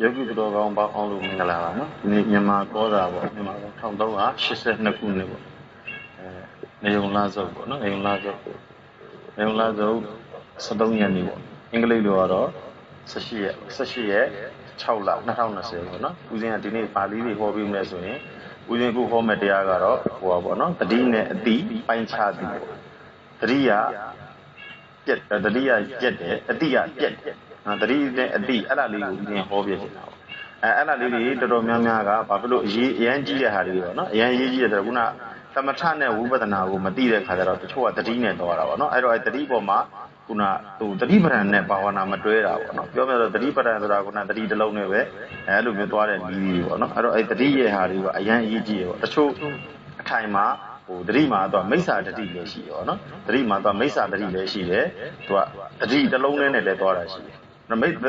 ယောဂီသူတော်ကောင်းပေါင်းအောင်လို့မင်္ဂလာပါနော်ဒီနေ့မြန်မာကောတာပေါ့မြန်မာ1382ခုနှစ်ပေါ့နေုံလာစုပ်ပေါ့နော်နေုံလာစုပ်73ရက်နေ့ပေါ့အင်္ဂလိပ်လိုကတော့18ရက်6လ2020ပေါ့နော်ဦးဇင်းကဒီနေ့ပါဠိတွေဟောပြီးမယ်ဆိုရင်ဦးဇင်းခုဟောမယ့်တရားကတော့ဟိုပါပေါ့နော်တတိနဲ့အတိပိုင်းခြားသည်ပေါ့တတိယပြက်တတိယပြက်တယ်အတိယပြက်တယ်တတိနဲ့အတိအဲ့ဒါလေးကိုဦးဇင်းဟောပြနေတာပေါ့အဲ့ဒါလေးတွေတော်တော်များများကဘာဖြစ်လို့အရန်ကြီးတဲ့ဟာတွေပေါ့နော်အရန်ရေးကြီးတယ်ဆိုတော့ခုနသမထနဲ့ဝိပဿနာကိုမသိတဲ့ခါကျတော့တချို့ကတတိနဲ့သွားတာပေါ့နော်အဲ့တော့အဲ့တတိပေါ်မှာခုနတတိပဒံနဲ့ဘာဝနာမတွဲတာပေါ့နော်ပြောမယ်ဆိုတတိပဒံဆိုတာခုနတတိတစ်လုံးနဲ့ပဲအဲ့လိုမျိုးသွားတဲ့နည်းပေါ့နော်အဲ့တော့အဲ့တတိရဲ့ဟာတွေကအရန်ရေးကြီးတယ်ပေါ့တချို့အထိုင်မှာတတိမှာတော့မိစ္ဆာတတိလည်းရှိတယ်ပေါ့နော်တတိမှာတော့မိစ္ဆာတတိလည်းရှိတယ်သူကတတိတစ်လုံးနဲ့လည်းသွားတာရှိတယ်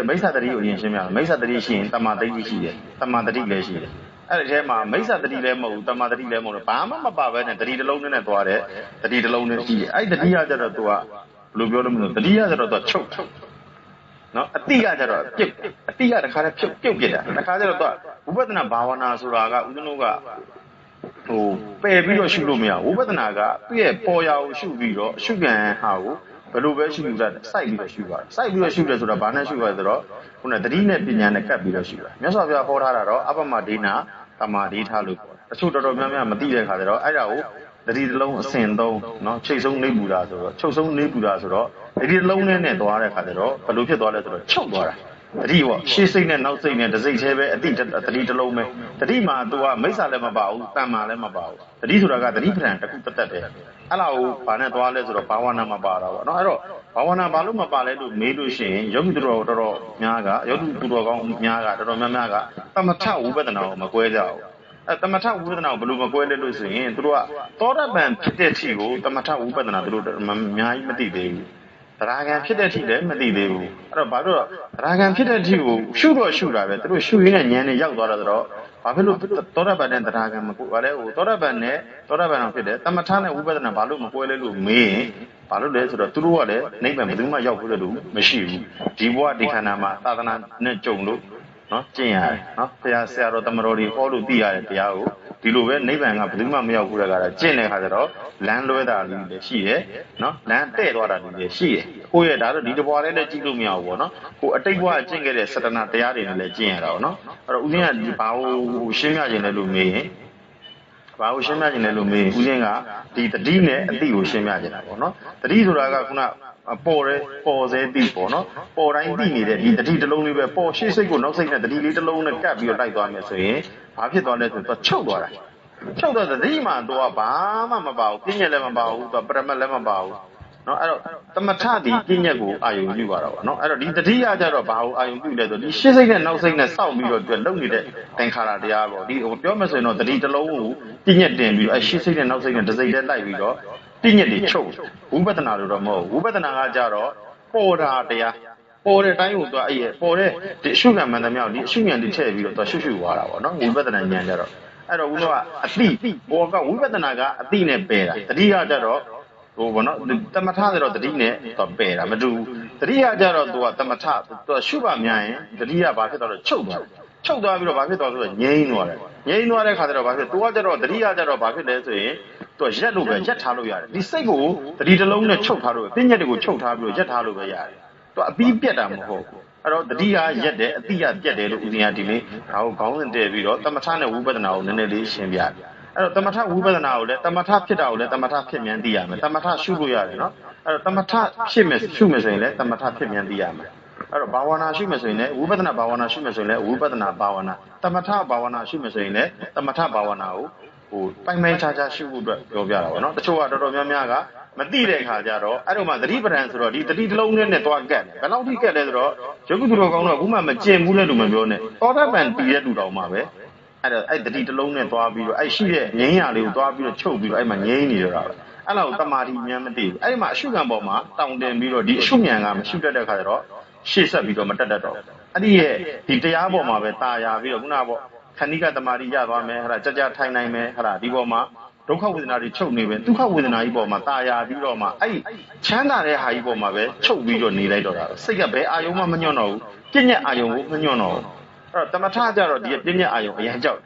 မိစ္ဆာတတိကိုအရင်ရှင်းပြမယ်မိစ္ဆာတတိရှိရင်တမ္မာတတိရှိတယ်တမ္မာတတိလည်းရှိတယ်အဲ့ဒီထဲမှာမိစ္ဆာတတိလည်းမဟုတ်ဘူးတမ္မာတတိလည်းမဟုတ်ဘူးဘာမှမပါဘဲနဲ့တတိတစ်လုံးနဲ့သွားတယ်တတိတစ်လုံးနဲ့ရှိတယ်အဲ့ဒီတတိကကြတော့သူကဘယ်လိုပြောလို့မလို့တတိယကြတော့သူချုပ်နော်အတိကကြတော့ပြုတ်အတိကတခါတည်းပြုတ်ပြစ်တာတခါကျတော့သူဝိပဿနာဘာဝနာဆိုတာကဦးဇင်းတို့ကပယ်ပြီးတော့ရှုလို့မရဝိပဿနာကသူ့ရဲ့ပေါ်ရာကိုရှုပြီးတော့ရှုခံဟာကိုဘယ်လိုပဲရှုယူတတ်စိုက်ပြီးတော့ရှုပါတယ်စိုက်ပြီးတော့ရှုတယ်ဆိုတာဘာနဲ့ရှုရလဲဆိုတော့ခုနတတိနဲ့ပညာနဲ့ကပ်ပြီးတော့ရှုတာမြတ်စွာဘုရားဟောထားတာတော့အပမဒေနာသမာဓိထားလို့တချို့တော်တော်များများမသိတဲ့ခါကျတော့အဲ့ဒါကိုတတိတစ်လုံးအစဉ်သုံးနော်ချိတ်ဆုံးနေပူတာဆိုတော့ချုပ်ဆုံးနေပူတာဆိုတော့တတိတစ်လုံးနဲ့သွားတဲ့ခါကျတော့ဘယ်လိုဖြစ်သွားလဲဆိုတော့ချုပ်သွားတာတတိပေါ့ရှေ့စိတ်နဲ့နောက်စိတ်နဲ့တစ်စိတ်သေးပဲအတိတတိတစ်လုံးပဲတတိမှာသူကမိစ္ဆာလည်းမပါဘူးတမ္မာလည်းမပါဘူးတတိဆိုတာကတတိပဒံတစ်ခုတက်တယ်အဲ့လောက်ဘာနဲ့သွားလဲဆိုတော့ဘာဝနာမပါတာပေါ့နော်အဲ့တော့ဘာဝနာဘာလို့မပါလဲလို့မေးလို့ရှိရင်ယောဂီသူတော်တော်များကယောဂီသူတော်ကောင်းများကတော်တော်များများကသမထဝိပဿနာကိုမကွဲကြဘူးသမထဝိပဿနာကိုဘယ်လိုမကွဲလဲလို့ဆိုရင်သူတို့ကသောတပန်ဖြစ်တဲ့အထိကိုသမထဝိပဿနာသူတို့အများကြီးမသိသေးဘူးတရားခံဖြစ်တဲ့အထိလည်းမသိသေးဘူးအဲ့တော့ဘာလို့တရားခံဖြစ်တဲ့အထိကိုရှုတော့ရှုတာပဲသူတို့ရှုရင်းနဲ့ဉာဏ်နဲ့ရောက်သွားတာဆိုတော့ဘာဖြစ်လို့သောတပန်နဲ့တရားခံမကွဲဘာလဲသောတပန်နဲ့သောတပန်အောင်ဖြစ်တယ်သမထနဲ့ဝိပဿနာဘာလို့မကွဲလဲလို့မေးရင်ဘာလို့လဲဆိုတော့သူတို့ကလည်းနိဗ္ဗာန်ဘယ်သူမှရောက်ဖို့လို့မရှိဘူးဒီဘဝဒီခန္ဓာမှာသာသနာနဲ့ကြုံလို့နော်ကျင့်ရတယ်နော်ဘုရားဆရာတော်တမတော်တွေဟောလို့သိရတဲ့တရားကိုဒီလိုပဲနိဗ္ဗာန်ကဘယ်သူမှမရောက်ဘူးတဲ့ကတော့ကျင့်တဲ့ခါကျတော့လမ်းလွဲတာလည်းရှိတယ်နော်လမ်းတဲ့သွားတာလည်းရှိတယ်ကိုယ့်ရဲ့ဒါတော့ဒီတဘွားလေးနဲ့ကြည့်လို့မရဘူးပေါ့နော်ကိုအတိတ်ဘဝကျင့်ခဲ့တဲ့စတနာတရားတွေနဲ့လည်းကျင့်ရတာပေါ့နော်အဲ့တော့ဦးဇင်းကဒီဘာကိုရှင်းပြခြင်းလဲလို့မေးရင်ဘာကိုရှင်းပြခြင်းလဲလို့မေးရင်ဦးဇင်းကဒီတတိနဲ့အတိကိုရှင်းပြခြင်းတာပေါ့နော်တတိဆိုတာကခုနပေါ်စေတိပေါ့နော်ပေါ်တိုင်းသိနေတဲ့ဒီတတိတစ်လုံးလေးပဲပေါ်ရှေ့စိတ်ကိုနောက်စိတ်နဲ့တတိလေးတစ်လုံးနဲ့ကပ်ပြီးတော့တိုက်သွားမယ်ဆိုရင်ဘာဖြစ်သွားလဲဆိုတော့ချုပ်သွားတာချုပ်တော့တတိမှတော့ဘာမှမပါဘူးပြည့်ညက်လည်းမပါဘူးပရမတ်လည်းမပါဘူးနော်အဲ့တော့သမထဒီပြည့်ညက်ကိုအာယုံပြုပါတော့ဗောနော်အဲ့တော့ဒီတတိယကြတော့ဘာကိုအာယုံပြုလဲဆိုဒီရှေ့စိတ်နဲ့နောက်စိတ်နဲ့စောင့်ပြီးတော့သူလုံနေတဲ့သင်္ခါရတရားပေါ့ဒီပြောမယ်ဆိုရင်တော့တတိတစ်လုံးကိုပြည့်ညက်တင်ပြီးအဲ့ရှေ့စိတ်နဲ့နောက်စိတ်နဲ့တစ်စိတ်တည်းလိုက်ပြီးတော့ပြည့်ညက်တွေချုပ်ဝိပဿနာလို့တော့မဟုတ်ဝိပဿနာကကြတော့ပေါ်တာတရားပေါ်တဲ့တိုင်းကိုသူကအဲ့ပေါ်တဲ့ဒီအရှုခံမှန်သမျှဒီအရှုဉာဏ်တွေထည့်ပြီးတော့သူရှုသွားတာဗောနော်ဝိပဿနာဉာဏ်ကြတော့အဲ့တော့ဦးတို့ကအတိဘောကဝိပဿနာကအတိနဲ့ပယ်တာတတိယကြတော့ဟိုဘောနော်တမထဆိုတော့တတိနဲ့သူပယ်တာမတူတတိယကြတော့သူကတမထသူရှုပါများရင်တတိယဘာဖြစ်သွားတော့ချုပ်သွားပြီးတော့ဘာဖြစ်သွားဆိုတော့ငြိမ်းသွားတယ်ငြိမ်းသွားတဲ့ခါကျတော့ဘာဖြစ်သူကကြတော့တတိယကြတော့ဘာဖြစ်လဲဆိုရင်သူရက်လို့ပဲရက်ထားလို့ရတယ်ဒီစိတ်ကိုတတိတစ်လုံးနဲ့ချုပ်ထားလို့ပြည့်ညက်တွေကိုချုပ်ထားပြီးတော့ရက်ထားလို့ပဲရတယ်သူအပြီးပြတ်တာမဟုတ်ဘူးအဲ့တော့တတိယရက်တယ်အတိယပြတ်တယ်လို့ဦးဇင်းကဒီနေ့ဒါကိုခေါင်းစဉ်တည့်ပြီးတော့သမထနဲ့ဝိပဿနာကိုနည်းနည်းလေးရှင်းပြတယ်အဲ့တော့သမထဝိပဿနာကိုလည်းသမထဖြစ်တာကိုလည်းသမထဖြစ်မြန်သိရမယ်သမထရှုလို့ရတယ်နော်အဲ့တော့သမထဖြစ်မယ်ရှုမယ်ဆိုရင်လည်းသမထဖြစ်မြန်သိရမယ်အဲ့တော့ဘာဝနာရှုမယ်ဆိုရင်လည်းဝိပဿနာဘာဝနာရှုမယ်ဆိုရင်လည်းဝိပဿနာဘာဝနာသမထဘာဝနာရှုမယ်ဆိုရင်လည်းသမထဘာဝနာကိုပိုင်ပိုင်ခြားခြားရှုဖို့အတွက်ပြောပြတာပေါ့နော်တချို့ကတော်တော်များများကမသိတဲ့ခါကျတော့အဲ့တော့မှသတိပဋ္ဌာန်ဆိုတော့ဒီတတိတစ်လုံးနဲ့သွားကတ်တယ်ဘယ်လောက်ထိကတ်လဲဆိုတော့ယောဂီသူတော်ကောင်းတော့အခုမှမကျင်ဘူးလဲလို့မပြောနဲ့သောတပန်တည်တဲ့လူတော်မှပဲအဲ့တော့အဲ့တတိတစ်လုံးနဲ့သွားပြီးတော့အဲ့ရှိတဲ့ငြိမ်းရလေးကိုသွားပြီးတော့ချုပ်ပြီးတော့အဲ့မှာငြိမ်းနေကြတာပဲအဲ့လောက်တမာတိဉာဏ်မသိဘူးအဲ့ဒီမှာအရှုခံပေါ်မှာတောင်းတင်ပြီးတော့ဒီအရှုဉာဏ်ကမရှုတတ်တဲ့ခါကျတော့ရှေ့ဆက်ပြီးတော့မတက်တတ်တော့အဲ့ဒီရဲ့ဒီတရားပေါ်မှာပဲတာယာပြီးတော့ခုနကပေါ့ခဏိကတမာတိရသွားမယ်ဟဲ့လားကြထိုင်နိုင်မယ်ဟဲ့လားဒီပေါ်မှာဒုက္ခဝေဒနာတွေချုပ်နေပဲဒုက္ခဝေဒနာကြီးပေါ်မှာတာယာပြီးတော့မှအဲ့ချမ်းသာတဲ့ဟာကြီးပေါ်မှာပဲချုပ်ပြီးတော့နေလိုက်တော့တာစိတ်ကဘယ်အာယုံမှမညွန့်တော့ဘူးပြည့်ညက်အာယုံကိုမညွန့်တော့ဘူး တမထကြတော့ဒီပြည့်ညက်အာယုံအရင်ကြောက်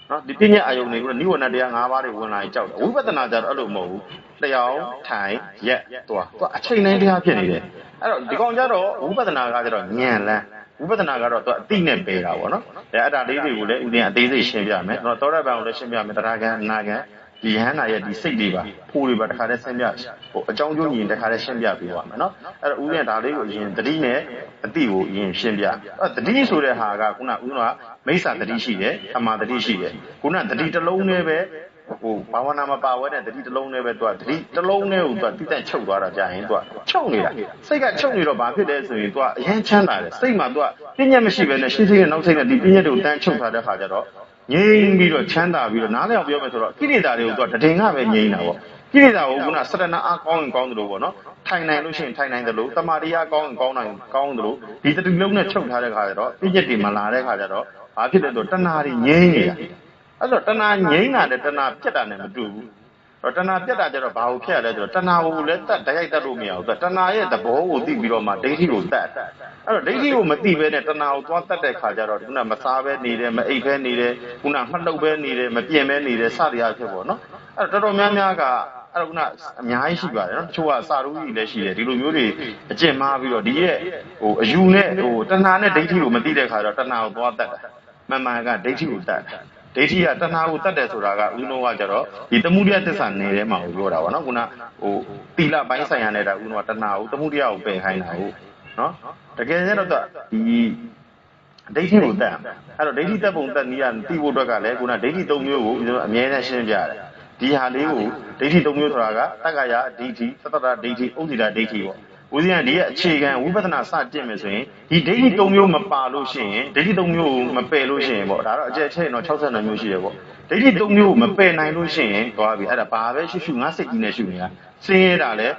နော်ဒီပြည့်ညက်အာယုံတွေကိုနိဝရဏတရား၅ပါးတွေဝင်လာရင်ကြောက်တယ်ဝိပဿနာကြတော့အဲ့လိုမဟုတ်ဘူးလျှောင်းထိုင်ရက်သွားသူအချိန်တိုင်းတရားဖြစ်နေတယ်အဲ့တော့ဒီကောင်ကြတော့ဝိပဿနာကကြတော့ဉာဏ်လန်းဝိပဿနာကတော့သူအတိနဲ့ပေတာပေါ့နော်အဲ့ဒါလေးတွေကိုလည်းဥဒင်အသေးစိတ်ရှင်းပြမယ်နော်သောရပန်ကိုလည်းရှင်းပြမယ်တရားကံအနာကံဒီဟန္တာရဲ့ဒီစိတ်တွေပါဖိုးတွေပါတခါတည်းရှင်းပြဟိုအကြောင်းကျိုးညီတခါတည်းရှင်းပြပေးပါမယ်နော်အဲ့တော့ဥဒင်ဒါလေးကိုအရင်တတိနဲ့အတိကိုအရင်ရှင်းပြအဲ့တတိဆိုတဲ့ဟာကခုနဥဒင်ကမိစ္ဆာတတိရှိတယ်အမှားတတိရှိတယ်ခုနတတိတစ်လုံးနဲ့ပဲဟိုဘာဝနာမပါဝဲတဲ့တတိတစ်လုံးနဲ့ပဲသူကတတိတစ်လုံးနဲ့ကိုသူကတိတက်ချုပ်သွားတာကြာရင်သူကချုပ်နေတာစိတ်ကချုပ်နေတော့ဘာဖြစ်လဲဆိုရင်သူကအရင်ချမ်းသာတယ်စိတ်မှာသူကပြည့်ညက်မရှိပဲနဲ့ရှင်းရှင်းနဲ့နောက်စိတ်နဲ့ဒီပြည့်ညက်တွေကိုတန်းချုပ်ထားတဲ့ခါကျတော့ငြိမ်ပြီးတော့ချမ်းသာပြီးတော့နားလည်အောင်ပြောမယ်ဆိုတော့ကိလေသာတွေကိုသူကတည်ငါပဲငြိမ်တာပေါ့ကိလေသာကိုခုနစရဏအားကောင်းရင်ကောင်းတယ်လို့ပေါ့နော်ထိုင်နိုင်လို့ရှိရင်ထိုင်နိုင်တယ်လို့တမာတရားကောင်းရင်ကောင်းနိုင်ကောင်းတယ်လို့ဒီတတိလုံးနဲ့ချုပ်ထားတဲ့ခါကျတော့ပြည့်ညက်တွေမလာတဲ့ခါကျတော့ဘာဖြစ်လဲဆိုတော့တဏှာတွေငြိမ်နေတာအဲ့တော့တဏှာငြိမ်းတာနဲ့တဏှာပြတ်တာနဲ့မတူဘူး။တဏှာပြတ်တာကျတော့ဘာကိုဖြတ်ရလဲဆိုတော့တဏှာကိုလည်းတတ်တိုက်ရိုက်တတ်လို့မရဘူး။တဏှာရဲ့သဘောကိုသိပြီးတော့မှဒိဋ္ဌိကိုတတ်။အဲ့တော့ဒိဋ္ဌိကိုမသိဘဲနဲ့တဏှာကိုသွားတတ်တဲ့ခါကျတော့ခုနမစားပဲနေတယ်မအိပ်ပဲနေတယ်ခုနမှတ်လုပ်ပဲနေတယ်မပြင်းပဲနေတယ်စသည်အားဖြင့်ပေါ့နော်။အဲ့တော့တော်တော်များများကအဲ့တော့ခုနအများကြီးရှိပါတယ်နော်။တချို့ကစာရူကြီးလည်းရှိတယ်ဒီလိုမျိုးတွေအကျင့်မှားပြီးတော့ဒီရဲ့ဟိုအယူနဲ့ဟိုတဏှာနဲ့ဒိဋ္ဌိကိုမသိတဲ့ခါကျတော့တဏှာကိုသွားတတ်တာ။မှန်မှန်ကဒိဋ္ဌိကိုတတ်တာ။ဒိဋ္ဌိကတဏှာကိုတတ်တယ်ဆိုတာကဥနောကကြတော့ဒီသမုဒယသစ္စာနယ်ထဲမှာကိုပြောတာပါနော်ခုနဟိုတိလပိုင်းဆိုင်ရာနဲ့တာဥနောကတဏှာကိုသမုဒယကိုပယ်ခိုင်းတာဟုတ်နော်တကယ်ကျတော့ဒီဒိဋ္ဌိကိုတတ်အဲ့တော့ဒိဋ္ဌိတက်ပုံတက်နည်းကသိဖို့အတွက်ကလည်းခုနဒိဋ္ဌိ၃မျိုးကိုအမြဲတမ်းရှင်းပြရတယ်ဒီဟာလေးကိုဒိဋ္ဌိ၃မျိုးဆိုတာကတက္ကရာဒိဋ္ဌိသတ္တရဒိဋ္ဌိဥဒိတာဒိဋ္ဌိပေါ့ဦးဇင်းကဒီရဲ့အခြေခံဝိပဿနာစတင်မယ်ဆိုရင်ဒီဒိဋ္ဌိ၃မျိုးမပါလို့ရှိရင်ဒိဋ္ဌိ၃မျိုးကိုမပယ်လို့ရှိရင်ပေါ့ဒါတော့အကျယ်ချက်တော့62မျိုးရှိတယ်ပေါ့ဒိဋ္ဌိ၃မျိုးကိုမပယ်နိုင်လို့ရှိရင်သွားပြီအဲ့ဒါဘာပဲရှုငါစိတ်ကြီးနဲ့ရှုနေတာစင်းရဲတာလဲ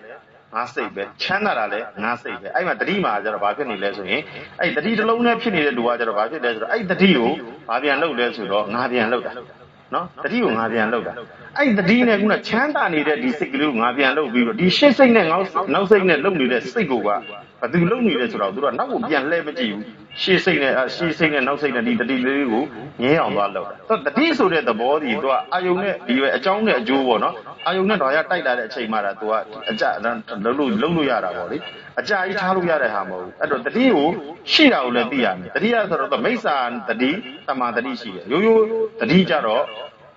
ငါစိတ်ပဲချမ်းသာတာလဲငါစိတ်ပဲအဲ့မှာတတိမှာကျတော့ဘာဖြစ်နေလဲဆိုရင်အဲ့တတိတစ်လုံးနဲ့ဖြစ်နေတဲ့လူကကျတော့ဘာဖြစ်လဲဆိုတော့အဲ့တတိကိုဘာပြန်လုပ်လဲဆိုတော့ငါပြန်လုပ်တာနော်တတိကိုငါပြန်လုပ်တာအဲ့တတိနဲ့ခုနချမ်းသာနေတဲ့ဒီစိတ်ကလေးကိုငါပြန်လုပ်ပြီးတော့ဒီရှေ့စိတ်နဲ့နောက်စိတ်နဲ့လုပ်နေတဲ့စိတ်ကိုကဘသူလုပ်နေလဲဆိုတော့သူကနောက်ကိုပြန်လှည့်မကြည့်ဘူးရှေ့စိတ်နဲ့နောက်စိတ်နဲ့ဒီတတိလေးကိုငြင်းအောင်သွားလုပ်တာတတိဆိုတဲ့သဘောဒီသူကအာယုံနဲ့ဒီပဲအကြောင်းနဲ့အကျိုးပေါ့နော်အာယုံနဲ့တော့ရတိုက်လာတဲ့အချိန်မှသူကအကြလုပ်လို့ရတာပေါ့လေအကြကြီးထားလို့ရတဲ့ဟာမဟုတ်ဘူးအဲ့တော့တတိကိုရှိတာကိုလည်းသိရမယ်တတိရဆိုတော့မိစ္ဆာတတိတမာတတိရှိတယ်ရိုးရိုးတတိကြတော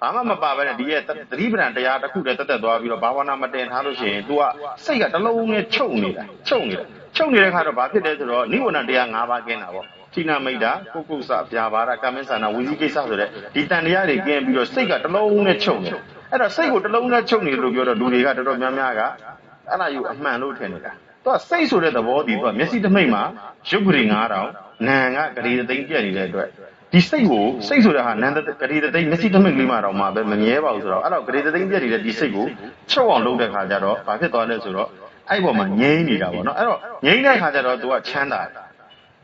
့ဘာမှမပါဘဲနဲ့ဒီရဲ့သတိပဋ္ဌာန်တရားတစ်ခုတည်းတက်သွားပြီးတော့ဘာဝနာမတင်ထားလို့ရှိရင် तू ကစိတ်ကတစ်လုံးနဲ့ချုပ်နေတဲ့ခါတော့ဘာဖြစ်လဲဆိုတော့နိဝရဏတရား၅ပါးကင်းတာပေါ့ဌိနမိတ်တာပုဂ္ဂုစဗျာပါဒကာမင်းဆန္ဒဝိဇိကိစ္စဆိုတဲ့ဒီတန်တရားတွေကင်းပြီးတော့စိတ်ကတစ်လုံးနဲ့ချုပ်နေအဲ့တော့စိတ်ကိုတစ်လုံးနဲ့ချုပ်နေလို့ပြောတော့လူတွေကတော်တော်များများကအဲ့ဒါယူအမှန်လို့ထင်နေတာသူကစိတ်ဆိုတဲ့သဘောဒီသူကမျက်စိတစ်မိတ်မှာရုပ်ဂရိ9000နာမ်ကဂရိသိန်းပြက်နေတဲ့အတွက်ဒီစိတ်ဆိုတဲ့ဟာနန္ဒဂရိသိန်းမျက်စိတစ်မိတ်လေးမှတော့မှပဲမမြဲပါဘူးဆိုတော့အဲ့တော့ဂရိသိန်းပြက်နေတဲ့ဒီစိတ်ကိုချုပ်အောင်လုပ်တဲ့ခါကျတော့ဘာဖြစ်သွားလဲဆိုတော့အဲ့ပေါ်မှာငြိမ့်နေတာပေါ့နော်အဲ့တော့ငြိမ့်တဲ့ခါကျတော့သူကချမ်းသာတယ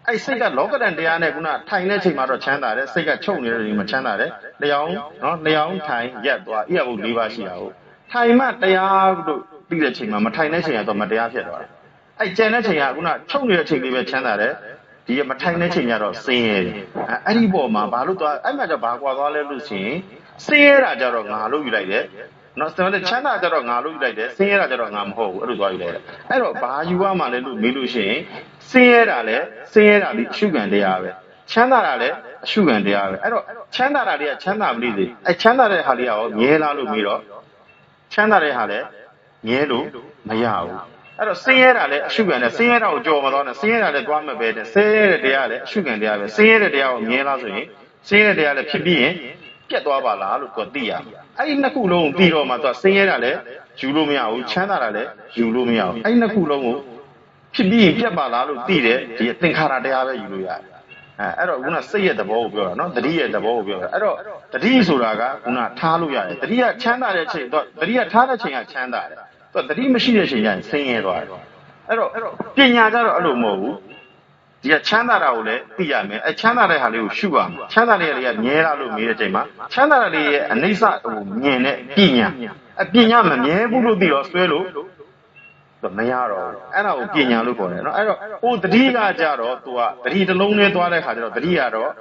်အဲ့စိတ်ကလောကတန်တရားနဲ့ခုနထိုင်တဲ့ချိန်မှာတော့ချမ်းသာတယ်စိတ်ကချုပ်နေတဲ့ချိန်မှာချမ်းသာတယ်လျောင်းနော်လျောင်းထိုင်ရက်သွားဣယဘုတ်၄ပါးရှိတာဟုတ်ထိုင်မှတရားတို့ပြီးတဲ့ချိန်မှာမထိုင်တဲ့ချိန်ကတော့မတရားဖြစ်သွားတယ်အဲ့ကျန်တဲ့ချိန်ကခုနချုပ်နေတဲ့ချိန်လေးပဲချမ်းသာတယ်ဒီမထိုင်တဲ့ချိန်ကျတော့ဆင်းရဲတယ်အဲ့ဒီပေါ်မှာဘာလို့သွားအဲ့မှာကျတော့ဘာကွာသွားလဲလို့ရှိရင်ဆင်းရဲတာကျတော့ငါလို့ယူလိုက်တယ်နော်ဆိုတော့ချမ်းသာကြတော့ငါလို့ယူလိုက်တယ်ဆင်းရဲတာကြတော့ငါမဟုတ်ဘူးအဲ့လိုသွားယူလိုက်တယ်အဲ့တော့ဘာယူရမှလဲလို့မေးလို့ရှိရင်ဆင်းရဲတာလဲဆင်းရဲတာဒီအရှုခံတရားပဲချမ်းသာတာလဲအရှုခံတရားပဲအဲ့တော့ချမ်းသာတာတွေကချမ်းသာမလို့လေအဲ့ချမ်းသာတဲ့ဟာလေးကရောမြဲလားလို့မေးတော့ချမ်းသာတဲ့ဟာလဲမြဲလို့မရဘူးအဲ့တော့ဆင်းရဲတာလဲအရှုခံနဲ့ဆင်းရဲတာကိုကြော်မသွားနဲ့ဆင်းရဲတာလဲသွားမဲ့ပဲတဲ့ဆင်းရဲတဲ့တရားလဲအရှုခံတရားပဲဆင်းရဲတဲ့တရားကိုမြဲလားဆိုရင်ဆင်းရဲတဲ့တရားလဲဖြစ်ပြီးရင်ပြတ်သွားပါလားလို့သူသိရအဲ့ဒီနှစ်ခုလုံးကိုပြီးတော့မှသူဆင်းရဲတာလဲယူလို့မရဘူးချမ်းသာတာလဲယူလို့မရဘူးအဲ့ဒီနှစ်ခုလုံးကိုဖြစ်ပြီးရင်ပြတ်ပါလားလို့သိတယ်ဒီသင်္ခါရတရားပဲယူလို့ရတယ်အဲ့တော့ခုနစိတ်ရဲ့သဘောကိုပြောတာနော်တတိရဲ့သဘောကိုပြောတာအဲ့တော့တတိဆိုတာကခုနထားလို့ရတယ်တတိကချမ်းသာတဲ့ချိန်တော့တတိကထားတဲ့ချိန်ကချမ်းသာတယ်သူတတိမရှိတဲ့ချိန်ကျရင်ဆင်းရဲသွားတယ်အဲ့တော့ပညာကြတော့အဲ့လိုမဟုတ်ဘူးဒီကချမ်းသာတာကိုလည်းသိရမယ်အဲချမ်းသာတဲ့ဟာလေးကိုရှုရမယ်ချမ်းသာတဲ့လေးကမြဲလားလို့မေးတဲ့ချိန်မှာချမ်းသာတဲ့လေးရဲ့အနိစ္စဟိုမြင်တဲ့ပညာအပညာမမြဲဘူးလို့သိတော့ဆွဲလို့မရတော့ဘူးအဲ့ဒါကိုပညာလို့ခေါ်တယ်နော်အဲ့တော့ဟိုတတိကကြတော့သူကတတိတစ်လုံးနဲ့သွားတဲ့ခါကျတော့တတိကတော့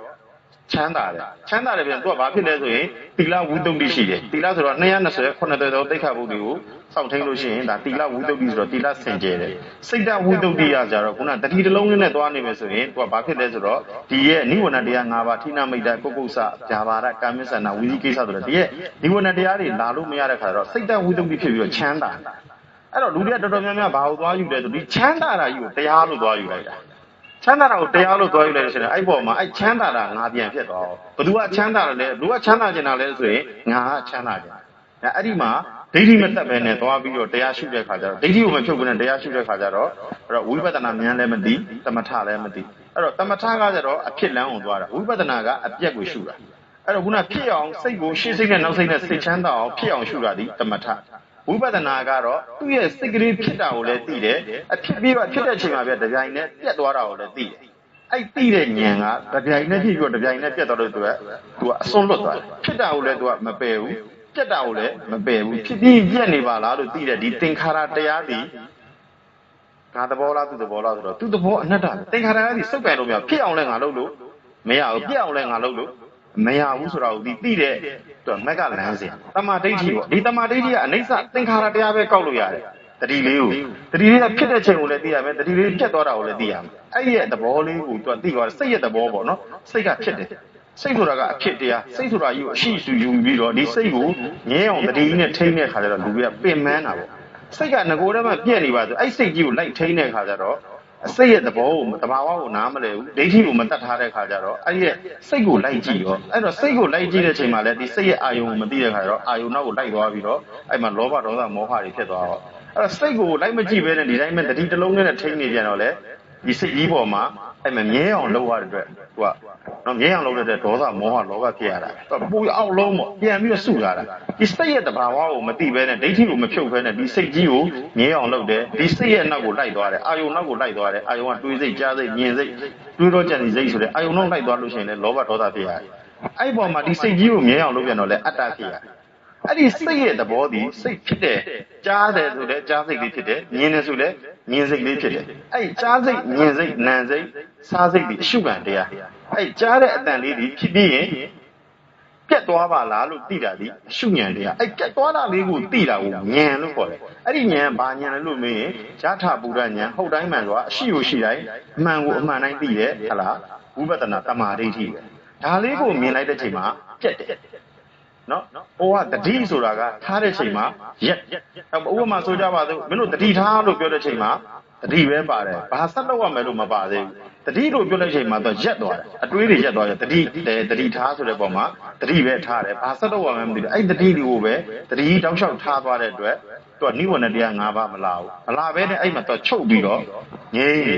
ချမ်းသာတယ်ပြန်သူကဘာဖြစ်လဲဆိုရင်တီလာဝိတုဒ္ဓိရှိတယ်တီလာဆိုတော့220 80သောတိခါဘုဒ္ဓကိုစောင့်ထိန်လို့ရှိရင်ဒါတီလာဝိတုဒ္ဓိဆိုတော့တီလာစင်ကြယ်တယ်စိတ်တဝိတုဒ္ဓိရကြတော့ခုနတတိတလုံးလေးနဲ့သွားနေမယ်ဆိုရင်သူကဘာဖြစ်လဲဆိုတော့ဒီရဲ့နိဝရဏတရား၅ပါးဌိနမိတ်တကုက္ကုစဇာဘာရကာမိစ္ဆနာဝိသိကိစ္စဆိုတော့ဒီရဲ့နိဝရဏတရားတွေလာလို့မရတဲ့ခါတော့စိတ်တဝိတုဒ္ဓိဖြစ်ပြီးတော့ချမ်းသာအဲ့တော့လူတွေကတော်တော်များများဘာလို့သွားယူလဲဆိုဒီချမ်းသာတာကြီးကိုတရားလို့သွားယူလိုက်တာချမ်းသာတာကိုတရားလို့သွားယူလိုက်လို့ရှိရင်အဲ့ပေါ်မှာအဲ့ချမ်းသာတာငါပြန်ဖြစ်သွားအောင်ဘသူကချမ်းသာတယ်လဲဘသူကချမ်းသာကျင်တာလဲဆိုရင်ငါကချမ်းသာကျင်အဲ့ဒီမှာဒိဋ္ဌိမတက်ပဲနဲ့သွားပြီးတော့တရားရှုတဲ့ခါကျတော့ဒိဋ္ဌိကိုမဖြုတ်ဘူးနဲ့တရားရှုတဲ့ခါကျတော့အဲ့တော့ဝိပဿနာဉာဏ်လည်းမသိသမထလည်းမသိအဲ့တော့သမထကကျတော့အဖြစ်လန်းကိုသွားတာဝိပဿနာကအပြက်ကိုရှုတာအဲ့တော့ခုနဖြစ်အောင်စိတ်ကိုရှေ့စိတ်နဲ့နောက်စိတ်နဲ့စိတ်ချမ်းသာအောင်ဖြစ်အောင်ရှုတာဒီသမထဝိပဿနာကတော့သူ့ရဲ့စိတ်ကလေးဖြစ်တာကိုလည်းသိတယ်အဖြစ်ပြီးတော့ဖြစ်တဲ့အချိန်မှာပြတပြိုင်နဲ့ပြတ်သွားတာကိုလည်းသိတယ်အဲ့သိတဲ့ဉာဏ်ကတပြိုင်နဲ့ဖြစ်ပြီးတော့တပြိုင်နဲ့ပြတ်သွားလို့သူကအစွန်းလွတ်သွားတယ်ဖြစ်တာကိုလည်းသူကမပယ်ဘူးပြတ်တာကိုလည်းမပယ်ဘူးဖြစ်ပြီးပြတ်နေပါလားလို့သိတဲ့ဒီသင်္ခါရတရားဒီငါသဘောလားသူသဘောလားဆိုတော့သူသဘောအနတ္တသင်္ခါရတရားဒီစုပ်ပယ်လို့မရဖြစ်အောင်လည်းငါလုပ်လို့မရဘူးပြတ်အောင်လည်းငါလုပ်လို့မရဘူးဆိုတော့ဒီသိတဲ့မက်ကလမ်းစဉ်တမာဒိဋ္ဌိပေါ့ဒီတမာဒိဋ္ဌိကအနိစ္စသင်္ခါရတရားပဲကောက်လို့ရတယ်တတိလေးကိုတတိလေးကဖြစ်တဲ့ချိန်ကိုလည်းသိရမယ်တတိလေးပြတ်သွားတာကိုလည်းသိရမယ်အဲ့ဒီရဲ့သဘောလေးကိုသူကသိသွားတယ်စိတ်ရဲ့သဘောပေါ့နော်စိတ်ကဖြစ်တယ်စိတ်ဆိုတာကအဖြစ်တရားစိတ်ဆိုတာကြီးကိုအရှိစုယူပြီးတော့ဒီစိတ်ကိုငြင်းအောင်တတိနဲ့ထိန်းတဲ့ခါကျတော့လူတွေကပင်ပန်းတာပေါ့စိတ်ကငကိုယ်တည်းမှပြည့်နေပါဆိုအဲ့စိတ်ကြီးကိုလိုက်ထိန်းတဲ့ခါကျတော့အစိတ်ရဲ့သဘောကိုတဘာဝကိုနားမလဲဘူးဒိဋ္ဌိကိုမတတ်ထားတဲ့ခါကျတော့အဲ့ဒီစိတ်ကိုလိုက်ကြည့်ရောအဲ့တော့စိတ်ကိုလိုက်ကြည့်တဲ့ချိန်မှာလည်းဒီစိတ်ရဲ့အာယုံကိုမသိတဲ့ခါကျတော့အာယုံနောက်ကိုလိုက်သွားပြီးတော့အဲ့မှာလောဘဒေါသမောဟတွေဖြစ်သွားတော့အဲ့တော့စိတ်ကိုလိုက်မကြည့်ဘဲနဲ့ဒီတိုင်းပဲတတိတစ်လုံးနဲ့ထိန်းနေပြန်တော့လေဒီစိတ်ကြီးပေါ်မှာအဲ့မှာမြဲအောင်လုပ်ရတဲ့အတွက်သူကနော်မြဲအောင်လုပ်တဲ့ဒေါသမောဟလောဘဖြစ်ရတာပူအောင်လုံးပေါ့ပြန်ပြီးတော့စုရတာဒီစိတ်ရဲ့တဘာဝကိုမသိဘဲနဲ့ဒိဋ္ဌိကိုမဖြုတ်ဘဲနဲ့ဒီစိတ်ကြီးကိုမြဲအောင်လုပ်တယ်ဒီစိတ်ရဲ့နောက်ကိုလိုက်သွားတယ်အာယုံနောက်ကိုလိုက်သွားတယ်အာယုံကတွေးစိတ်ကြားစိတ်မြင်စိတ်တွေးတော့ကြံစိတ်ဆိုတဲ့အာယုံနောက်လိုက်သွားလို့ရှိရင်လည်းလောဘဒေါသဖြစ်ရတယ်အဲ့ပေါ်မှာဒီစိတ်ကြီးကိုမြဲအောင်လုပ်ပြန်တော့လေအတ္တဖြစ်ရတယ်အဲ့ဒီစိတ်ရဲ့သဘောဒီစိတ်ဖြစ်တယ်ကြားတယ်ဆိုလည်းကြားစိတ်လေးဖြစ်တယ်မြင်တယ်ဆိုလည်းမြင်စိတ်လေးဖြစ်တယ်အဲ့ကြားစိတ်မြင်စိတ်နာမ်စိတ်စားစိတ်ဒီအရှုခံတရားအဲ့ကြားတဲ့အတန်လေးဒီဖြစ်ပြီးရင်ပြတ်သွားပါလားလို့သိတာဒီအရှုဉဏ်တရားအဲ့ပြတ်သွားတာလေးကိုသိတာကိုဉာဏ်လို့ခေါ်တယ်အဲ့ဒီဉာဏ်ဘာဉာဏ်လဲလို့မေးရင်ယထာပူရဉာဏ်ဟုတ်တိုင်းမှန်ဆိုတာအရှိကိုရှိတိုင်းအမှန်ကိုအမှန်တိုင်းသိတယ်ဟလားဝိပဿနာတမာဒိဋ္ဌိပဲဒါလေးကိုမြင်လိုက်တဲ့ချိန်မှာပြတ်တယ်နော်ဟိုကတတိဆိုတာကထားတဲ့ချိန်မှာရက်ဥပမာဆိုကြပါစို့မင်းတို့တတိထားလို့ပြောတဲ့ချိန်မှာတတိပဲပါတယ်ဘာဆက်တော့ရမယ်လို့မပါသေးဘူးတတိလို့ပြောတဲ့ချိန်မှာတော့ရက်သွားတယ်အတွေးတွေရက်သွားတယ်တတိထားဆိုတဲ့ပုံမှာတတိပဲထားတယ်ဘာဆက်တော့ရမယ်မသိဘူးအဲ့တတိတွေကိုပဲတတိတောက်လျှောက်ထားသွားတဲ့အတွက်သူကနိဝရဏတရား၅ပါးမလာဘူးမလာဘဲနဲ့အဲ့မှာတော့ချုပ်ပြီးတော့ငြိမ်းနေ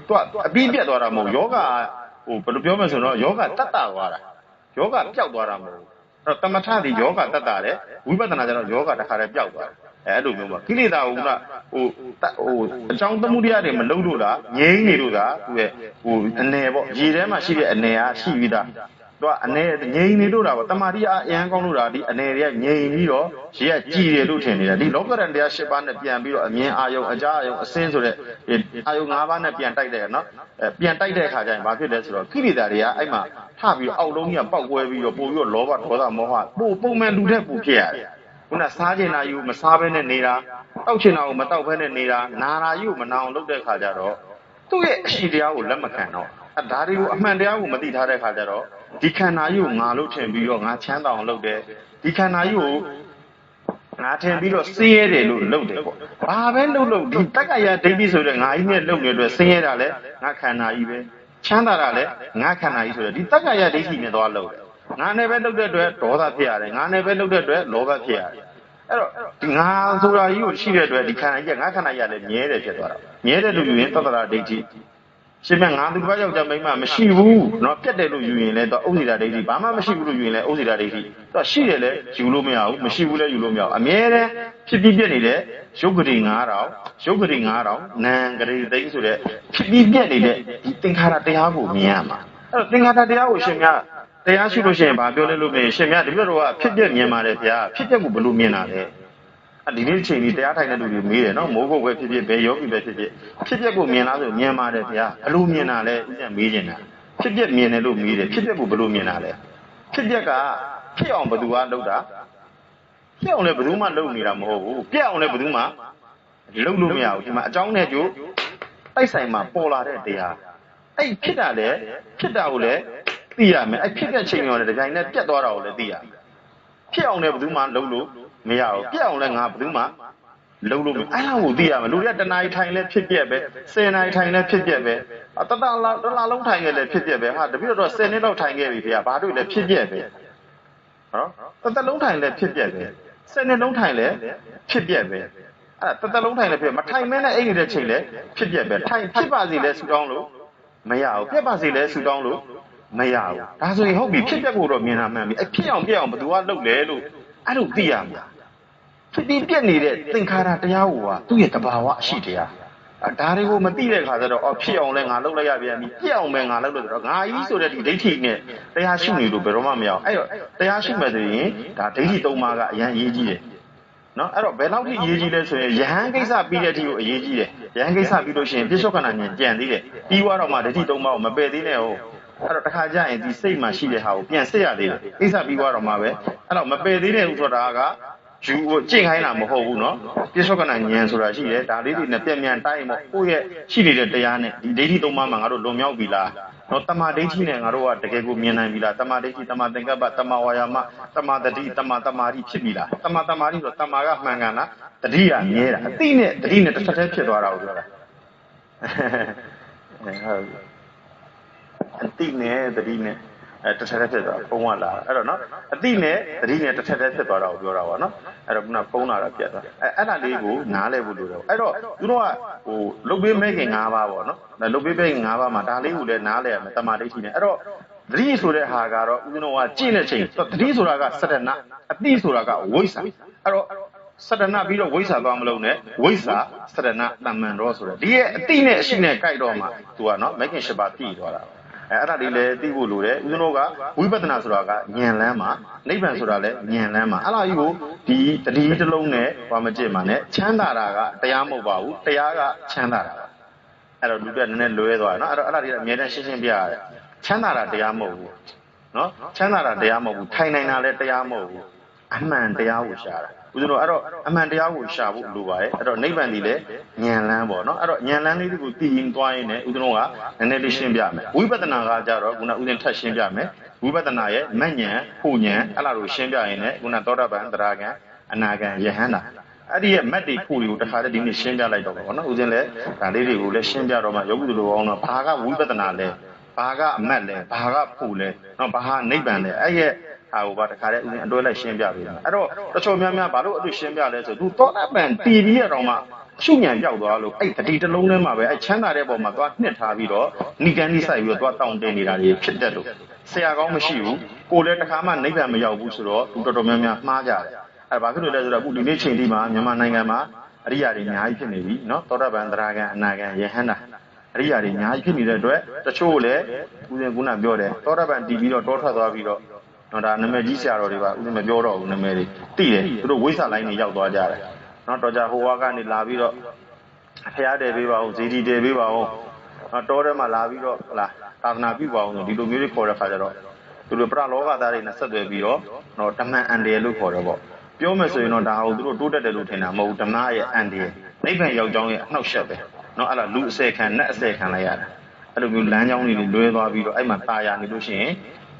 သူကအပြီးပြတ်သွားတာမဟုတ်ယောဂဟိုဘယ်လိုပြောမလဲဆိုတော့ယောဂတတ်တာသွားတာယောဂပျောက်သွားတာမဟုတ်တော့တမထဒီယောဂတတ်တာလေဝိပဿနာကျတော့ယောဂတစ်ခါတည်းပျောက်သွားတယ်အဲ့လိုမျိုးပါကိလေသာကဟိုအကြောင်းသမှုတရားတွေမလုံးလို့လားငြိမ်းနေလို့လားသူရဲ့ဟိုအနေပေါ့ရေထဲမှာရှိတဲ့အနေအားရှိပြီးသားသူကအနေငြိမ်းနေလို့တာပေါ့တမာတိအားအရန်ကောင်းလို့တာဒီအနေတွေကငြိမ်းပြီးတော့ရေကကြည်တယ်လို့ထင်နေတာဒီလောကရန်တရား၈ပါးနဲ့ပြန်ပြီးတော့အမြင်အာယုံအကြားအာယုံအစင်းဆိုတဲ့အာယုံ၅ပါးနဲ့ပြန်တိုက်တယ်နော်ပြန်တိုက်တဲ့အခါကျရင်ဘာဖြစ်လဲဆိုတော့ကိလေသာတွေကအဲ့မှာထပြီးတော့အောက်လုံးကြီးကပေါက်ကွဲပြီးတော့ပို့ပြီးတော့လောဘဒေါသမောဟပုံမှန်လူတဲ့ပူဖြစ်ရတယ်ခုနစားချင်တာယူမစားဘဲနဲ့နေတာတောက်ချင်တာကိုမတောက်ဘဲနဲ့နေတာနာတာယူမနာအောင်လုပ်တဲ့ခါကျတော့သူ့ရဲ့အရှိတရားကိုလက်မခံတော့ဒါတွေကိုအမှန်တရားကိုမသိထားတဲ့ခါကျတော့ဒီခန္ဓာကြီးကိုငါလို့ထင်ပြီးတော့ငါချမ်းသာအောင်လုပ်တယ်ဒီခန္ဓာကြီးကိုငါထင်ပြီးတော့ဆင်းရဲတယ်လို့လုပ်တယ်ပေါ့ဘာပဲလုပ်ဒီတက္ကရာဒိဋ္ဌိဆိုတဲ့ငါကြီးနဲ့လုပ်နေတဲ့ဆင်းရဲတာလဲငါခန္ဓာကြီးပဲချမ်းသာတာလဲငါခန္ဓာကြီးဆိုတဲ့ဒီတက္ကရာဒိဋ္ဌိနဲ့သွားလုပ်တယ်ငါနဲ့ပဲလုပ်တဲ့အတွက်ဒေါသဖြစ်ရတယ်ငါနဲ့ပဲလုပ်တဲ့အတွက်လောဘဖြစ်ရတယ်အဲ့တော့ဒီငါဆိုတာကြီးကိုရှိတဲ့အတွက်ဒီခန္ဓာကြီးကငါခန္ဓာကြီးကလည်းမြဲတယ်ဖြစ်သွားတာမြဲတယ်လို့ယူရင်သတ္တရာဒိဋ္ဌိရှင်မငါသူတစ်ပါးယောက်ျားမိန်းမမရှိဘူးเนาะပြတ်တယ်လို့ယူရင်လည်းတော့ဥစ္စေတာဒိဋ္ဌိဘာမှမရှိဘူးလို့ယူရင်လည်းဥစ္စေတာဒိဋ္ဌိတော့ရှိတယ်လည်းယူလို့မရဘူးမရှိဘူးလည်းယူလို့မရဘူးအမြဲတမ်းဖြစ်ပြီးပြတ်နေတဲ့ယုတ်ဂတိ9000ယုတ်ဂတိ9000နာဂတိသိဆိုတဲ့ဖြစ်ပြီးပြတ်နေတဲ့ဒီသင်္ခါရတရားကိုမြင်ရမှာအဲ့တော့သင်္ခါရတရားကိုရှင်များတရားရှိလို့ရှိရင်ဘာပြောလဲလို့မင်းရှင်များဒီလိုတော့ဖြစ်ပြမြင်ပါတယ်ဗျာဖြစ်ပြကိုဘယ်လိုမြင်တာလဲဒီနေ့ချိန်ကြီးတရားထိုင်တဲ့လူတွေမေးတယ်နော်မိုးကုတ်ပဲဖြစ်ဖြစ်ဘယ်ယောဂီပဲဖြစ်ဖြစ်ဖြစ်ကိုမြင်လားဆိုမြင်ပါတယ်ဗျာဘယ်လိုမြင်တာလဲဥစ္စာမေးနေတာ ဖြစ်ပြက်မြင်တယ်လို့မြည်တယ်ဖြစ်ပြက်ကိုဘယ်လိုမြင်တာလဲဖြစ်ပြက်ကဖြစ်အောင်ဘယ်သူကလုပ်တာဖြစ်အောင်လည်းဘယ်သူမှလုပ်နေတာမဟုတ်ဘူးပြက်အောင်လည်းဘယ်သူမှလုပ်လို့မရဘူးဒီမှာအကြောင်းနဲ့ကျိုးတိုက်ဆိုင်မှာပေါ်လာတဲ့တရားအဲ့ဖြစ်တာလေဖြစ်တာကိုလည်းသိရမယ်အဲ့ဖြစ်တဲ့ချိန်ရောလည်းဒီတိုင်းနဲ့ပြက်သွားတာကိုလည်းသိရဖြစ်အောင်လည်းဘယ်သူမှလုပ်လို့မရဘူးပြက်အောင်လည်းငါဘယ်သူမှလုံးလို့အဲ့ဒါကိုသိရမယ်လူတွေကတနားထိုင်လဲဖြစ်ပြက်ပဲ10နာရီထိုင်လဲဖြစ်ပြက်ပဲတလားလုံးထိုင်ခဲ့လဲဖြစ်ပြက်ပဲဟာတပြည့်တော့10နှစ်လောက်ထိုင်ခဲ့ပြီခင်ဗျာဘာတို့လဲဖြစ်ပြက်ပဲနော်တလုံးထိုင်လဲဖြစ်ပြက်ပဲ10နှစ်လုံးထိုင်လဲဖြစ်ပြက်ပဲအဲ့ဒါလုံးထိုင်လဲဖြစ်မထိုင်မဲနဲ့အိတ်နေတဲ့ချိန်လဲဖြစ်ပြက်ပဲထိုင်ဖြစ်ပါစီလဲဆူတောင်းလို့မရဘူးပြက်ပါစီလဲဆူတောင်းလို့မရဘူးဒါဆိုရင်ဟုတ်ပြီဖြစ်ပြက်ကိုတော့မြင်တာမှန်ပြီအဲ့ဖြစ်အောင်ပြက်အောင်ဘယ်သူကလုပ်လဲလို့အဲ့လိုသိရမှာဖြစ်ပြီးပြက်နေတဲ့သင်္ခါရတရားကိုကသူ့ရဲ့တဘာဝအရှိတရားဒါတွေကိုမသိတဲ့ခါကျတော့ဖြစ်အောင်လဲငါလုပ်လိုက်ရပြန်ပြီပြက်အောင်ပဲငါလုပ်လို့ဆိုတော့ငါကြီးဆိုတဲ့ဒီဒိဋ္ဌိနဲ့တရားရှိနေလို့ဘယ်တော့မှမရအောင်အဲ့တော့တရားရှိမယ်ဆိုရင်ဒါဒိဋ္ဌိ၃ပါးကအရန်ရေးကြီးတယ်နော်အဲ့တော့ဘယ်လောက်ထိအရေးကြီးလဲဆိုရင်ယဟန်ကိစ္စပြီးတဲ့အထိကိုအရေးကြီးတယ်ယဟန်ကိစ္စပြီးလို့ရှိရင်ပြစ္ဆုတ်ခဏဉာဏ်ကြံသေးတယ်ပြီးသွားတော့မှဒိဋ္ဌိ၃ပါးကိုမပယ်သေးနဲ့ဟုတ်အဲ့တော့တစ်ခါကျရင်ဒီစိတ်မှာရှိတဲ့ဟာကိုပြန်စစ်ရသေးတယ်ကိစ္စပြီးသွားတော့မှပဲအဲ့တော့မပယ်သေးတဲ့ဥဆိုတာကယူကိုကျင့်ခိုင်းတာမဟုတ်ဘူးเนาะပြစ္ဆုတ်ကနာဉာဏ်ဆိုတာရှိတယ်ဒါလေးတွေနဲ့ပြက်မြန်တိုင်းပေါ့ကိုယ့်ရဲ့ရှိနေတဲ့တရားနဲ့ဒီဒိဋ္ဌိ၃ပါးမှာငါတို့လွန်မြောက်ပြီလားเนาะတမာဒိဋ္ဌိနဲ့ငါတို့ကတကယ်ကိုမြင်နိုင်ပြီလားတမာဒိဋ္ဌိတမာသင်္ကပ္ပတမာဝါယာမတမာတတိတမာတမာတိဖြစ်ပြီလားတမာတမာတိဆိုတမာကမှန်ကန်လားတတိကမြဲတာအတိနဲ့တတိနဲ့တစ်ထပ်တည်းဖြစ်သွားတာကိုပြောတာဟုတ်အတိနဲ့တတိနဲ့တစ်ထက်ဖြစ်သွားပုံကလာအဲ့တော့နော်အတိနဲ့သတိနဲ့တစ်ထက်ဖြစ်သွားတာကိုပြောတာပေါ့နော်အဲ့တော့ခုနပုံလာတာပြတ်သွားအဲ့ဒါလေးကိုနားလဲဖို့လိုတယ်အဲ့တော့သူတို့ကဟိုလုတ်ပေးမဲခင်၅ပါးပေါ့နော်လုတ်ပေးမဲခင်၅ပါးမှာဒါလေးကိုလည်းနားလဲရမယ်တမာဒိဋ္ဌိနဲ့အဲ့တော့သတိဆိုတဲ့ဟာကတော့ဦးဇင်းတို့ကကြည့်တဲ့ချိန်သတိဆိုတာကစရဏအတိဆိုတာကဝိဇ္ဇာအဲ့တော့စရဏပြီးတော့ဝိဇ္ဇာသွားမလို့နဲ့ဝိဇ္ဇာစရဏတမန်တော်ဆိုတဲ့ဒီရဲ့အတိနဲ့အရှိနဲ့ကြိုက်တော့မှသူကနော်မဲခင်၈ပါးပြည့်သွားတာအဲ့ဒါလေးလည်းသိဖို့လိုတယ်ဦးဇင်းတို့ကဝိပဿနာဆိုတာကဉာဏ်လမ်းမှာနိဗ္ဗာန်ဆိုတာလည်းဉာဏ်လမ်းမှာအဲ့ဒါကြီးကိုဒီတတိတစ်လုံးနဲ့ဘာမကြည့်မှာနဲ့ချမ်းသာတာကတရားမဟုတ်ပါဘူးတရားကချမ်းသာတာအဲ့တော့လူတွေနည်းနည်းလွဲသွားတယ်နော်အဲ့တော့အဲ့ဒါလေးအမြဲတမ်းရှင်းရှင်းပြရတယ်ချမ်းသာတာတရားမဟုတ်ဘူးနော်ချမ်းသာတာတရားမဟုတ်ဘူးထိုင်နိုင်တာလည်းတရားမဟုတ်ဘူးအမှန်တရားကိုရှာတာဦးဇင်းတို့အဲ့တော့အမှန်တရားကိုရှာဖို့လိုပါတယ်အဲ့တော့နိဗ္ဗာန်ဒီလေဉာဏ်လမ်းပေါ့နော်အဲ့တော့ဉာဏ်လမ်းလေးကိုသိရင်သွားရင်လည်းဦးဇင်းတို့ကနည်းနည်းလေးရှင်းပြမယ်ဝိပဿနာကကြတော့ခုနဦးဇင်းထပ်ရှင်းပြမယ်ဝိပဿနာရဲ့မဉ္ဇဉ်ဖို့ဉဏ်အဲ့လိုရှင်းပြရင်လည်းခုနသောတာပန်သရဂံအနာဂံယဟန္တာအဲ့ဒီရဲ့မတ်တွေဖို့တွေကိုတခါတည်းဒီနေ့ရှင်းပြလိုက်တော့ပေါ့နော်ဦးဇင်းလည်းဒါလေးတွေကိုလည်းရှင်းပြတော့မှယောဂီတို့လိုအောင်တော့ဘာကဝိပဿနာလဲဘာကအမတ်လဲဘာကဖို့လဲနော်ဘာဟာနိဗ္ဗာန်လဲအဲ့ရဲ့ဟာကိုပါတခါတည်းဦးဇင်းအတွဲလိုက်ရှင်းပြပေးတာအဲ့တော့တချို့များဘာလို့အဲ့လိုရှင်းပြလဲဆိုသူသောတာပန်တည်ပြီးရတော့မှရှုဉဏ်ပြောက်သွားလို့အဲ့တတိတစ်လုံးထဲမှာပဲအဲ့ချမ်းသာတဲ့ပုံမှာသွားနှစ်ထားပြီးတော့နိကန်နိဆိုင်ပြီးတော့သွားတောင်းတင်နေတာတွေဖြစ်တတ်လို့ဆရာကောင်းမရှိဘူးကိုလည်းတခါမှနိဗ္ဗာန်မရောက်ဘူးဆိုတော့သူတော်တော်များများမှားကြတယ်အဲ့ဘာဖြစ်လို့လဲဆိုတော့အခုဒီနေ့ချိန်ဒီမှာမြန်မာနိုင်ငံမှာအရိယာတွေအများကြီးဖြစ်နေပြီနော်သောတာပန်သရဂံအနာဂံယဟန္တာအရိယာတွေအများကြီးဖြစ်နေတဲ့အတွက်တချို့လည်းဦးဇင်းကုဏပြောတယ်သောတာပန်တည်ပြီးတော့တောထွက်သွားပြီးတော့နော်ဒါနာမည်ကြီးဆရာတော်တွေပါဦးဇင်းမပြောတော့ဘူးနာမည်တွေသိတယ်သူတို့ဝိဇ္ဇာလိုင်းတွေရောက်သွားကြတယ်နော်တော်ကြဟိုဝါကနေလာပြီးတော့ဖျားတယ်ပေးပါဦးဇေဒီတယ်ပေးပါဦးနော်တောထဲမှာလာပြီးတော့ဟလာသာသနာပြုပါဦးဆိုဒီလိုမျိုးတွေခေါ်တဲ့ခါကျတော့သူတို့ပရလောကသားတွေနဲ့ဆက်သွယ်ပြီးတော့နော်ဓမ္မအန်တယ်လို့ခေါ်တယ်ပေါ့ပြောမယ်ဆိုရင်တော့ဒါဟုတ်သူတို့တိုးတက်တယ်လို့ထင်တာမဟုတ်ဘူးဓမ္မရဲ့အန်တယ်နိဗ္ဗာန်ရောက်ကြောင်းရဲ့အနှောက်အယှက်ပဲနော်အဲ့ဒါလူအစဲခံနဲ့အစဲခံလိုက်ရတာအဲ့လိုမျိုးလမ်းကြောင်းတွေလွဲသွားပြီးတော့အဲ့မှာตายရနေလို့ရှိရင်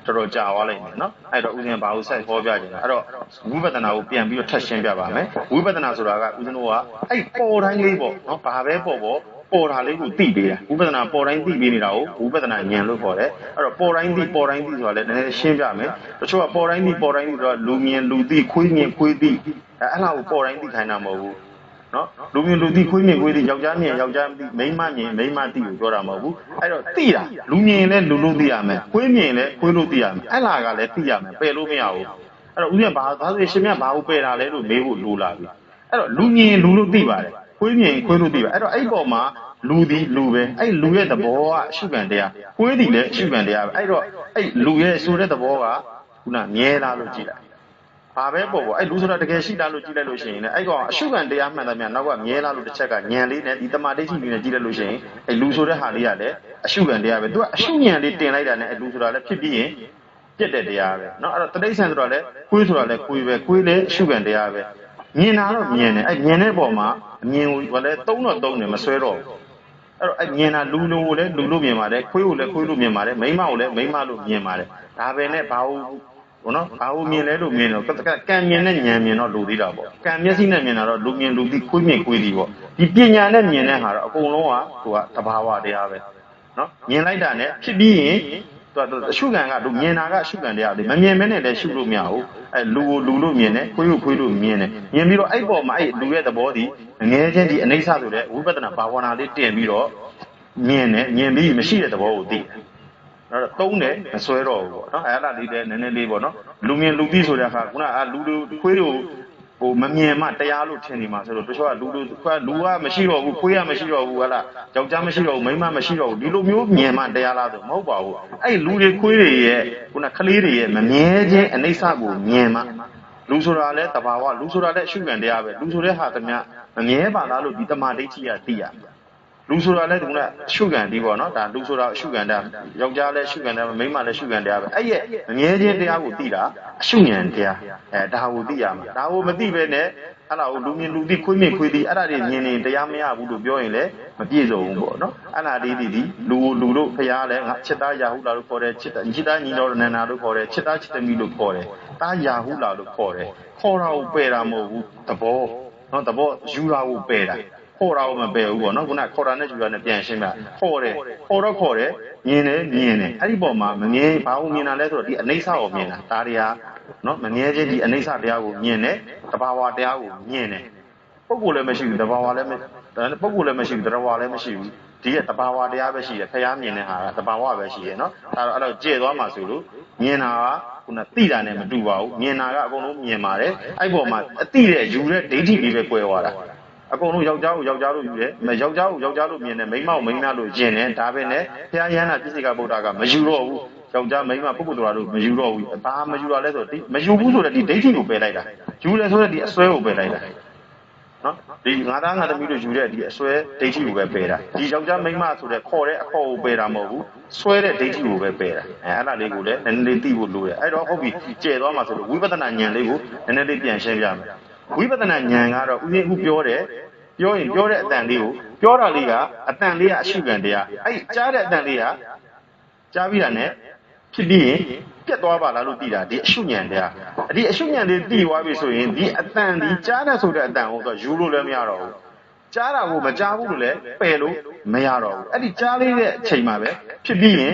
တော်တော်ကြာသွားလိုက်မယ်နော်အဲ့တော့ဦးဇင်းဘာလို့ဆက်ဟောပြကြတယ်အဲ့တော့ဝိပဿနာကိုပြန်ပြီးတော့ထပ်ရှင်းပြပါမယ်ဝိပဿနာဆိုတာကဦးဇင်းတို့ကအဲ့ပေါ်တိုင်းလေးပေါ့နော်ဘာပဲပေါ်တာလေးကိုသိပေးတာဝိပဿနာပေါ်တိုင်းသိပေးနေတာကိုဝိပဿနာဉာဏ်လို့ခေါ်တယ်အဲ့တော့ပေါ်တိုင်းသိဆိုတာလည်းနည်းနည်းရှင်းပြမယ်တချို့ကပေါ်တိုင်းသိဆိုတာလူမြင်လူသိခွေးမြင်ခွေးသိအဲ့လားကိုပေါ်တိုင်းသိခိုင်းတာမဟုတ်ဘူးနော်လူမြင်လူသိခွေးမြင်ခွေးသိယောက်ျားမြင်ယောက်ျားသိမိန်းမမြင်မိန်းမသိကိုပြောတာမဟုတ်ဘူးအဲ့တော့သိတာလူမြင်လည်းလူလို့သိရမယ်ခွေးမြင်လည်းခွေးလို့သိရမယ်အဲ့လားကလည်းသိရမယ်ပယ်လို့မရဘူးအဲ့တော့ဦးဇင်းဘာဆိုရှင်မြတ်ဘာကိုပယ်တာလဲလို့မေးဖို့လိုလာပြီအဲ့တော့လူမြင်လူလို့သိပါတယ်ခွေးမြင်ခွေးလို့သိပါအဲ့တော့အဲ့ပေါ်မှာလူသည်လူပဲအဲ့လူရဲ့သဘောကအရှုခံတရားခွေးသည်လည်းအရှုခံတရားပဲအဲ့တော့အဲ့လူရဲ့ဆိုတဲ့သဘောကခုနမြဲလားလို့ကြည့်လိုက် ဘာပဲပေါ့ပေါ့အဲ့လူဆိုတာတကယ်ရှိလားလို့ကြည့်လိုက်လို့ရှိရင်လည်းအဲ့ကောင်အရှုခံတရားမှန်တယ်များနောက်ကမြဲလားလို့တစ်ချက်ကညံလေးနဲ့ဒီတမာဒိဋ္ဌိလေးနဲ့ကြည့်လိုက်လို့ရှိရင်အဲ့လူဆိုတဲ့ဟာလေးကလည်းအရှုခံတရားပဲသူကအရှုညံလေးတင်လိုက်တာနဲ့အဲ့လူဆိုတာလည်းဖြစ်ပြီးရင်ပြက်တဲ့တရားပဲเนาะအဲ့တော့တတိဆန်ဆိုတော့လည်းကိုယ်ဆိုတာလည်းကိုယ်ပဲကိုယ်လည်းအရှုခံတရားပဲမြင်တာတော့မြင်တယ်အဲ့မြင်တဲ့ပုံမှာအမြင်ကိုလည်းသုံးတော့သုံးတယ်မဆွဲတော့ဘူးအဲ့တော့အဲ့မြင်တာလူလိုကိုလည်းလူလို့မြင်ပါတယ်ခွေးကိုလည်းခွေးလို့မြင်ပါတယ်မိန်းမကိုလည်းမိန်းမလို့မြင်ပါတယ်ဒါပဲနဲ့ဘာလို့ဘောနော်ဘာလို့မြင်လဲလို့မြင်တော့ကံမြင်နဲ့ဉာဏ်မြင်တော့လူသေးတာပေါ့ကံမျက်စိနဲ့မြင်တာတော့လူမြင်လူသိခွေးမြင်ခွေးသိပေါ့ဒီပညာနဲ့မြင်တဲ့ဟာတော့အကုန်လုံးကသူကတဘာဝတရားပဲနော်မြင်လိုက်တာနဲ့ဖြစ်ပြီးရင်သူအရှုခံကသူမြင်တာကအရှုခံတရားလေမမြင်မဲနဲ့လည်းရှုလို့မရဘူးအဲလူကိုလူလို့မြင်တယ်ခွေးကိုခွေးလို့မြင်တယ်မြင်ပြီးတော့အဲ့ပေါ်မှာအဲ့လူရဲ့သဘောဒီငယ်ချင်းဒီအနိစ္စဆိုတဲ့ဝိပဿနာဘာဝနာလေးတင်ပြီးတော့မြင်တယ်မြင်ပြီးမရှိတဲ့သဘောကိုသိတယ်တော့သုံးတယ်မဆွဲတော့ဘူးပေါ့နော်အဲ့ဒါလေးလည်းနည်းနည်းလေးပေါ့နော်လူမြင်လူသိဆိုတဲ့အခါခုနကလူခွေးတို့ဟိုမမြင်မှတရားလို့ထင်နေမှာဆိုလို့တချို့ကလူကမရှိတော့ဘူးခွေးကမရှိတော့ဘူးဟလားယောက်ျားမရှိတော့ဘူးမိန်းမမရှိတော့ဘူးဒီလိုမျိုးမြင်မှတရားလားဆိုမဟုတ်ပါဘူးအဲ့လူတွေခွေးတွေရဲ့ခုနကလေးတွေရဲ့မမြဲခြင်းအနိစ္စကိုမြင်မှလူဆိုတာလည်းတဘာဝလူဆိုတာလည်းအရှုခံတရားပဲလူဆိုတဲ့ဟာတည်းမမြဲပါလားလို့ဒီတမာဒိဋ္ဌိကသိရလူဆိုတာလည်းဒီကအရှုခံဒီပေါ့နော်ဒါလူဆိုတာအရှုခံတာယောက်ျားလည်းအရှုခံတယ်မိန်းမလည်းအရှုခံတရားပဲအဲ့ရဲ့မမြဲခြင်းတရားကိုသိတာအရှုဉဏ်တရားဒါကိုသိရမှာဒါကိုမသိပဲနဲ့အဲ့ဒါကိုလူမြင်လူသိခွေးမြင်ခွေးသိအဲ့ဒါတွေမြင်နေတရားမရဘူးလို့ပြောရင်လည်းမပြည့်စုံဘူးပေါ့နော်အဲ့ဒါလေးဒီလူတို့ဖရားလည်းငါချစ်သားရာဟုလာလို့ခေါ်တယ်ချစ်သားညီတော်နန္နာလို့ခေါ်တယ်ချစ်သားချစ်သမီးလို့ခေါ်တယ်တားရာဟုလာလို့ခေါ်တယ်ခေါ်တာကိုပယ်တာမဟုတ်ဘူးသဘောနော်သဘောယူတာကိုပယ်တာခေါ်တာမပယ်ဘူးပေါ့နော်ခုနခေါ်တာနဲ့ယူတာနဲ့ပြန်ရှင်းပြခေါ်တယ်မြင်တယ်အဲ့ဒီပေါ်မှာမမြင်ဘာလို့မြင်တာလဲဆိုတော့ဒီအနိစ္စကိုမြင်တာဒါတွေကနော်မမြဲခြင်းဒီအနိစ္စတရားကိုမြင်တယ်တဘာဝတရားကိုမြင်တယ်ပုဂ္ဂိုလ်လည်းမရှိဘူးတဘာဝလည်းပုဂ္ဂိုလ်လည်းမရှိဘူးတဘာဝလည်းမရှိဘူးဒီရဲ့တဘာဝတရားပဲရှိတယ်ဖျားမြင်တဲ့ဟာကတဘာဝပဲရှိတယ်နော်ဒါတော့အဲ့တော့ကျေသွားမှာဆိုလို့မြင်တာကခုနသိတာနဲ့မတူပါဘူးမြင်တာကအကုန်လုံးမြင်ပါတယ်အဲ့ပေါ်မှာအသိတဲ့ယူတဲ့ဒိဋ္ဌိလေးပဲကွဲသွားတာအကုန်လုံးယောက်ျားကိုယောက်ျားလို့ယူတယ်ယောက်ျားကိုယောက်ျားလို့မြင်တယ်မိန်းမကိုမိန်းမလို့ယင်တယ်ဒါပဲနဲ့ဘုရားယန္တာပြစ္ဆေကဗုဒ္ဓကမယူတော့ဘူးယောက်ျားမိန်းမပုဂ္ဂိုလ်တော်တို့မယူတော့ဘူးဘာမယူတာလဲဆိုတော့ဒီမယူဘူးဆိုတော့ဒီဒိဋ္ဌိကိုပယ်လိုက်တာယူတယ်ဆိုတော့ဒီအစွဲကိုပယ်လိုက်တာနော်ဒီငါသားငါသမီးတို့ယူတဲ့ဒီအစွဲဒိဋ္ဌိကိုပဲပယ်တာဒီယောက်ျားမိန်းမဆိုတဲ့ခေါ်တဲ့အခေါ်ကိုပယ်တာမဟုတ်ဘူးစွဲတဲ့ဒိဋ္ဌိကိုပဲပယ်တာအဲ့ဒါလေးကိုလည်းနည်းနည်းလေးသိဖို့လိုတယ်အဲ့တော့ဟုတ်ပြီကျဲသွားမှာဆိုလို့ဝိပဿနာဉာဏ်လေးကိုနည်းနည်းလေးပြန်ရှင်းပြမယ်ဝိပဿနာဉာဏ်ကတော့ဥစဉ်ဥပြောတယ်ပြောရင်ပြောတဲ့အတန်လေးကိုပြောတာလေးကအတန်လေးကအရှုခံတရားအဲ့ကြားတဲ့အတန်လေးကကြားပြီးတာနဲ့ဖြစ်ပြီးရင်ပြတ်သွားပါလားလို့သိတာဒီအရှုဉဏ်တရားဒီအရှုဉဏ်လေးသိသွားပြီဆိုရင်ဒီအတန်ဒီကြားတဲ့ဆိုတဲ့အတန်ကိုတော့ယူလို့လည်းမရတော့ဘူးကြားတာကိုမကြားဘူးလို့လည်းပယ်လို့မရတော့ဘူးအဲ့ဒီကြားလေးတဲ့အချိန်မှာပဲဖြစ်ပြီးရင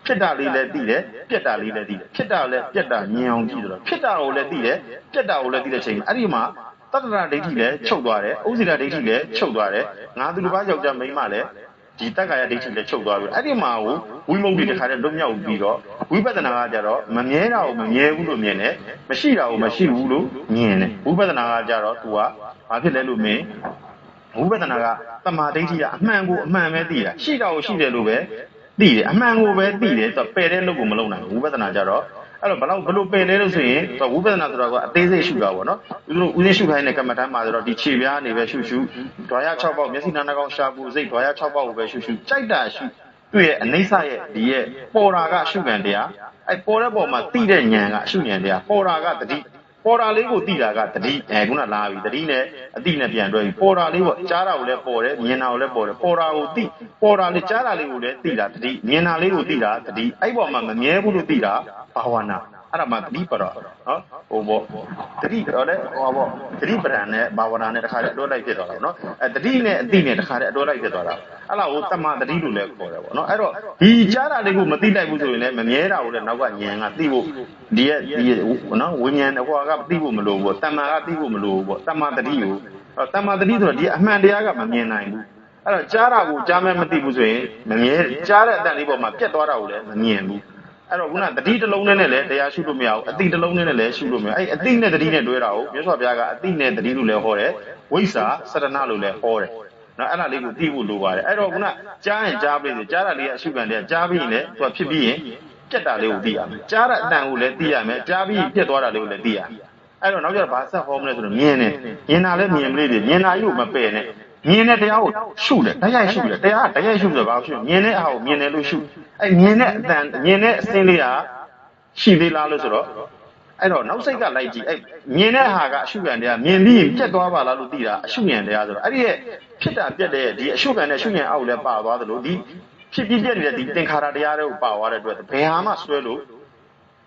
်ဖြစ်တာလေးလည်းသိတယ်ပြက်တာလေးလည်းသိတယ်ဖြစ်တာလည်းပြက်တာမြင်အောင်ကြည့်တယ်ဖြစ်တာကိုလည်းသိတယ်ပြက်တာကိုလည်းသိတဲ့ချိန်အဲ့ဒီမှာတတ္တရာဒိဋ္ဌိလည်းချုပ်သွားတယ်ဥစ္စရာဒိဋ္ဌိလည်းချုပ်သွားတယ်ငါသူတစ်ပါးယောက်ျားမိန်းမလည်းဒီတက္ကာယဒိဋ္ဌိလည်းချုပ်သွားပြီအဲ့ဒီမှာကိုဝိမု ക്തി တစ်ခါတည်းလွတ်မြောက်ပြီးတော့ဝိပဿနာကကြတော့မမြဲတာကိုမမြဲဘူးလို့မြင်တယ်မရှိတာကိုမရှိဘူးလို့မြင်တယ်ဝိပဿနာကကြတော့ तू ကဘာဖြစ်လဲလို့မင်းဝိပဿနာကတမာဒိဋ္ဌိကအမှန်ကိုအမှန်ပဲသိတာရှိတာကိုရှိတယ်လို့ပဲသိတယ်အမှန်ကိုပဲသိတယ်ဆိုတော့ပယ်တဲ့လုပ်ကိုမလုပ်နိုင်ဘူးဝိပဿနာကြတော့အဲ့တော့ဘလို့ပယ်လဲလို့ဆိုရင်ဝိပဿနာဆိုတော့ကအသေးစိတ်ရှုတာပေါ့နော်ဦးဇင်းရှုခိုင်းတဲ့ကမ္မဋ္ဌာန်းမှာဆိုတော့ဒီခြေပြားနေပဲရှုဓွာရ6ပေါက်မျက်စိနာနှာခေါင်းရှာပူစိတ်ဓွာရ6ပေါက်ကိုပဲရှုကြိုက်တာရှုသူ့ရဲ့အနိစ္စရဲ့ဒီရဲ့ပေါ်တာကရှုခံတရားအဲ့ပေါ်တဲ့ပေါ်မှာသိတဲ့ဉာဏ်ကအရှုဉာဏ်တရားပေါ်တာကတတိပေါ်တာလေးကိုသိတာကတတိခုနလာပြီတတိနဲ့အတိနဲ့ပြန်တွဲပြီပေါ်တာလေးပေါ့ကြားတာကိုလည်းပေါ်တယ်မြင်တာကိုလည်းပေါ်တယ်ပေါ်တာကိုသိပေါ်တာလေးကြားတာလေးကိုလည်းသိတာတတိမြင်တာလေးကိုသိတာတတိအဲ့ပေါ်မှာမမြဲဘူးလို့သိတာဘာဝနာအဲ့ဒါမှတတိပရောနော်ဟိုပေါ့တတိတော့လေဟောပေါ့တတိပဒံနဲ့ဘာဝနာနဲ့တခါတည်းအတွဲလိုက်ဖြစ်သွားတာနော်တတိနဲ့အတိနဲ့တခါတည်းအတွဲလိုက်ဖြစ်သွားတာအဲ့ဒါကိုတမတတိလို့လည်းခေါ်တယ်ပေါ့နော်အဲ့တော့ဒီကြားတာလေးကိုမသိလိုက်ဘူးဆိုရင်လည်းမမြဲတာကိုလည်းနောက်ကဉာဏ်ကသိဖို့ဒီနော်ဝိညာဉ်အကွာကသိဖို့မလိုဘူးတမ္မာကသိဖို့မလိုဘူးပေါ့တမ္မာတတိကိုတမ္မာတတိဆိုတော့ဒီအမှန်တရားကမမြင်နိုင်ဘူးအဲ့တော့ကြားတာကိုကြားမဲ့မသိဘူးဆိုရင်မမြဲကြားတဲ့အတန်လေးပေါ်မှာပြတ်သွားတာကိုလည်းမမြင်ဘူးအဲ့တော့ခုနတတိတစ်လုံးနဲ့လည်းတရားရှုလို့မရဘူးအတိတစ်လုံးနဲ့လည်းရှုလို့မရအဲ့အတိနဲ့တတိနဲ့တွဲတာကိုမြတ်စွာဘုရားကအတိနဲ့တတိလို့လည်းဟောတယ်ဝိဇ္ဇာစရဏလို့လည်းဟောတယ်နော်အဲ့ဒါလေးကိုသိဖို့လိုပါတယ်အဲ့တော့ခုနကြားရင်ကြားပြီကြားတာလေးကအရှုခံတရားကြားပြီးရင်လည်းသူကဖြစ်ပြီးရင်ပြတ်တာလေးကိုသိရမယ်ကြားတဲ့အတန်ကိုလည်းသိရမယ်ကြားပြီးပြတ်သွားတာလေးကိုလည်းသိရမယ် အဲ့တော့နောက်ကျဘာဆက်ဟောမလဲဆိုတော့မြင်တယ်မြင်တာလည်းမြင်မလေးတယ်မြင်တာကြီးကိုမပယ်နဲ့မြင်တဲ့တရားကိုရှုတယ်တရားရှုတယ်တရားတရားရှုဆိုတော့ဘာရှုမြင်တဲ့အဟာကိုမြင်တယ်လို့ရှုအဲ့မြင်တဲ့အတန်မြင်တဲ့အစင်းလေးကရှိသေးလားလို့ဆိုတော့အဲ့တော့နောက်စိတ်ကလိုက်ကြည့်အဲ့မြင်တဲ့ဟာကအရှုခံတရားမြင်ပြီးရင်ပြတ်သွားပါလားလို့သိတာအရှုဉဏ်တရားဆိုတော့အဲ့ဒီရဲ့ဖြစ်တာပြတ်တဲ့ဒီအရှုခံနဲ့ရှုဉဏ်အောက်လည်းပါသွားသလိုဒီဖြစ်ပြီးပြတ်နေတဲ့ဒီသင်္ခါရတရားတွေကိုပါသွားတဲ့အတွက်ဘယ်ဟာမှဆွဲလို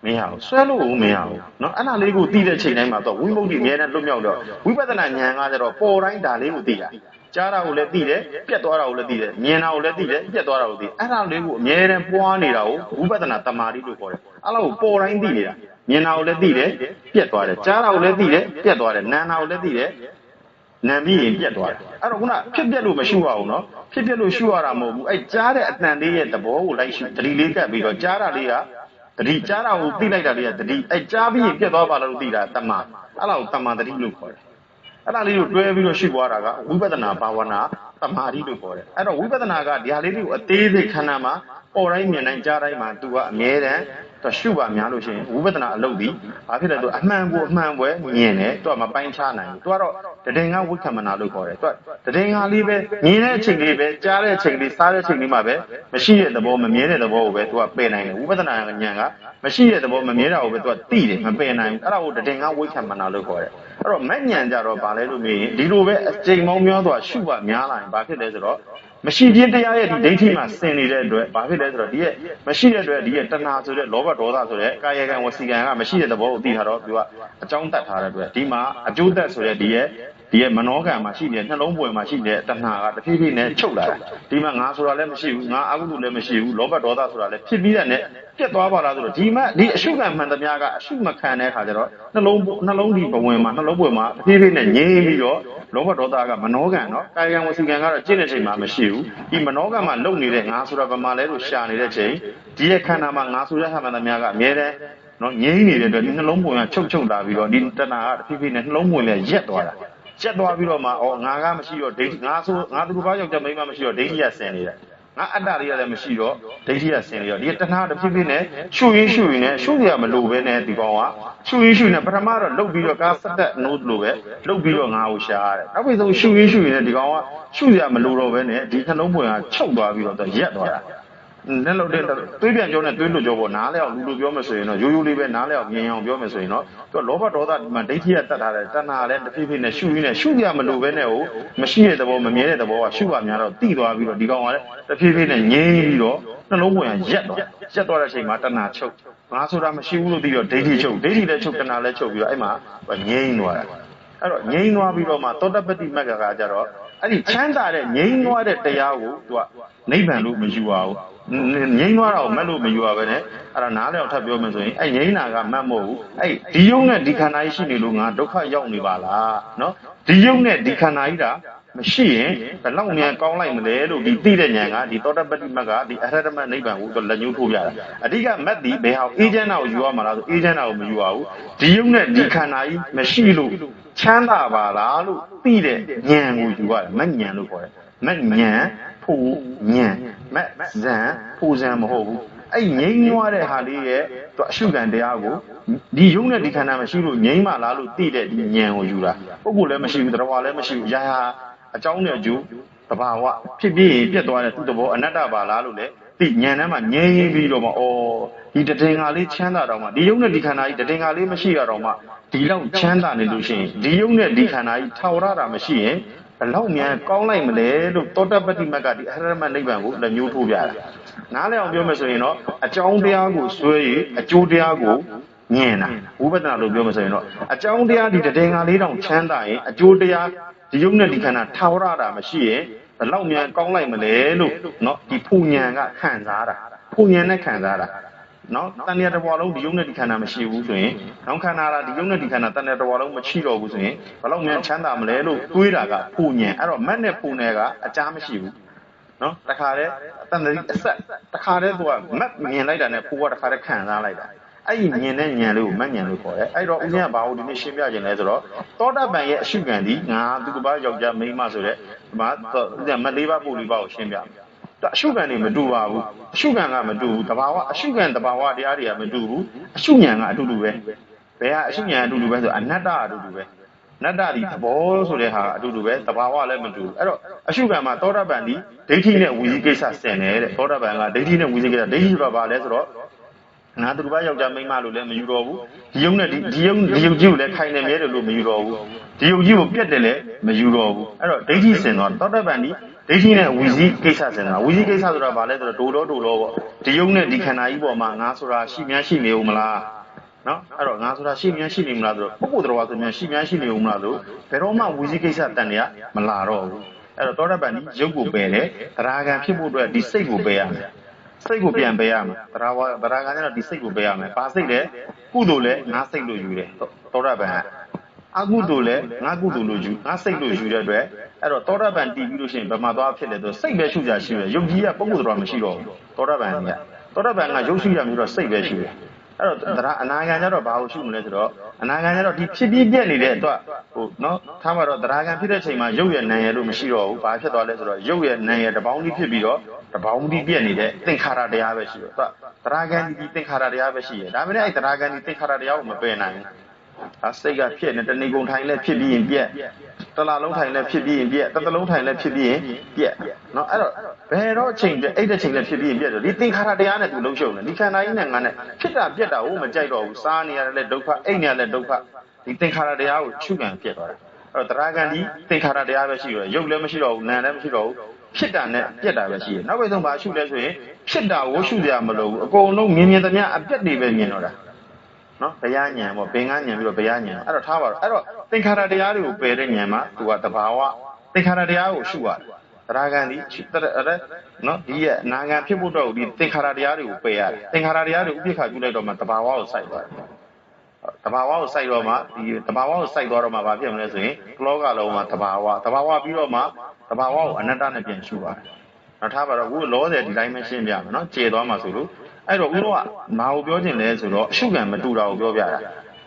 ့မရဘူးဆွဲလို့မရဘူးเนาะအဲ့ဒါလေးကိုသိတဲ့ချိန်တိုင်းမှာတော့ဝိမု ക്തി အများနဲ့လွတ်မြောက်တော့ဝိပဿနာဉာဏ်ကကြတော့ပေါ်တိုင်းဒါလေးကိုသိတာကြားတာကိုလည်းသိတယ်ပြတ်သွားတာကိုလည်းသိတယ်မြင်တာကိုလည်းသိတယ်ပြတ်သွားတာကိုသိအဲ့ဒါလေးကိုအများနဲ့ပွားနေတာကိုဝိပဿနာတမာတိလို့ခေါ်တယ်အဲ့လိုပေါ်တိုင်းသိနေတာမြင်တာကိုလည်းသိတယ်ပြတ်သွားတယ်ကြားတာကိုလည်းသိတယ်ပြတ်သွားတယ်နားတာကိုလည်းသိတယ်နာပြီးရင်ပြတ်သွားတယ်အဲ့တော့ခုနဖြစ်ပြက်လို့မရှုရအောင်เนาะဖြစ်ပြက်လို့ရှုရတာမဟုတ်ဘူးအဲ့ကြားတဲ့အတန်လေးရဲ့သဘောကိုလိုက်ရှုတတိလေးကပ်ပြီးတော့ကြားတာလေးကတတိကြားတာကိုသိလိုက်တာလေးကတတိအဲ့ကြားပြီးရင်ပြတ်သွားပါလားလို့သိတာတမအဲ့ဒါကိုတမတတိလို့ခေါ်တယ်အဲ့ဒါလေးကိုတွဲပြီးတော့ရှုပွားတာကဝိပဿနာဘာဝနာတမာတိလို့ခေါ်တယ်အဲ့တော့ဝိပဿနာကဒီဟာလေးတွေကိုအသေးစိတ်ခန္ဓာမှာပေါ်တိုင်းမြင်တိုင်းကြားတိုင်းမှာသူကအမြဲတမ်းတော့ရှုပါများလို့ရှိရင်ဝိပဿနာအလုပ်ဒီဘာဖြစ်လဲဆိုအမှန်ကိုအမှန်ပွဲမြင်တယ်သူကမပိုင်းခြားနိုင်ဘူးသူကတော့တဒင်္ဂဝိက္ခမနာလို့ခေါ်တယ်သူကတဒင်္ဂလေးပဲမြင်တဲ့အချိန်လေးပဲကြားတဲ့အချိန်လေးစားတဲ့အချိန်လေးမှာပဲမရှိတဲ့သဘောမမြင်တဲ့သဘောကိုပဲသူကပယ်နိုင်တယ်ဝိပဿနာဉာဏ်ကမရှိတဲ့သဘောမမြင်တာကိုပဲသူကသိတယ်မပယ်နိုင်ဘူးအဲ့ဒါကိုတဒင်္ဂဝိက္ခမနာလို့ခေါ်တယ်အဲ့တော့မဉဏ်ကြတော့ဗာလဲလို့မြင်ရင်ဒီလိုပဲအချိန်မောင်းများစွာရှုပါများလာရင်ဘာဖြစ်လဲဆိုတော့မရှိခြင်းတရားရဲ့ဒီဒိဋ္ဌိမှာဆင်နေတဲ့အတွက်ဘာဖြစ်လဲဆိုတော့ဒီရဲ့မရှိတဲ့အတွက်ဒီရဲ့တဏှာဆိုတဲ့လောဘဒေါသဆိုတဲ့ကာယကံဝစီကံကမရှိတဲ့သဘောကိုသိထားတော့သူကအကြောင်းတတ်ထားတဲ့အတွက်ဒီမှာအကျိုးသက်ဆိုတဲ့ဒီရဲ့မနောကံမှာရှိတဲ့နှလုံးပွေမှာရှိတဲ့တဏှာကတဖြည်းဖြည်းနဲ့ချုပ်လာတယ်ဒီမှာငါဆိုတာလည်းမရှိဘူးငါအကုသိုလ်လည်းမရှိဘူးလောဘဒေါသဆိုတာလည်းဖြစ်ပြီးတဲ့နဲ့ပြတ်သွားပါလားဆိုတော့ဒီမှာဒီအရှုခံမှန်သမျှကအရှုမခံတဲ့အခါကျတော့နှလုံးဒီဘဝင်မှာနှလုံးပွေမှာတဖြည်းဖြည်းနဲ့ငြိမ်းပြီးတော့လောဘဒေါသကမနောကံเนาะကာယကံဝစီကံကတော့ကျင့်တဲ့ချိန်မှာမရှိဘူးဒီမနောကံမှာလုံနေတဲ့ငါဆိုတာဗမာလဲလို့ရှာနေတဲ့ချိန်ဒီရဲ့ခန္ဓာမှာငါဆိုတဲ့ဟာမှန်သမျှကအမြဲတမ်းเนาะငြိမ်းနေတဲ့အတွက်ဒီနှလုံးပွေကချုပ်လာပြီးတော့ဒီတဏှာကတဖြည်းဖြည်းနဲ့နှလုံးပွေလည်းရက်သွားတာရက်သွားပြီးတော့မှငါကမရှိတော့ဒိဋ္ဌိငါဆိုငါသူတစ်ပါးယောက်ျားမိန်းမမရှိတော့ဒိဋ္ဌိရဆင်နေတယ်ငါအတ္တတွေကလည်းမရှိတော့ဒိဋ္ဌိရဆင်နေတော့ဒီတဏှာတဖြည်းဖြည်းနဲ့ရှုရင်းနဲ့ရှုရမလို့ပဲနဲ့ဒီကောင်ကရှုရင်းနဲ့ပထမတော့လှုပ်ပြီးတော့ကာစက်တက်နိုးလို့ပဲလှုပ်ပြီးတော့ငါ့ကိုရှာရတယ်နောက်ပြီးဆုံးရှုရင်းနဲ့ဒီကောင်ကရှုရမလို့တော့ပဲနဲ့ဒီနှလုံးပွင့်ကချုပ်သွားပြီးတော့ရက်သွားတာနဲ့လို့တဲ့သွေးပြန်ကြောနဲ့သွေးလွတ်ကြောပေါ့နားလဲအောင်လူပြောမယ်ဆိုရင်တော့ရိုးလေးပဲနားလဲအောင်မြင်အောင်ပြောမယ်ဆိုရင်တော့သူကလောဘဒေါသဒီမှာဒိဋ္ဌိကတတ်ထားတယ်တဏှာလည်းတဖြည်းဖြည်းနဲ့ရှုရင်းနဲ့ရှုရမလို့ပဲနဲ့ဟိုမရှိတဲ့သဘောမမြဲတဲ့သဘောကရှုပါများတော့တိသွားပြီးတော့ဒီကောင်ကလည်းတဖြည်းဖြည်းနဲ့ငြိမ်းပြီးတော့နှလုံးပွင့်ကရက်သွားတဲ့အချိန်မှာတဏှာချုပ်ငါဆိုတာမရှိဘူးလို့ပြီးတော့ဒိဋ္ဌိချုပ်ဒိဋ္ဌိလည်းချုပ်တဏှာလည်းချုပ်ပြီးတော့အဲ့မှာငြိမ်းသွားတာအဲ့တော့ငြိမ်းသွားပြီးတော့မှသောတပတ္တိမဂ္ဂကကြတော့အဲ့ဒီချမ်းသာတဲ့ငြိမ်းသွားတဲ့တရားကိုသူကနိဗ္ဗာန်လို့မယူပါဘူးငြိမ်းသွားတာကိုမက်လို့မယူပါပဲနဲ့အဲ့ဒါနားလည်အောင်ထပ်ပြောမယ်ဆိုရင်အဲ့ငြိမ်းတာကမက်မဟုတ်ဘူးအဲ့ဒီယုံနဲ့ဒီခန္ဓာကြီးရှိနေလို့ငါဒုက္ခရောက်နေပါလားနော်ဒီယုံနဲ့ဒီခန္ဓာကြီးတာမရှိရင်ဘယ်လောက်မြန်ကောင်းလိုက်မလဲလို့ဒီသိတဲ့ဉာဏ်ကဒီသောတပတ္တိမဂ္ဂဒီအရဟတမနိဗ္ဗာန်ကိုလက်ညှိုးထိုးပြတာအဓိကမက်ဒီဘယ်ဟာအေးချမ်းတာကိုယူရမှာလားဆိုအေးချမ်းတာကိုမယူပါဘူးဒီယုံနဲ့ဒီခန္ဓာကြီးမရှိလို့ချမ်းသာပါလားလို့သိတဲ့ဉာဏ်ကိုယူရတယ်မက်ဉာဏ်လို့ခေါ်တယ်မက်ဉာဏ်ဖို့ဉာဏ်မက်ဇံဖို့ဇံမဟုတ်ဘူးအဲ့ငြိမ်းနွားတဲ့ဟာလေးရဲ့သူအရှုခံတရားကိုဒီယုံနဲ့ဒီခန္ဓာမရှိလို့ငြိမ်းပါလားလို့သိတဲ့ဒီဉာဏ်ကိုယူတာပုဂ္ဂိုလ်လည်းမရှိဘူးတရားလည်းမရှိဘူးရာဟာအကြောင်းနဲ့အကျိုးတဘာဝဖြစ်ပြီးရင်ပြတ်သွားတဲ့သူ့သဘောအနတ္တပါလားလို့လေဒီဉာဏ်ထဲမှာငြိမ်းပြီးတော့မှဒီတည်ငါလေးချမ်းသာတော့မှဒီယုံနဲ့ဒီခန္ဓာကြီးတည်ငါလေးမရှိရတော့မှဒီလောက်ချမ်းသာနေလို့ရှိရင်ဒီယုံနဲ့ဒီခန္ဓာကြီးထာဝရတာမရှိရင်ဘယ်လောက်မြန်ကောင်းလိုက်မလဲလို့သောတပတ္တိမဂ္ဂဒီအရဟတမနိဗ္ဗာန်ကိုလက်ညှိုးထိုးပြတာနားလည်အောင်ပြောမယ်ဆိုရင်တော့အကြောင်းတရားကိုဆွဲရင်အကျိုးတရားကိုညင်တာဝိပဿနာလို့ပြောမှဆိုရင်တော့အကြောင်းတရားဒီတည်ငါလေးတောင်ချမ်းသာရင်အကျိုးတရားဒီယုံနဲ့ဒီခန္ဓာထာဝရတာမရှိရင်ဘယ်လောက်မြန်ကောင်းလိုက်မလဲလို့เนาะဒီဖူဉဏ်ကခံစားတာဖူဉဏ်နဲ့ခံစားတာเนาะတဏှာတစ်ဘဝလုံးဒီယုံနဲ့ဒီခန္ဓာမရှိဘူးဆိုရင်နောက်ခန္ဓာကဒီယုံနဲ့ဒီခန္ဓာတဏှာတစ်ဘဝလုံးမရှိတော့ဘူးဆိုရင်ဘယ်လောက်မြန်ချမ်းသာမလဲလို့တွေးတာကဖူဉဏ်အဲ့တော့မက်နဲ့ဖူနဲ့ကအကြားမရှိဘူးเนาะတခါတည်းတဏှာအဆက်တခါတည်းသူကမက်မြင်လိုက်တာနဲ့ဖူကတခါတည်းခံစားလိုက်တာအဲ့ဒီမြင်တဲ့ဉာဏ်လေးကိုမက်ဉာဏ်လို့ခေါ်တယ်အဲ့တော့ဦးဇင်းကဘာလို့ဒီနေ့ရှင်းပြခြင်းလဲဆိုတော့သောတာပန်ရဲ့အရှုခံဒီငါသူတစ်ပါးယောက်ျားမိန်းမဆိုတဲ့ဒီမှာဦးဇင်းမတ်လေးပါးပို့လေးပါးကိုရှင်းပြမယ်အရှုခံတွေမတူပါဘူးအရှုခံကမတူဘူးတဘာဝအရှုခံတဘာဝတရားတွေကမတူဘူးအရှုဉဏ်ကအတူတူပဲ ဘယ်ဟာအရှုဉာဏ်အတူတူပဲဆိုအနတ္တအတူတူပဲနတ္တဒီသဘောဆိုတဲ့ဟာအတူတူပဲတဘာဝလည်းမတူဘူးအဲ့တော့အရှုခံမှာသောတာပန်ဒီဒိဋ္ဌိနဲ့ဝီစီကိစ္စဆင်တယ်တဲ့သောတာပန်ကဒိဋ္ဌိနဲ့ဝီစီကိစ္စဒိဋ္ဌိဆိုတာဘာလဲဆိုတော့ငါသူတစ်ပါးယောက်ျားမိန်းမလို့လည်းမယူတော့ဘူးဒီယုံနဲ့ဒီယုံကြီးကိုလည်းခိုင်နေမြဲတယ်လို့မယူတော့ဘူးဒီယုံကြီးကိုပြတ်တယ်လည်းမယူတော့ဘူးအဲ့တော့ဒိဋ္ဌိဆင်တော့သောတာပန်ဒီဒိဋ္ဌိနဲ့ဝီစီကိစ္စဆင်တာဝီစီကိစ္စဆိုတာဘာလဲဆိုတော့ဒိုလောပေါ့ဒီယုံနဲ့ဒီခန္ဓာကြီးပေါ်မှာငါဆိုတာရှိများရှိနေဦးမလားနော်အဲ့တော့ငါဆိုတာရှိများရှိနေမလားဆိုတော့ပုဂ္ဂိုလ်တော်ဆိုများရှိများရှိနေဦးမလားဆိုဘယ်တော့မှဝီစီကိစ္စတန်ရမလာတော့ဘူးအဲ့တော့သောတာပန်ဒီရုပ်ကိုပယ်တယ်တရားခံဖြစ်ဖို့အတွက်ဒီစိတ်ကိုပယ်ရမယ်စိတ်ကိုပြန်ပယ်ရမယ်တရားခံကျတော့ဒီစိတ်ကိုပယ်ရမယ်ဘာစိတ်လဲကုသိုလ်လဲငါစိတ်လို့ယူတယ်သောတာပန်ကအကုသိုလ်လဲငါကုသိုလ်လို့ယူငါစိတ်လို့ယူတဲ့အတွက်အဲ့တော့သောတာပန်တည်ပြီးလို့ရှိရင်ဘယ်မှာသွားဖြစ်လဲဆိုစိတ်ပဲရှုကြရှိတယ်ယုတ်ကြီးကပုဂ္ဂိုလ်တော်မရှိတော့ဘူးသောတာပန်ကရုပ်ရှိရမျိုးတော့စိတ်ပဲရှိတယ်အဲ့တော့တရားအနာဂံကျတော့ဘာလို့ရှုမလဲဆိုတော့အနာဂံကျတော့ဒီဖြစ်ပြီးပြက်နေတဲ့အတွက်ဟိုနော်ထားမှာတော့တရားကံဖြစ်တဲ့ချိန်မှာရုပ်ရဲ့နာမ်ရဲ့လို့မရှိတော့ဘူးဘာဖြစ်သွားလဲဆိုတော့ရုပ်ရဲ့နာမ်ရဲ့တပေါင်းကြီးဖြစ်ပြီးတော့တပေါင်းကြီးပြက်နေတဲ့သင်္ခါရတရားပဲရှိတယ်သူကတရားကံဒီသင်္ခါရတရားပဲရှိတယ်ဒါပေမဲ့အဲ့တရားကံဒီသင်္ခါရတရားကိုမပယ်နိုင်ဘူးဒါစိတ်ကဖြစ်နေတဏှိကုံထိုင်လဲဖြစ်ပြီးရင်ပြက်တလားလုံးထိုင်လဲဖြစ်ပြီးရင်ပြက်တသလုံးထိုင်လဲဖြစ်ပြီးရင်ပြက်နော်အဲ့တော့ဘယ်တော့ချိန်အဲ့တဲ့ချိန်လဲဖြစ်ပြီးရင်ပြက်ဆိုဒီသင်္ခါရတရားနဲ့သူလုံးရှုံတယ်ဒီခန္ဓာကြီးနဲ့ငါနဲ့ဖြစ်တာပြက်တာကိုမကြိုက်တော့ဘူးစားနေရတယ်လဲဒုက္ခအိတ်နေရလဲဒုက္ခဒီသင်္ခါရတရားကိုချုပ်ကန်ပြက်သွားတယ်အဲ့တော့တရားကံဒီသင်္ခါရတရားပဲရှိတယ်ရုပ်လည်းမရှိတော့ဘူးနာမ်လည်းမရှိတော့ဘူးဖြစ်တာနဲ့ပြက်တာပဲရှိတယ်နောက်ပိုင်းဆုံးဘာရှုလဲဆိုရင်ဖြစ်တာကိုရှုကြမလို့ဘူးအကုန်လုံးမြင်သမျှအပြက်တွေပဲမြင်တော့တာနော်ဘယဉာဏ်ပေါ့ဘင်္ဂဉာဏ်ပြီးတော့ဘယဉာဏ်အဲ့တော့ထားပါတော့အဲ့တော့သင်္ခါရတရားတွေကိုပယ်တဲ့ဉာဏ်မှာသူကတဘာဝသင်္ခါရတရားကိုရှုရတယ်တရားကံဒီနော်ဒီရဲ့နာဂံဖြစ်ဖို့တော့ဒီသင်္ခါရတရားတွေကိုပယ်ရတယ်သင်္ခါရတရားတွေဥပိ္ပခာပြုလိုက်တော့မှတဘာဝကိုစိုက်သွားတယ်တဘာဝကိုစိုက်တော့မှဒီတဘာဝကိုစိုက်သွားတော့မှဘာဖြစ်မလဲဆိုရင်ကလောကလုံးမှာတဘာဝပြီးတော့မှတဘာဝကိုအနတ္တနဲ့ပြန်ရှုရတယ်နောက်ထားပါတော့ခုလောဆယ်ဒီတိုင်းပဲရှင်းပြမယ်နော်ကျေသွားမှဆိုလို့အဲ့တော့ဦးတို့ကမာကိုပြောခြင်းလဲဆိုတော့အရှုခံမတူတာကိုပြောပြတာ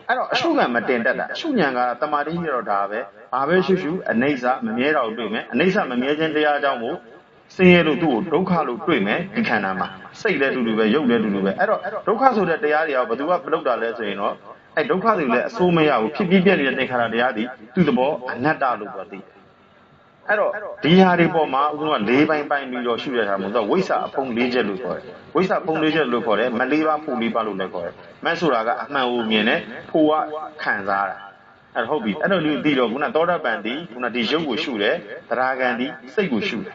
အဲ့တော့အရှုခံမတင်တတ်တာအရှုဉဏ်ကတမာတိရတော့ဒါပဲဘာပဲရှုရှုအနိစ္စမမြဲတာကိုတွေ့မယ်အနိစ္စမမြဲခြင်းတရားကြောင့်မို့ဆင်းရဲလို့သူ့ကိုဒုက္ခလို့တွေ့မယ်ဒီခန္ဓာမှာစိတ်လည်းတူတူပဲရုပ်လည်းတူတူပဲအဲ့တော့ဒုက္ခဆိုတဲ့တရားတွေကဘယ်သူကမလုပ်တာလဲဆိုရင်တော့အဲ့ဒုက္ခတွေလည်းအဆိုးမရဘူးဖြစ်ပြီးပြည့်နေတဲ့သင်္ခါရတရားတွေသူ့သဘောအနတ္တလို့ပြောသိအဲ့တော့ဒီဟာတွေပေါ်မှာဦးက၄ပိုင်းပိုင်းပြီးတော့ရှုရတာမို့တော့ဝိသအဖုံ၄ချက်လို့ခေါ်တယ်ဝိသဖုံ၄ချက်လို့ခေါ်တယ်မ၄ပါးဖုံ၄ပါးလို့လည်းခေါ်တယ်မက်ဆိုတာကအမှန်ကိုမြင်တယ်ဖို့ကခံစားတာအဲ့ဟုတ်ပြီအဲ့တော့လူသိတော့ခုနသောတာပန်ဒီခုနဒီရုပ်ကိုရှုတယ်တရားကံဒီစိတ်ကိုရှုတယ်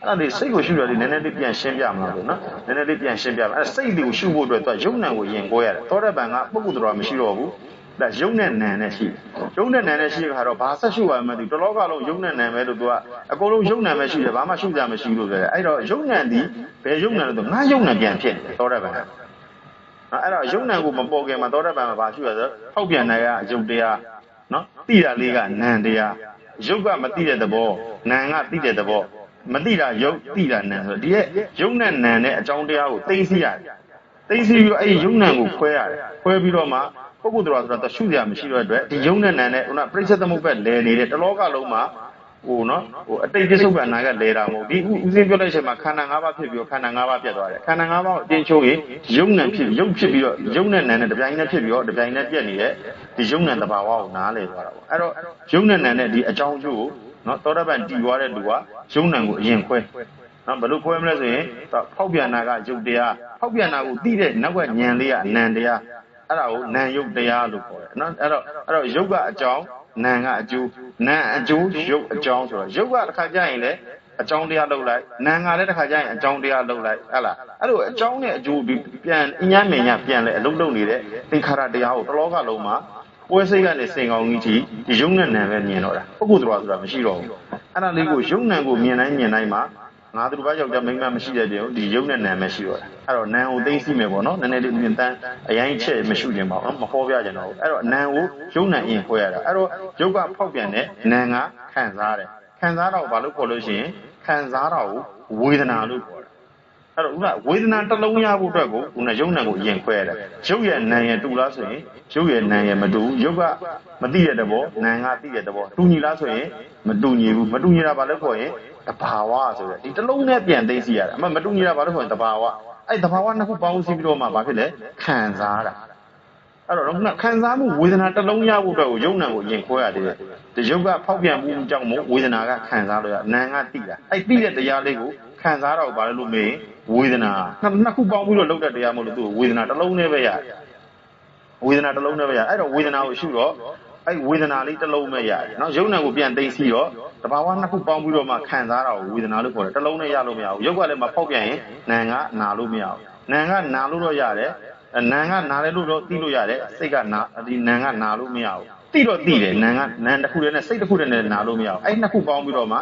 အဲ့ဒါဒီစိတ်ကိုရှုရလေးနည်းနည်းလေးပြန်ရှင်းပြမလားလို့နော်နည်းနည်းလေးပြန်ရှင်းပြမယ်အဲ့စိတ်ကိုရှုဖို့အတွက်သူကယုံနံကိုယင်ကိုရတယ်သောတာပန်ကပုဂ္ဂိုလ်တော်မရှိတော့ဘူးဒါယုံနဲ့နံနဲ့ရှိယုံနဲ့နံနဲ့ရှိတဲ့ခါတော့ဘာဆက်ရှုရမှမသိဘူးတလောကလုံးယုံနဲ့နံပဲလို့သူကအကုန်လုံးယုံနံပဲရှိတယ်ဘာမှရှုကြမရှိလို့ပြောတယ်အဲ့တော့ယုံနံဒီဘယ်ယုံနံလဲဆိုငါယုံနံပြန်ဖြစ်တယ်သောတာပန်ကအဲ့တော့ယုံနံကိုမပေါ်ခင်မှာသောတာပန်မှာဘာရှုရဆိုဟောက်ပြန်နိုင်ရယုတ်တရားနော်တိတာလေးကနံတရားယုတ်ကမတိတဲ့သဘောနံကတိတဲ့သဘောမတိတာယုတ်တိတာနံဆိုတော့ဒီရဲ့ယုံနဲ့နံနဲ့အကြောင်းတရားကိုသိသိရတယ်သိသိပြီးတော့အဲ့ဒီယုံနံကိုခွဲရတယ်ခွဲပြီးတော့မှပုဂ္ဂိုလ်တော်ဆိုတာရှုရမရှိတော့အတွက်ဒီယုံနဲ့နံနဲ့ခုနပြိဿသမုပ္ပါလဲနေတဲ့တလောကလုံးမှာဟိုနော်ဟိုအတိတ်ပြစ္ဆုတ်ကနာကလဲတာမဟုတ်ဒီဥစဉ်ပြောလိုက်ချက်မှာခန္ဓာ၅ပါးဖြစ်ပြီးတော့ခန္ဓာ၅ပါးပြတ်သွားတယ်ခန္ဓာ၅ပါးကိုအတင်းချုပ်ရင်ယုံနံဖြစ်ပြီးတော့ယုံနဲ့နံနဲ့တပြိုင်တည်းဖြစ်ပြီးတော့တပြိုင်တည်းပြတ်နေတဲ့ဒီယုံနံတဘာဝကိုနားလဲသွားတာပေါ့အဲ့တော့ယုံနဲ့နံနဲ့ဒီအကြောင်းကျိုးကိုနော်သောတာပန်တည်သွားတဲ့လူကယုံနံကိုအရင်ခွဲနော်ဘယ်လိုခွဲမလဲဆိုရင်ဖောက်ပြန်တာကယုတ်တရားဖောက်ပြန်တာကိုသိတဲ့နောက်ကဉာဏ်လေးကနံတရားအဲ့ဒါကိုနံယုတ်တရားလို့ခေါ်တယ်နော်အဲ့တော့ယုတ်ကအကြောင်းနံကအကျိုးနံအကျိုးယုတ်အကြောင်းဆိုတော့ယုတ်ကတစ်ခါကြရင်လည်းအကြောင်းတရားလုပ်လိုက်နံကလည်းတစ်ခါကြရင်အကြောင်းတရားလုပ်လိုက်ဟုတ်လားအဲ့လိုအကြောင်းနဲ့အကျိုးပြန်အញ្ញမ်းမြင်ညပြန်လဲအလုံးလုံးနေတဲ့သင်္ခါရတရားကိုတလောကလုံးမှာပွဲစိတ်ကနေစင်ကောင်းကြီးဒီယုံနဲ့နံပဲမြင်တော့တာပုဂ္ဂိုလ်တော်ဆိုတာမရှိတော့ဘူးအဲ့ဒါလေးကိုယုံနံကိုမြင်တိုင်းမှာငါတို့ဘာယောက်ျားမိန်းမမရှိတဲ့ပြင်ဒီယုံနဲ့နံမရှိတော့တာအဲ့တော့နံကိုသိသိမယ်ပေါ့နော်နည်းနည်းလေးမြင်တန်းအရင်ချက်မရှိခြင်းပါဘူးမဟောပြကြတော့ဘူးအဲ့တော့နံကိုယုံနံအရင်ခွဲရတာအဲ့တော့ယုတ်ကဖောက်ပြန်တဲ့နံကခံစားတယ်ခံစားတော့ဘာလို့ခေါ်လို့ရှိရင်ခံစားတော့ဝေဒနာလို့ခေါ်တယ်အဲ့တော့ဥဝေဒနာတစ်လုံးရဖို့အတွက်ကိုခုနယုံနံကိုအရင်ခွဲရတယ်ယုတ်ရဲ့နံရဲ့တူလားဆိုရင်ယုတ်ရဲ့နံရဲ့မတူယုတ်ကမသိတဲ့သဘောနံကသိတဲ့သဘောတူညီလားဆိုရင်မတူညီဘူးမတူညီတာဘာလို့ခေါ်ရင်တဘာဝဆိုတဲ့ဒီတစ်လုံးနဲ့ပြန်သိသိရတာအမှမတူညီတာဘာလို့ခေါ်ရင်တဘာဝအဲ့တဘာဝနှစ်ခုပေါင်းစည်းပြီးတော့မှဘာဖြစ်လဲခံစားတာ အဲ့တော့ခံစားမှုဝေဒနာတစ်လုံးရဖို့အတွက်ကိုယုံနာကိုရင်ခွဲရတယ်ဒီယုတ်ကဖောက်ပြန်မှုကြောင့်မို့ဝေဒနာကခံစားလို့ရနာကတိတာအဲ့တိတဲ့တရားလေးကိုခံစားတော့ဘာလို့မေးဝေဒနာနှစ်ခုပေါင်းပြီးတော့လောက်တဲ့တရားမဟုတ်လို့သူဝေဒနာတစ်လုံးနဲ့ပဲရတယ်ဝေဒနာတစ်လုံးနဲ့ပဲရအဲ့တော့ဝေဒနာကိုရှုတော့အဲ့ဝေဒနာလေးတစ်လုံးပဲရတယ်နော်ယုံနာကိုပြန်သိသိတော့တဘာဝနှစ်ခုပေါင်းပြီးတော့မှခံစားတာကိုဝေဒနာလို့ခေါ်တယ်တစ်လုံးနဲ့ရလို့မရဘူးယုတ်ကလည်းမဖောက်ပြန်ရင်နာကနာလို့မရဘူးနာကနာလို့တော့ရတယ်နာကနာတယ်လို့တော့သိလို့ရတယ်စိတ်ကနာဒီနာကနာလို့မရဘူးသိတော့သိတယ်နာကနာတစ်ခုတည်းနဲ့စိတ်တစ်ခုတည်းနဲ့နာလို့မရဘူးအဲ့နှစ်ခုပေါင်းပြီးတော့မှ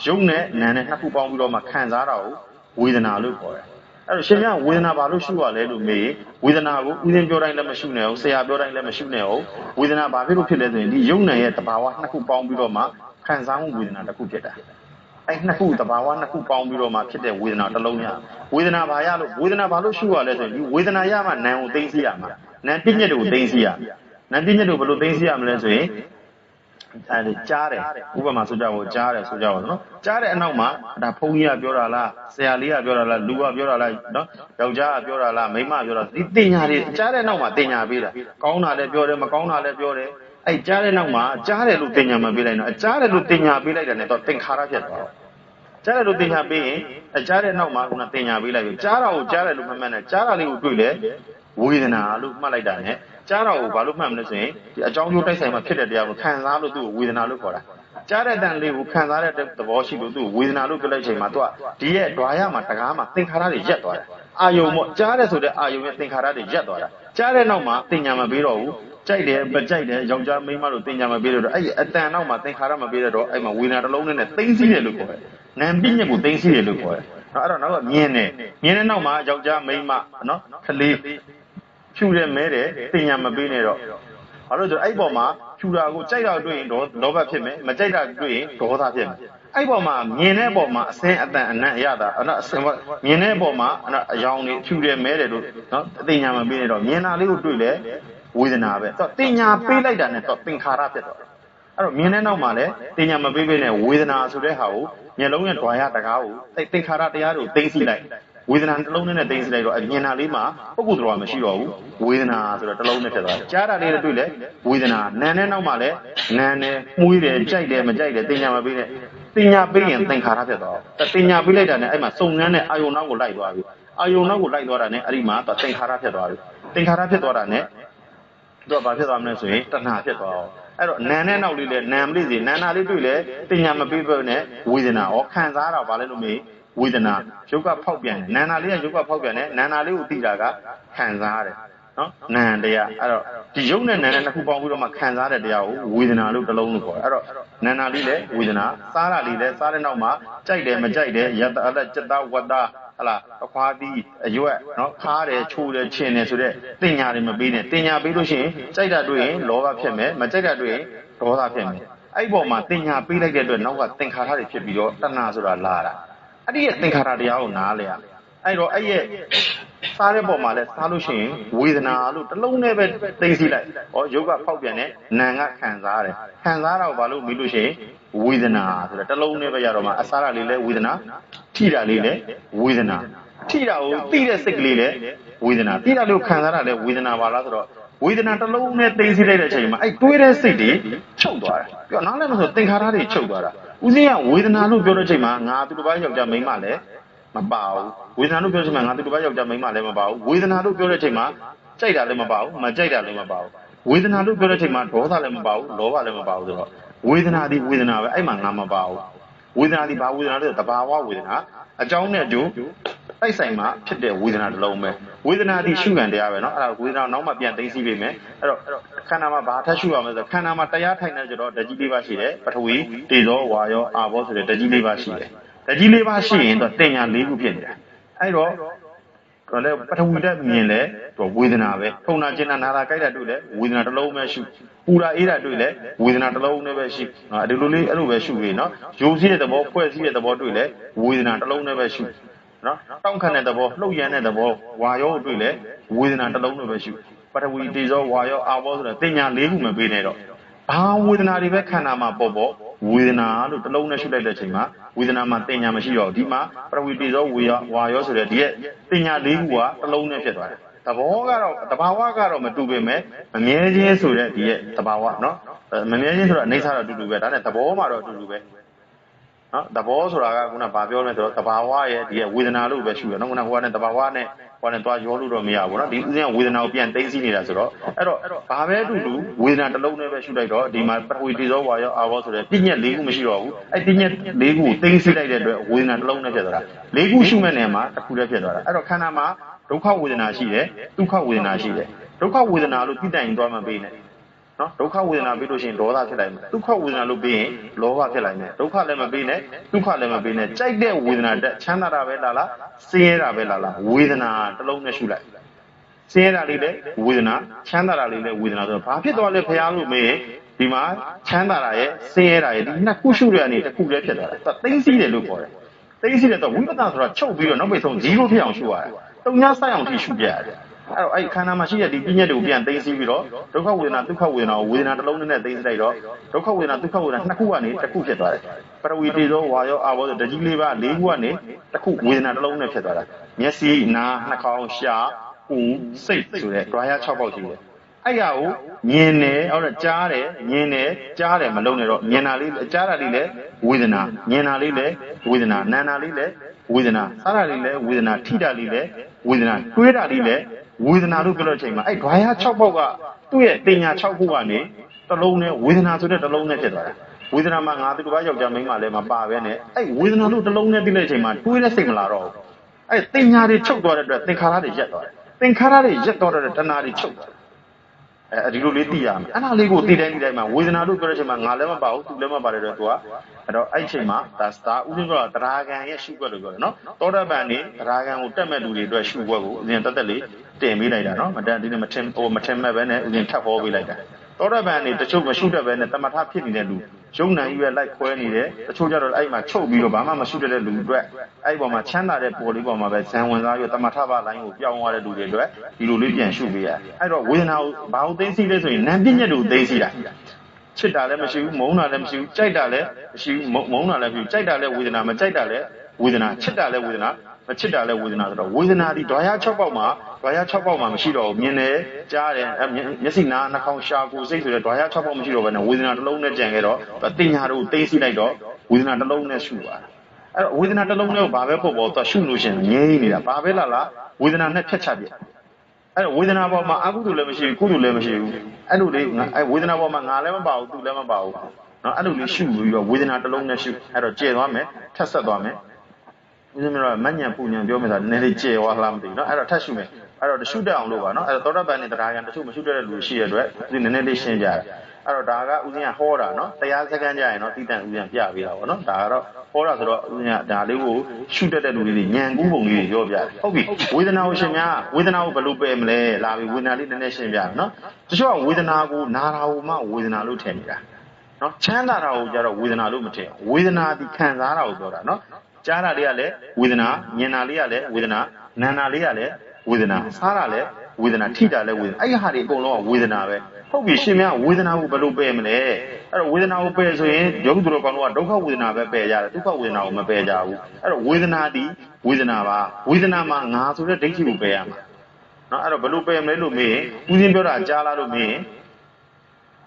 ယုံနဲ့နာနဲ့နှစ်ခုပေါင်းပြီးတော့မှခံစားတာကိုဝေဒနာလို့ခေါ်တယ်အဲ့တော့ရှင်များဝေဒနာဘာလို့ရှုရလဲလို့မေးဝေဒနာကိုဥစဉ်ပြောတိုင်းလည်းမရှုနဲ့ဟုတ်ဆရာပြောတိုင်းလည်းမရှုနဲ့ဟုတ်ဝေဒနာဘာဖြစ်လို့ဖြစ်လဲဆိုရင်ဒီယုံနယ်ရဲ့တဘာဝနှစ်ခုပေါင်းပြီးတော့မှခံစားမှုဝေဒနာတစ်ခုဖြစ်တာအဲ့နှစ်ခုတဘာဝနှစ်ခုပေါင်းပြီးတော့မှဖြစ်တဲ့ဝေဒနာတစ်လုံးရဝေဒနာဘာရလို့ဝေဒနာဘာလို့ရှုရလဲဆိုရင်ဒီဝေဒနာရမှနာမ်ကိုသိသိရမှာနာမ်ပြည့်ညက်ကိုသိသိရနာမ်ပြည့်ညက်ကိုဘယ်လိုသိသိရမလဲဆိုရင်အဲ့ကြားတယ်ဥပမာဆိုကြဖို့ကြားတယ်ဆိုကြပါတော့နော်ကြားတဲ့အနောက်မှာဒါဖုန်းကြီးကပြောတာလားဆရာလေးကပြောတာလားလူကပြောတာလားနော်ယောက်ျားကပြောတာလားမိန်းမပြောတာဒီတင်ညာတွေကြားတဲ့နောက်မှာတင်ညာပေးတာကောင်းတာလည်းပြောတယ်မကောင်းတာလည်းပြောတယ်အဲ့ကြားတဲ့နောက်မှာကြားတယ်လို့တင်ညာမပေးလိုက်တော့ကြားတယ်လို့တင်ညာပေးလိုက်တယ်နဲ့တော့သင်္ခါရဖြစ်သွားတော့ကြားတယ်လို့တင်ညာပေးရင်ကြားတဲ့နောက်မှာကတင်ညာပေးလိုက်ပြီကြားတာကိုကြားတယ်လို့မမှတ်နဲ့ကြားတာလေးကိုတွေ့လေဝေဒနာလို့မှတ်လိုက်တာနဲ့ကြားတာကိုဘာလို့မှတ်မလဲဆိုရင်ဒီအကြောင်းကျိုးတိုက်ဆိုင်မှာဖြစ်တဲ့တရားကိုခံစားလို့သူ့ကိုဝေဒနာလို့ခေါ်တာကြားတဲ့တန်လေးကိုခံစားတဲ့သဘောရှိလို့သူ့ကိုဝေဒနာလို့ပြောလိုက်ချိန်မှာသူကဒီရဲ့ဓွာရမှာတကားမှာသင်္ခါရတွေရက်သွားတယ်အာယုံမို့ကြားတဲ့ဆိုတဲ့အာယုံရဲ့သင်္ခါရတွေရက်သွားတာကြားတဲ့နောက်မှာတင်ညာမပေးတော့ဘူးကြိုက်တယ်မကြိုက်တယ်ယောက်ျားမိန်းမလို့တင်ညာမပေးတော့အဲ့ဒီအတန်နောက်မှာသင်္ခါရမပေးတော့အဲ့မှာဝေဒနာတစ်လုံးနဲ့သိမ့်စီးတယ်လို့ခေါ်တယ်နာမ်ပြည့်ညက်ကိုသိမ့်စီးတယ်လို့ခေါ်တယ်အဲ့တော့နောက်ကမြင်တယ်မြင်တဲ့နောက်မှာယောက်ျားမိန်းမနော်ခလေးဖြူတယ်မဲတယ်တင်ညာမပေးနဲ့တော့ဘာလို့ဆိုအဲ့ပေါ်မှာဖြူတာကိုကြိုက်တာတွေ့ရင်လောဘဖြစ်မယ်မကြိုက်တာတွေ့ရင်ဒေါသဖြစ်မယ်အဲ့ပေါ်မှာမြင်တဲ့ပေါ်မှာအစင်းအတန်အနံ့အရတာအစင်းမြင်တဲ့ပေါ်မှာအယောင်တွေဖြူတယ်မဲတယ်လို့နော်တင်ညာမပေးနဲ့တော့မြင်တာလေးကိုတွေ့လေဝေဒနာပဲတော့တင်ညာပေးလိုက်တာနဲ့တော့သင်္ခါရဖြစ်တော့အဲ့တော့မြင်တဲ့နောက်မှာလည်းတင်ညာမပေးပေးနဲ့ဝေဒနာဆိုတဲ့ဟာကိုမျက်လုံးရဲ့ဓွာရတကားကိုသင်္ခါရတရားကိုသိသိလိုက်ဝေဒနာတစ်လုံးနဲ့သိသိလိုက်တော့မြင်တာလေးမှာပုဂ္ဂိုလ်တော်မရှိတော့ဘူးဝေဒနာဆိုတော့တစ်လုံးနဲ့ဖြစ်သွားတယ်ကြားတာလေးတွေတွေ့လေဝေဒနာနာနဲ့နောက်မှာလည်းနာနဲ့မှုေးတယ်ကြိုက်တယ်မကြိုက်တယ်တင်ညာမပေးနဲ့တင်ညာပေးရင်သင်္ခါရဖြစ်သွားတယ်တင်ညာပေးလိုက်တာနဲ့အဲ့မှာစုံငန်းတဲ့အာယုံနောက်ကိုလိုက်သွားပြီအာယုံနောက်ကိုလိုက်သွားတာနဲ့အဲ့ဒီမှာသင်္ခါရဖြစ်သွားပြီသင်္ခါရဖြစ်သွားတာနဲ့တော့ဘာဖြစ်သွားမလဲဆိုရင်တဏှာဖြစ်သွားအောင်အဲ့တော့နာနဲ့နောက်လေးလဲနာမလေးစီနာနာလေးတွေ့လဲတင်ညာမပေးဘဲနဲ့ဝေဒနာဩခံစားတော့ဘာလဲလို့မေးဝေဒနာယုတ်ကဖောက်ပြန်တယ်နာနာလေးကယုတ်ကဖောက်ပြန်တယ်နာနာလေးကိုသိတာကခံစားရတယ်နော်နာတရားအဲ့တော့ဒီယုတ်နဲ့နာနဲ့နှစ်ခုပေါင်းပြီးတော့မှခံစားတဲ့တရားကိုဝေဒနာလို့တစ်လုံးလို့ခေါ်တယ်အဲ့တော့နာနာလေးလဲဝေဒနာစားတာလေးလဲစားတဲ့နောက်မှာကြိုက်တယ်မကြိုက်တယ်ယတအလจิตဝတ္တဟလာအခွားသီးအရွက်နော်ခါးတယ်ချိုးတယ်ချင်တယ်ဆိုတဲ့တင်ညာတွေမပေးနဲ့တင်ညာပေးလို့ရှိရင်ကြိုက်တာတွေ့ရင်လောဘဖြစ်မယ်မကြိုက်တာတွေ့ရင်ဒေါသဖြစ်မယ်အဲ့ပေါ်မှာတင်ညာပေးလိုက်တဲ့အတွက်နောက်ကသင်္ခါရတွေဖြစ်ပြီးတော့တဏှာဆိုတာလာတာအဲ့ဒီရဲ့သင်္ခါရတရားကိုနားလဲရအဲ့တော့အဲ့ရဲ့စားတဲ့ပုံမှာလဲစားလို့ရှိရင်ဝေဒနာလို့တစ်လုံးနဲ့ပဲသိသိလိုက်ဩယုတ်ကဖောက်ပြန်တဲ့နာကခံစားရတယ်ခံစားတော့ဘာလို့မေးလို့ရှိရင်ဝေဒနာဆိုတော့တစ်လုံးနဲ့ပဲရတော့မှအစားရလေးလဲဝေဒနာထိတာလေးလဲဝေဒနာထိတာကိုသိတဲ့စိတ်ကလေးလဲဝေဒနာသိတာလို့ခံစားတာလဲဝေဒနာပါလားဆိုတော့ဝေဒနာတစ်လုံးနဲ့သိသိလိုက်တဲ့အချိန်မှာအဲ့တွေးတဲ့စိတ်တွေချုပ်သွားတယ်ပြောနားလည်းမဆိုသင်္ခါရတွေချုပ်သွားတာဦးစင်းကဝေဒနာလို့ပြောတဲ့အချိန်မှာငါသူတစ်ပိုင်းယောက်ျားမိန်းမလဲမပါဘူးဝေဒနာလို့ပြောတဲ့အချိန်မှာငါသူတစ်ပိုင်းယောက်ျားမိန်းမလည်းမပါဘူးဝေဒနာလို့ပြောတဲ့အချိန်မှာကြိုက်တာလည်းမပါဘူးမကြိုက်တာလည်းမပါဘူးဝေဒနာလို့ပြောတဲ့အချိန်မှာဒေါသလည်းမပါဘူးလောဘလည်းမပါဘူးဆိုတော့ဝေဒနာဒီဝေဒနာပဲအဲ့မှာငါမပါဘူးဝေဒနာဒီဘာဝေဒနာလဲတဘာဝဝေဒနာအကြောင်းနဲ့အကျိုးတိုက်ဆိုင်မှာဖြစ်တဲ့ဝေဒနာတစ်လုံးပဲဝေဒနာဒီရှုခံတရားပဲเนาะအဲ့ဒါဝေဒနာနောက်မှပြန်သိသိပေးမယ်အဲ့တော့ခန္ဓာမှာဘာထပ်ရှုရမလဲဆိုတော့ခန္ဓာမှာတရားထိုင်နေကြတော့ဓာတ်ကြီးလေးပါရှိတယ်ပထဝီတေဇောဝါယောအာဘောဆိုတဲ့ဓာတ်ကြီးလေးပါရှိတယ်ဓာတ်ကြီးလေးပါရှိရင်တော့တင်ညာ၄ခုဖြစ်နေတာအဲ့တော့လည်းပထဝီတက်မြင်လဲတော့ဝေဒနာပဲထုံနာကျင်နာနာတာကြိုက်တာတွေ့လဲဝေဒနာတစ်လုံးပဲရှုပူတာအေးတာတွေ့လဲဝေဒနာတစ်လုံးနဲ့ပဲရှုဒီလိုလေးအဲ့လိုပဲရှုပြီးနော်ရိုးစည်းတဲ့သဘောဖွဲ့စည်းတဲ့သဘောတွေ့လဲဝေဒနာတစ်လုံးနဲ့ပဲရှုနော်တောင့်ခံတဲ့သဘောလှုပ်ရမ်းတဲ့သဘောဝါယောတွေ့လဲဝေဒနာတစ်လုံးနဲ့ပဲရှုပထဝီတေဇောဝါယောအာဘောဆိုတဲ့တင်ညာ၄ခုမပေးနဲ့တော့ဘာဝေဒနာတွေပဲခန္ဓာမှာပေါ့ဝေဒနာလို့တစ်လုံးနဲ့ရှုလိုက်တဲ့အချိန်မှာဝေဒနာမှာတင်ညာမရှိတော့ဒီမှာပထဝီတေဇောဝါယောဆိုတဲ့ဒီရဲ့တင်ညာ၄ခုကတစ်လုံးနဲ့ဖြစ်သွားတယ် သဘောကတော့တဘာဝကတော့မတူပေမဲ့မမြဲခြင်းဆိုတဲ့ဒီရဲ့တဘာဝနော်မမြဲခြင်းဆိုတော့အနေစားတော့အတူတူပဲဒါနဲ့သဘောမှတော့အတူတူပဲနော်သဘောဆိုတာကခုနဗာပြောလဲဆိုတော့တဘာဝရဲ့ဒီရဲ့ဝေဒနာလို့ပဲရှုရနော်ခုနဟိုကနဲ့တဘာဝနဲ့ဟိုနဲ့သွားရောလို့တော့မရဘူးနော်ဒီဥစဉ်ကဝေဒနာကိုပြန်သိသိနေတာဆိုတော့အဲ့တော့ဘာပဲအတူတူဝေဒနာတစ်လုံးနဲ့ပဲရှုလိုက်တော့ဒီမှာပထဝီတိသောဝါရောအာဘောဆိုတဲ့ပြည့်ညက်၄ခုမရှိတော့ဘူးအဲ့ပြည့်ညက်၄ခုသိသိလိုက်တဲ့အတွက်ဝေဒနာတစ်လုံးနဲ့ဖြစ်သွားတာ၄ခုရှုမဲ့နေမှာတစ်ခုတည်းဖြစ်သွားတာအဲ့တော့ခန္ဓာမှာဒုက္ခဝေဒနာရှိတယ်ဒုက္ခဝေဒနာရှိတယ်ဒုက္ခဝေဒနာလို့သိတိုင်သွားမှပေးနေနော်ဒုက္ခဝေဒနာပြီးလို့ရှိရင်ဒေါသဖြစ်လိုက်မယ်ဒုက္ခဝေဒနာလို့ပြီးရင်လောဘဖြစ်လိုက်မယ်ဒုက္ခလည်းမပြီးနဲ့ဒုက္ခလည်းမပြီးနဲ့ကြိုက်တဲ့ဝေဒနာတက်ချမ်းသာတာပဲလားဆင်းရဲတာပဲလားဝေဒနာတစ်လုံးနဲ့ရှုလိုက်ဆင်းရဲတာလေးလည်းဝေဒနာချမ်းသာတာလေးလည်းဝေဒနာဆိုတော့ဘာဖြစ်သွားလဲဖရားလို့မေးရင်ဒီမှာချမ်းသာတာရဲ့ဆင်းရဲတာရဲ့ဒီနှစ်ခုရှုရတဲ့အနေတစ်ခုတည်းဖြစ်သွားတာသိသိတယ်လို့ခေါ်တယ်သိသိတယ်တော့ဝိပဿနာဆိုတာချုပ်ပြီးတော့နောက်ပိတ်ဆုံး0ဖြစ်အောင်ရှုရတယ်တုံညာဆိုင်အောင်ထိရှုပြရတယ်အဲ့တော့အဲ့ခန္ဓာမှာရှိတဲ့ဒီပြည့်ညက်တွေကိုပြန်သိသိပြီးတော့ဒုက္ခဝေဒနာဒုက္ခဝေဒနာကိုဝေဒနာတစ်လုံးနဲ့သိသိလိုက်တော့ဒုက္ခဝေဒနာဒုက္ခဝေဒနာနှစ်ခုကနေတစ်ခုဖြစ်သွားတယ်ပရဝီတေသောဝါရောအာဘောဆိုတကြီးလေးပါ၄ခုကနေတစ်ခုဝေဒနာတစ်လုံးနဲ့ဖြစ်သွားတာမျက်စိနားနှာခေါင်းရှားဦးစိတ်ဆိုတဲ့ driver 6ပေါက်ရှိတယ်အဲ့ရကိုမြင်တယ်ဟုတ်တယ်ကြားတယ်မြင်တယ်ကြားတယ်မလုံးနဲ့တော့မြင်တာလေးကြားတာလေးလည်းဝေဒနာမြင်တာလေးလည်းဝေဒနာနာတာလေးလည်းဝေဒနာစားတာလေးလည်းဝေဒနာထိတာလေးလည်းဝေဒနာတွေးတာလေးလည်းဝေဒနာလို့ပြောတဲ့အချိန်မှာအဲ့ဒွါရ6ပေါက်ကသူ့ရဲ့တင်ညာ6ခုကနေတစ်လုံးနဲ့ဝေဒနာဆိုတဲ့တစ်လုံးနဲ့ဖြစ်သွားတယ်ဝေဒနာမှာငါသူတစ်ပါးယောက်ျားမိန်းမလည်းမပါပဲနဲ့အဲ့ဝေဒနာလို့တစ်လုံးနဲ့သိတဲ့အချိန်မှာတွေးတဲ့စိတ်မလာတော့ဘူးအဲ့တင်ညာတွေချုပ်သွားတဲ့အတွက်သင်္ခါရတွေရက်သွားတယ်သင်္ခါရတွေရက်သွားတဲ့တဏှာတွေချုပ်သွားတယ်ဒီလိုလေးသိရမယ်အဲ့ဒါလေးကိုသိတိုင်းမှာဝေဒနာလို့ပြောတဲ့အချိန်မှာငါလည်းမပါဘူးသူလည်းမပါတယ်တော့သူကအဲ့တော့အဲ့ချိန်မှာဒါဥစဉ်ကသရာဂံရဲ့ရှုွက်လို့ပြောတယ်နော်သောတာပန်နေသရာဂံကိုတက်မဲ့လူတွေအတွက်ရှုွက်ကိုဥစဉ်တက်လေးတင်ပေးလိုက်တာနော်မတန်ဒီနေ့မထင်မဲ့ပဲနဲ့ဥစဉ်ထပ်ဟောပေးလိုက်တာသောတာပန်နေတချို့မရှုတတ်ပဲနဲ့တမထဖြစ်နေတဲ့လူယုံနိုင်ရွယ်လိုက်ခွဲနေတယ်တချို့ကြတော့အဲ့မှာချုပ်ပြီးတော့ဘာမှမရှုတတ်တဲ့လူအတွက်အဲ့ပေါ်မှာချမ်းသာတဲ့ပေါ်လေးပေါ်မှာပဲဇံဝင်စားပြီးတမထဘာလိုင်းကိုပြောင်းသွားတဲ့လူတွေအတွက်ဒီလိုလေးပြန်ရှုပေးရအဲ့တော့ဝေဒနာကိုဘာလို့သိသိလဲဆိုရင်နာမ်ပြည့်ညက်တို့သိသိတာချစ်တာလည်းမရှိဘူးမုန်းတာလည်းမရှိဘူးကြိုက်တာလည်းမရှိဘူးမုန်းတာလည်းမရှိဘူးကြိုက်တာလည်းဝေဒနာမကြိုက်တာလည်းဝေဒနာချစ်တာလည်းဝေဒနာမချစ်တာလည်းဝေဒနာဆိုတော့ဝေဒနာဒီဒွါရ6ပေါက်မှာမရှိတော့ဘူးမြင်တယ်ကြားတယ်မျက်စိနားနှာခေါင်းရှာကိုယ်စိတ်ဆိုတဲ့ဒွါရ6ပေါက်မရှိတော့ဘဲနဲ့ဝေဒနာတစ်လုံးနဲ့ကြံခဲ့တော့တင်ညာတို့သိသိလိုက်တော့ဝေဒနာတစ်လုံးနဲ့ရှုသွားအဲ့တော့ဝေဒနာတစ်လုံးနဲ့ကိုဘာပဲပေါ့ပေါ့သွားရှုလို့ရှင်ငြိမ်းနေတာဘာပဲလားဝေဒနာနဲ့ဖြတ်ချပြအဲ့တော့ဝေဒနာပေါ်မှာအကုသိုလ်လည်းမရှိဘူးကုသိုလ်လည်းမရှိဘူးအဲ့လိုလေးအဲ့ဝေဒနာပေါ်မှာငါလည်းမပါဘူးသူလည်းမပါဘူးနော်အဲ့လိုလေးရှုပြီးတော့ဝေဒနာတစ်လုံးနဲ့ရှုအဲ့တော့ကျေသွားမယ်ထပ်ဆက်သွားမယ်ဦးဇင်းတို့ကမညံပူညံပြောမယ်ဆိုတာနည်းနည်းကျေသွားလားမသိဘူးနော်အဲ့တော့ထပ်ရှုမယ်အဲ့တော့ရှုတတ်အောင်လို့ပါနော်အဲ့တော့သောတာပန်နဲ့တရားကံတချို့မရှုတတ်တဲ့လူရှိရတဲ့အတွက်ဒီနည်းနည်းလေးရှင်းကြတယ်အဲ့တော့ဒါကဦးဇင်းကဟောတာနော်တရားစက္ကန့်ကြရင်တော့တိတန်ဦးဇင်းပြပေးတာပေါ့နော်ဒါကတော့ဟောတာဆိုတော့ဦးဇင်းကဒါလေးကိုရှုတတ်တဲ့လူတွေညံကူးပုံလေးတွေပြောပြတယ်ဟုတ်ပြီဝေဒနာကိုရှင်များဝေဒနာကိုဘယ်လိုပယ်မလဲလာပြီဝေဒနာလေးနည်းနည်းရှင်းပြတယ်နော်တချို့ကဝေဒနာကိုနာတာကိုမှဝေဒနာလို့ထင်နေတာနော်ချမ်းသာတာကိုကြတော့ဝေဒနာလို့မထင်ဝေဒနာဒီခံစားတာကိုပြောတာနော်ကြားတာလေးကလည်းဝေဒနာမြင်တာလေးကလည်းဝေဒနာနာတာလေးကလည်းဝေဒနာစားတာလည်းဝေဒနာထိတာလည်းဝေဒနာအဲ့ဒီဟာတွေအကုန်လုံးကဝေဒနာပဲဟုတ်ပြီရှင်များဝေဒနာကိုဘယ်လိုပယ်မလဲအဲ့တော့ဝေဒနာကိုပယ်ဆိုရင်ယောဂီတို့ကောင်တို့ကဒုက္ခဝေဒနာပဲပယ်ကြတယ်ဒုက္ခဝေဒနာကိုမပယ်ကြဘူးအဲ့တော့ဝေဒနာဒီဝေဒနာပါဝေဒနာမှာငါဆိုတဲ့ဒိဋ္ဌိကိုပယ်ရမှာနော်အဲ့တော့ဘယ်လိုပယ်မလဲလို့မေးရင်ဦးဇင်းပြောတာကြားလားလို့မေးရင်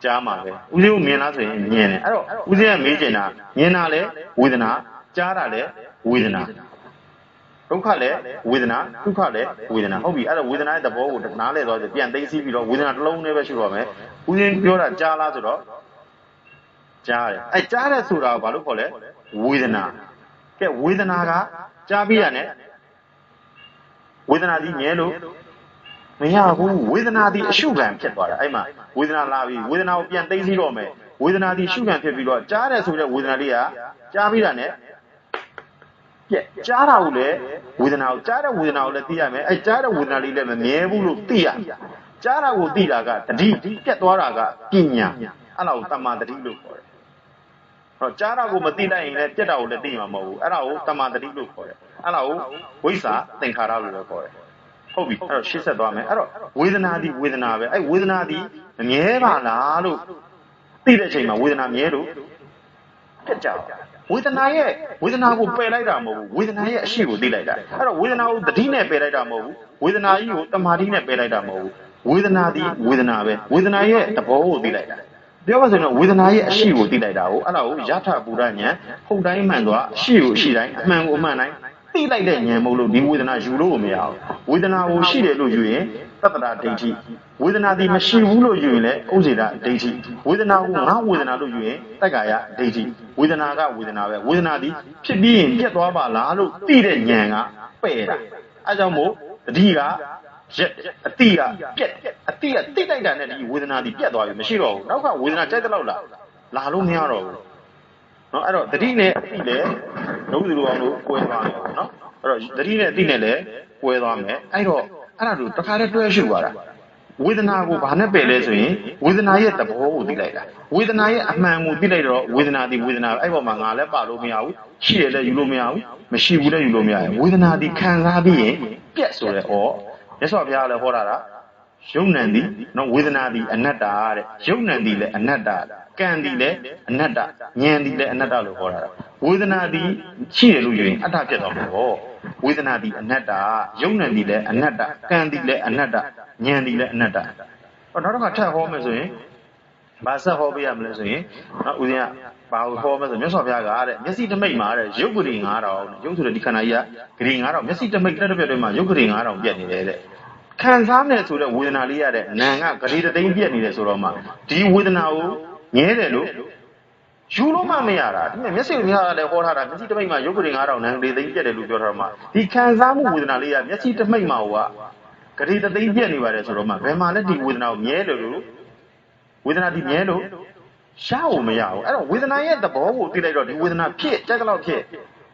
ကြားမှာပဲဦးဇင်းကိုမြင်လားဆိုရင်မြင်တယ်အဲ့တော့ဦးဇင်းကမေးချင်တာမြင်တာလဲဝေဒနာကြားတာလဲဝေဒနာဒုက္ခလည်းဝေဒနာဒုက္ခလည်းဝေဒနာဟုတ်ပြီအဲ့တော့ဝေဒနာရဲ့သဘောကိုနားလဲသွားပြန်သိသိပြီးတော့ဝေဒနာတစ်လုံးနဲ့ပဲရှုတော့မယ်ဦးရင်းပြောတာကြားလားဆိုတော့ကြားတယ်အဲ့ကြားတယ်ဆိုတာကိုဘာလို့ခေါ်လဲဝေဒနာကဲဝေဒနာကကြားပြီးရတယ်ဝေဒနာဒီမြဲလို့မရဘူးဝေဒနာဒီအရှုခံဖြစ်သွားတာအဲ့မှာဝေဒနာလာပြီးဝေဒနာကိုပြန်သိသိတော့မယ်ဝေဒနာဒီရှုခံဖြစ်ပြီးတော့ကြားတယ်ဆိုတဲ့ဝေဒနာလေးကကြားပြီးတာ ਨੇ ကြားတာကိုလည်းဝေဒနာကိုကြားတဲ့ဝေဒနာကိုလည်းသိရမယ်အဲကြားတဲ့ဝေဒနာလေးလည်းမမြဲဘူးလို့သိရကြားတာကိုသိတာကတတိပြတ်သွားတာကပညာအဲ့ဒါကိုတမ္မာတတိလို့ခေါ်တယ်ဟောကြားတာကိုမသိလိုက်ရင်လည်းပြတ်တာကိုလည်းသိမှာမဟုတ်ဘူးအဲ့ဒါကိုတမ္မာတတိလို့ခေါ်တယ်အဲ့ဒါကိုဝိဇ္ဇာသင်္ခါရလို့လည်းခေါ်တယ်ဟုတ်ပြီအဲ့တော့ရှင်းဆက်သွားမယ်အဲ့တော့ဝေဒနာဒီဝေဒနာပဲအဲ့ဝေဒနာဒီမမြဲပါလားလို့သိတဲ့အချိန်မှာဝေဒနာမြဲလို့ပြတ်ကြဝေဒနာရဲ့ဝေဒနာကိုပယ်လိုက်တာမဟုတ်ဘူးဝေဒနာရဲ့အရှိကိုသိလိုက်တာအဲ့တော့ဝေဒနာကိုတတိနဲ့ပယ်လိုက်တာမဟုတ်ဘူး ဝေဒနာကြီးကိုတမာတိနဲ့ပယ်လိုက်တာမဟုတ်ဘူးဝေဒနာသည်ဝေဒနာပဲဝေဒနာရဲ့သဘောကိုသိလိုက်တာပြောပါဆိုရင်ဝေဒနာရဲ့အရှိကိုသိလိုက်တာကိုအဲ့ဒါကိုယထာပူရဉာဏ်ဟုတ်တိုင်းမှန်သွားအရှိကိုရှိတိုင်းအမှန်ကိုအမှန်တိုင်းသိလိုက်တဲ့ဉာဏ်မဟုတ်လို့ဒီဝေဒနာယူလို့မရဘူးဝေဒနာကိုရှိတယ်လို့ယူရင်သတ္တရာဒိဋ္ဌိဝေဒနာဒီမရှိဘူးလို့ယူရင်လည်းဥစေတာဒိဋ္ဌိဝေဒနာကိုငါဝေဒနာလို့ယူရင်တက္ကာယဒိဋ္ဌိဝေဒနာကဝေဒနာပဲဝေဒနာဒီဖြစ်ပြီးရင်ပြတ်သွားပါလားလို့သိတဲ့ဉာဏ်ကပယ်တာအဲကြောင့်မို့တတိကအတိကပြက်အတိကတိလိုက်တာနဲ့ဒီဝေဒနာဒီပြတ်သွားပြီမရှိတော့ဘူးနောက်ကဝေဒနာကြိုက်တဲ့လောက်လာလို့မရတော့ဘူးနော်အဲ့တော့တတိနဲ့အတိလည်းဒုက္ခလူအောင်လို့ကွဲသွားမယ်နော်အဲ့တော့တတိနဲ့အတိနဲ့လည်းကွဲသွားမယ်အဲ့တော့အဲ့ဒါတို့တခါတည်းတွဲရှုသွားတာဝေဒနာကိုဘာနဲ့ပယ်လဲဆိုရင်ဝေဒနာရဲ့သဘောကိုသိလိုက်တာဝေဒနာရဲ့အမှန်ကိုသိလိုက်တော့ဝေဒနာဒီဝေဒနာအဲ့ပေါ်မှာငါလည်းပါလို့မရဘူးရှိရလည်းယူလို့မရဘူးမရှိဘူးလည်းယူလို့မရဘူးဝေဒနာဒီခံစားပြီးရင်ပြက်ဆိုတဲ့ဩမြတ်စွာဘုရားလည်းဟောတာယုံ nant သည်နော်ဝေဒနာသည်အနတ္တတဲ့ယုံ nant သည်လည်းအနတ္တကံသည်လည်းအနတ္တဉာဏ်သည်လည်းအနတ္တလို့ဟောတာဝေဒနာသည်ရှိတယ်လို့ယူရင်အတ္တပြတ်သွားမှာပေါ့ဝေဒနာသည်အနတ္တယုံ nant သည်လည်းအနတ္တကံသည်လည်းအနတ္တဉာဏ်သည်လည်းအနတ္တနောက်တစ်ခါထပ်ဟောမယ်ဆိုရင်ဘာဆက်ဟောပေးရမလဲဆိုရင်နော်ဦးဇင်းကဘာဟောမယ်ဆိုမြတ်စွာဘုရားကတဲ့မျက်စိတမိတ်မှာတဲ့ရုပ်ဂရိ9000ရုပ်ဆိုတဲ့ဒီခန္ဓာကြီးကဂရိ9000မျက်စိတမိတ်တက်တဲ့ပြတ်တွေမှာရုပ်ဂရိ9000ပြတ်နေတယ်တဲ့ခံစားနေဆိုတဲ့ဝေဒနာလေးရတဲ့နာကဂရိတသိန်းပြက်နေတယ်ဆိုတော့မှဒီဝေဒနာကိုငဲတယ်လို့ယူလို့မှမရတာဒီမျက်စိမြင်ရလည်းဟောထားတာမျက်စိတမိတ်မှာရုပ်ဂရိ9000နာဂရိသိန်းပြက်တယ်လို့ပြောထားတော့မှဒီခံစားမှုဝေဒနာလေးရမျက်စိတမိတ်မှာကဂရိတသိန်းပြက်နေပါတယ်ဆိုတော့မှဘယ်မှာလဲဒီဝေဒနာကိုမြဲတယ်လို့ဝေဒနာဒီမြဲလို့ရှားဖို့မရဘူးအဲ့တော့ဝေဒနာရဲ့သဘောကိုသိလိုက်တော့ဒီဝေဒနာဖြစ်ကြက်ကတော့ဖြစ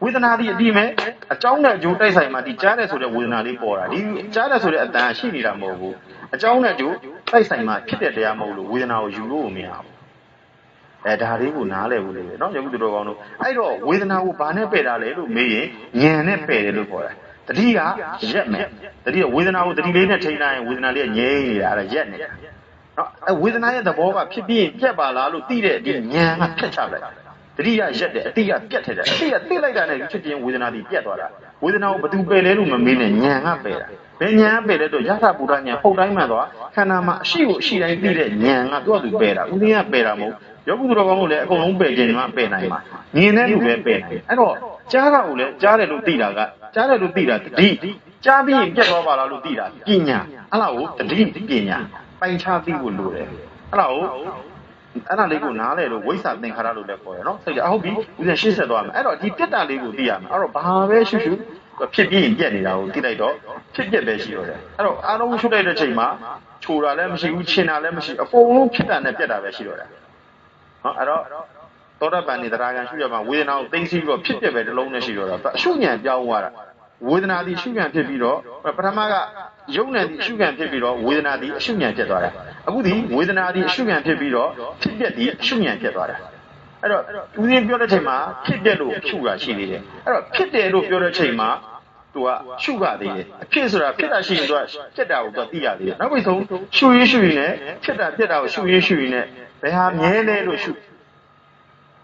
်ဝေဒနာဒီအပြီးမဲ့အကြောင်းနဲ့အကျိုးတိုက်ဆိုင်မှာဒီကြားတယ်ဆိုတဲ့ဝေဒနာလေးပေါ်တာဒီကြားတယ်ဆိုတဲ့အတန်ရှိနေတာမဟုတ်ဘူးအကြောင်းနဲ့အကျိုးတိုက်ဆိုင်မှာဖြစ်တဲ့တရားမဟုတ်လို့ဝေဒနာကိုယူလို့မရဘူးဒါလေးကိုနားလည်ဖို့လေနော်ယခုတို့ကောင်းလို့အဲ့တော့ဝေဒနာကိုဘာနဲ့ပယ်တာလဲလို့မေးရင်ဉာဏ်နဲ့ပယ်တယ်လို့ခေါ်တာတတိကရက်မယ်တတိကဝေဒနာကိုတတိလေးနဲ့ထိန်းနိုင်ရင်ဝေဒနာလေးကငြိမ်းနေတာအဲ့ဒါရက်နေတာနော်ဝေဒနာရဲ့သဘောကဖြစ်ပြီးပြက်ပါလားလို့သိတဲ့ဒီဉာဏ်ကဖြတ်ချလိုက်တတိယရက်တယ်အတိကပြက်ထက်တယ်အတိကသိလိုက်တာနဲ့ဖြစ်ခြင်းဝေဒနာဒီပြက်သွားတာဝေဒနာကိုဘယ်သူပယ်လဲလို့မမေးနဲ့ဉာဏ်ကပယ်တာဘယ်ဉာဏ်ကပယ်လဲတော့ယထာပူရဉာဏ်ဟုတ်တိုင်းမှန်သွားခန္ဓာမှာအရှိကိုအရှိတိုင်းသိတဲ့ဉာဏ်ကသူ့အတူပယ်တာဥဒိယပယ်တာမဟုတ်ယောဂုတော်ကောင်းလို့လည်းအကုန်လုံးပယ်ခြင်းမှာပယ်နိုင်မှာဉာဏ်နဲ့လူပဲပယ်နိုင်အဲ့တော့ကြားတာကိုလည်းကြားတယ်လို့သိတာကကြားတယ်လို့သိတာတတိကြားပြီးရင်ပြက်သွားပါလားလို့သိတာပညာအဲ့ဒါကိုတတိပညာပိုင်ခြားသိဖို့လိုတယ်အဲ့ဒါလေးကိုနားလဲလို့ဝိသသင်္ခါရလို့လည်းခေါ်ရနော်စိတ်အဟုတ်ပြီဦးဇင်ရှေ့ဆက်သွားမယ်အဲ့တော့ဒီပြက်တာလေးကိုသိရမယ်အဲ့တော့ဘာပဲရှုဖြစ်ပြီးရင်ပြက်နေတာကိုသိလိုက်တော့ဖြစ်ပြက်ပဲရှိတော့တယ်အဲ့တော့အားလုံးရှုလိုက်တဲ့ချိန်မှာခြုံတာလည်းမရှိဘူးခြင်တာလည်းမရှိအကုန်လုံးဖြစ်တာနဲ့ပြက်တာပဲရှိတော့တယ်ဟောအဲ့တော့သောတပန်နေတရားခံရှုရမှာဝေဒနာကိုသိသိပြီးတော့ဖြစ်ပြက်ပဲတစ်လုံးနဲ့ရှိတော့တာအရှုဉဏ်ပြောင်းသွားတာဝေဒနာသည်ရှုဉဏ်ဖြစ်ပြီးတော့ပထမကယုံ nant သည်အရှုဉဏ်ဖြစ်ပြီးတော့ဝေဒနာသည်အရှုဉဏ်ဖြစ်သွားတာအခုဒီဝေဒနာသည်အရှုဉဏ်ဖြစ်ပြီးတော့ဖြစ်ပြက်သည်အရှုဉဏ်ဖြစ်သွားတာအဲ့တော့ဦးဇင်းပြောတဲ့ချိန်မှာဖြစ်ပြက်လို့ရှုတာရှိနေတယ်အဲ့တော့ဖြစ်တယ်လို့ပြောတဲ့ချိန်မှာသူကရှုရသေးတယ်အဖြစ်ဆိုတာဖြစ်တာရှိရင်သူကဖြစ်တာကိုသူသိရသေးတယ်နောက်ပြီးဆုံးရှုရင်းနဲ့ဖြစ်တာကိုရှုရင်းနဲ့ဘယ်ဟာမြဲလဲလို့ရှု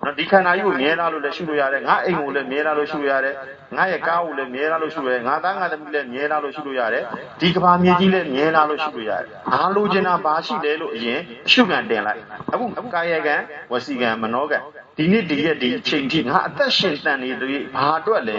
နော်ဒီခန္ဓာကြီးကိုမြဲလာလို့လည်းရှုလို့ရတယ်ငါအိမ်ကိုလည်းမြဲလာလို့ရှုရတယ်ငါရဲ့ကားကိုလည်းမြဲလာလို့ရှုရတယ်ငါသားငါသမီးလည်းမြဲလာလို့ရှုလို့ရတယ်ဒီကဘာမြေကြီးလည်းမြဲလာလို့ရှုလို့ရတယ်ငါလိုချင်တာဘာရှိလဲလို့အရင်ရှုခံတင်လိုက်အခုကာယကံဝစီကံမနောကံဒီနေ့ဒီရက်ဒီအချိန်ထိငါအသက်ရှင်တန်နေသေးဘာအတွက်လဲ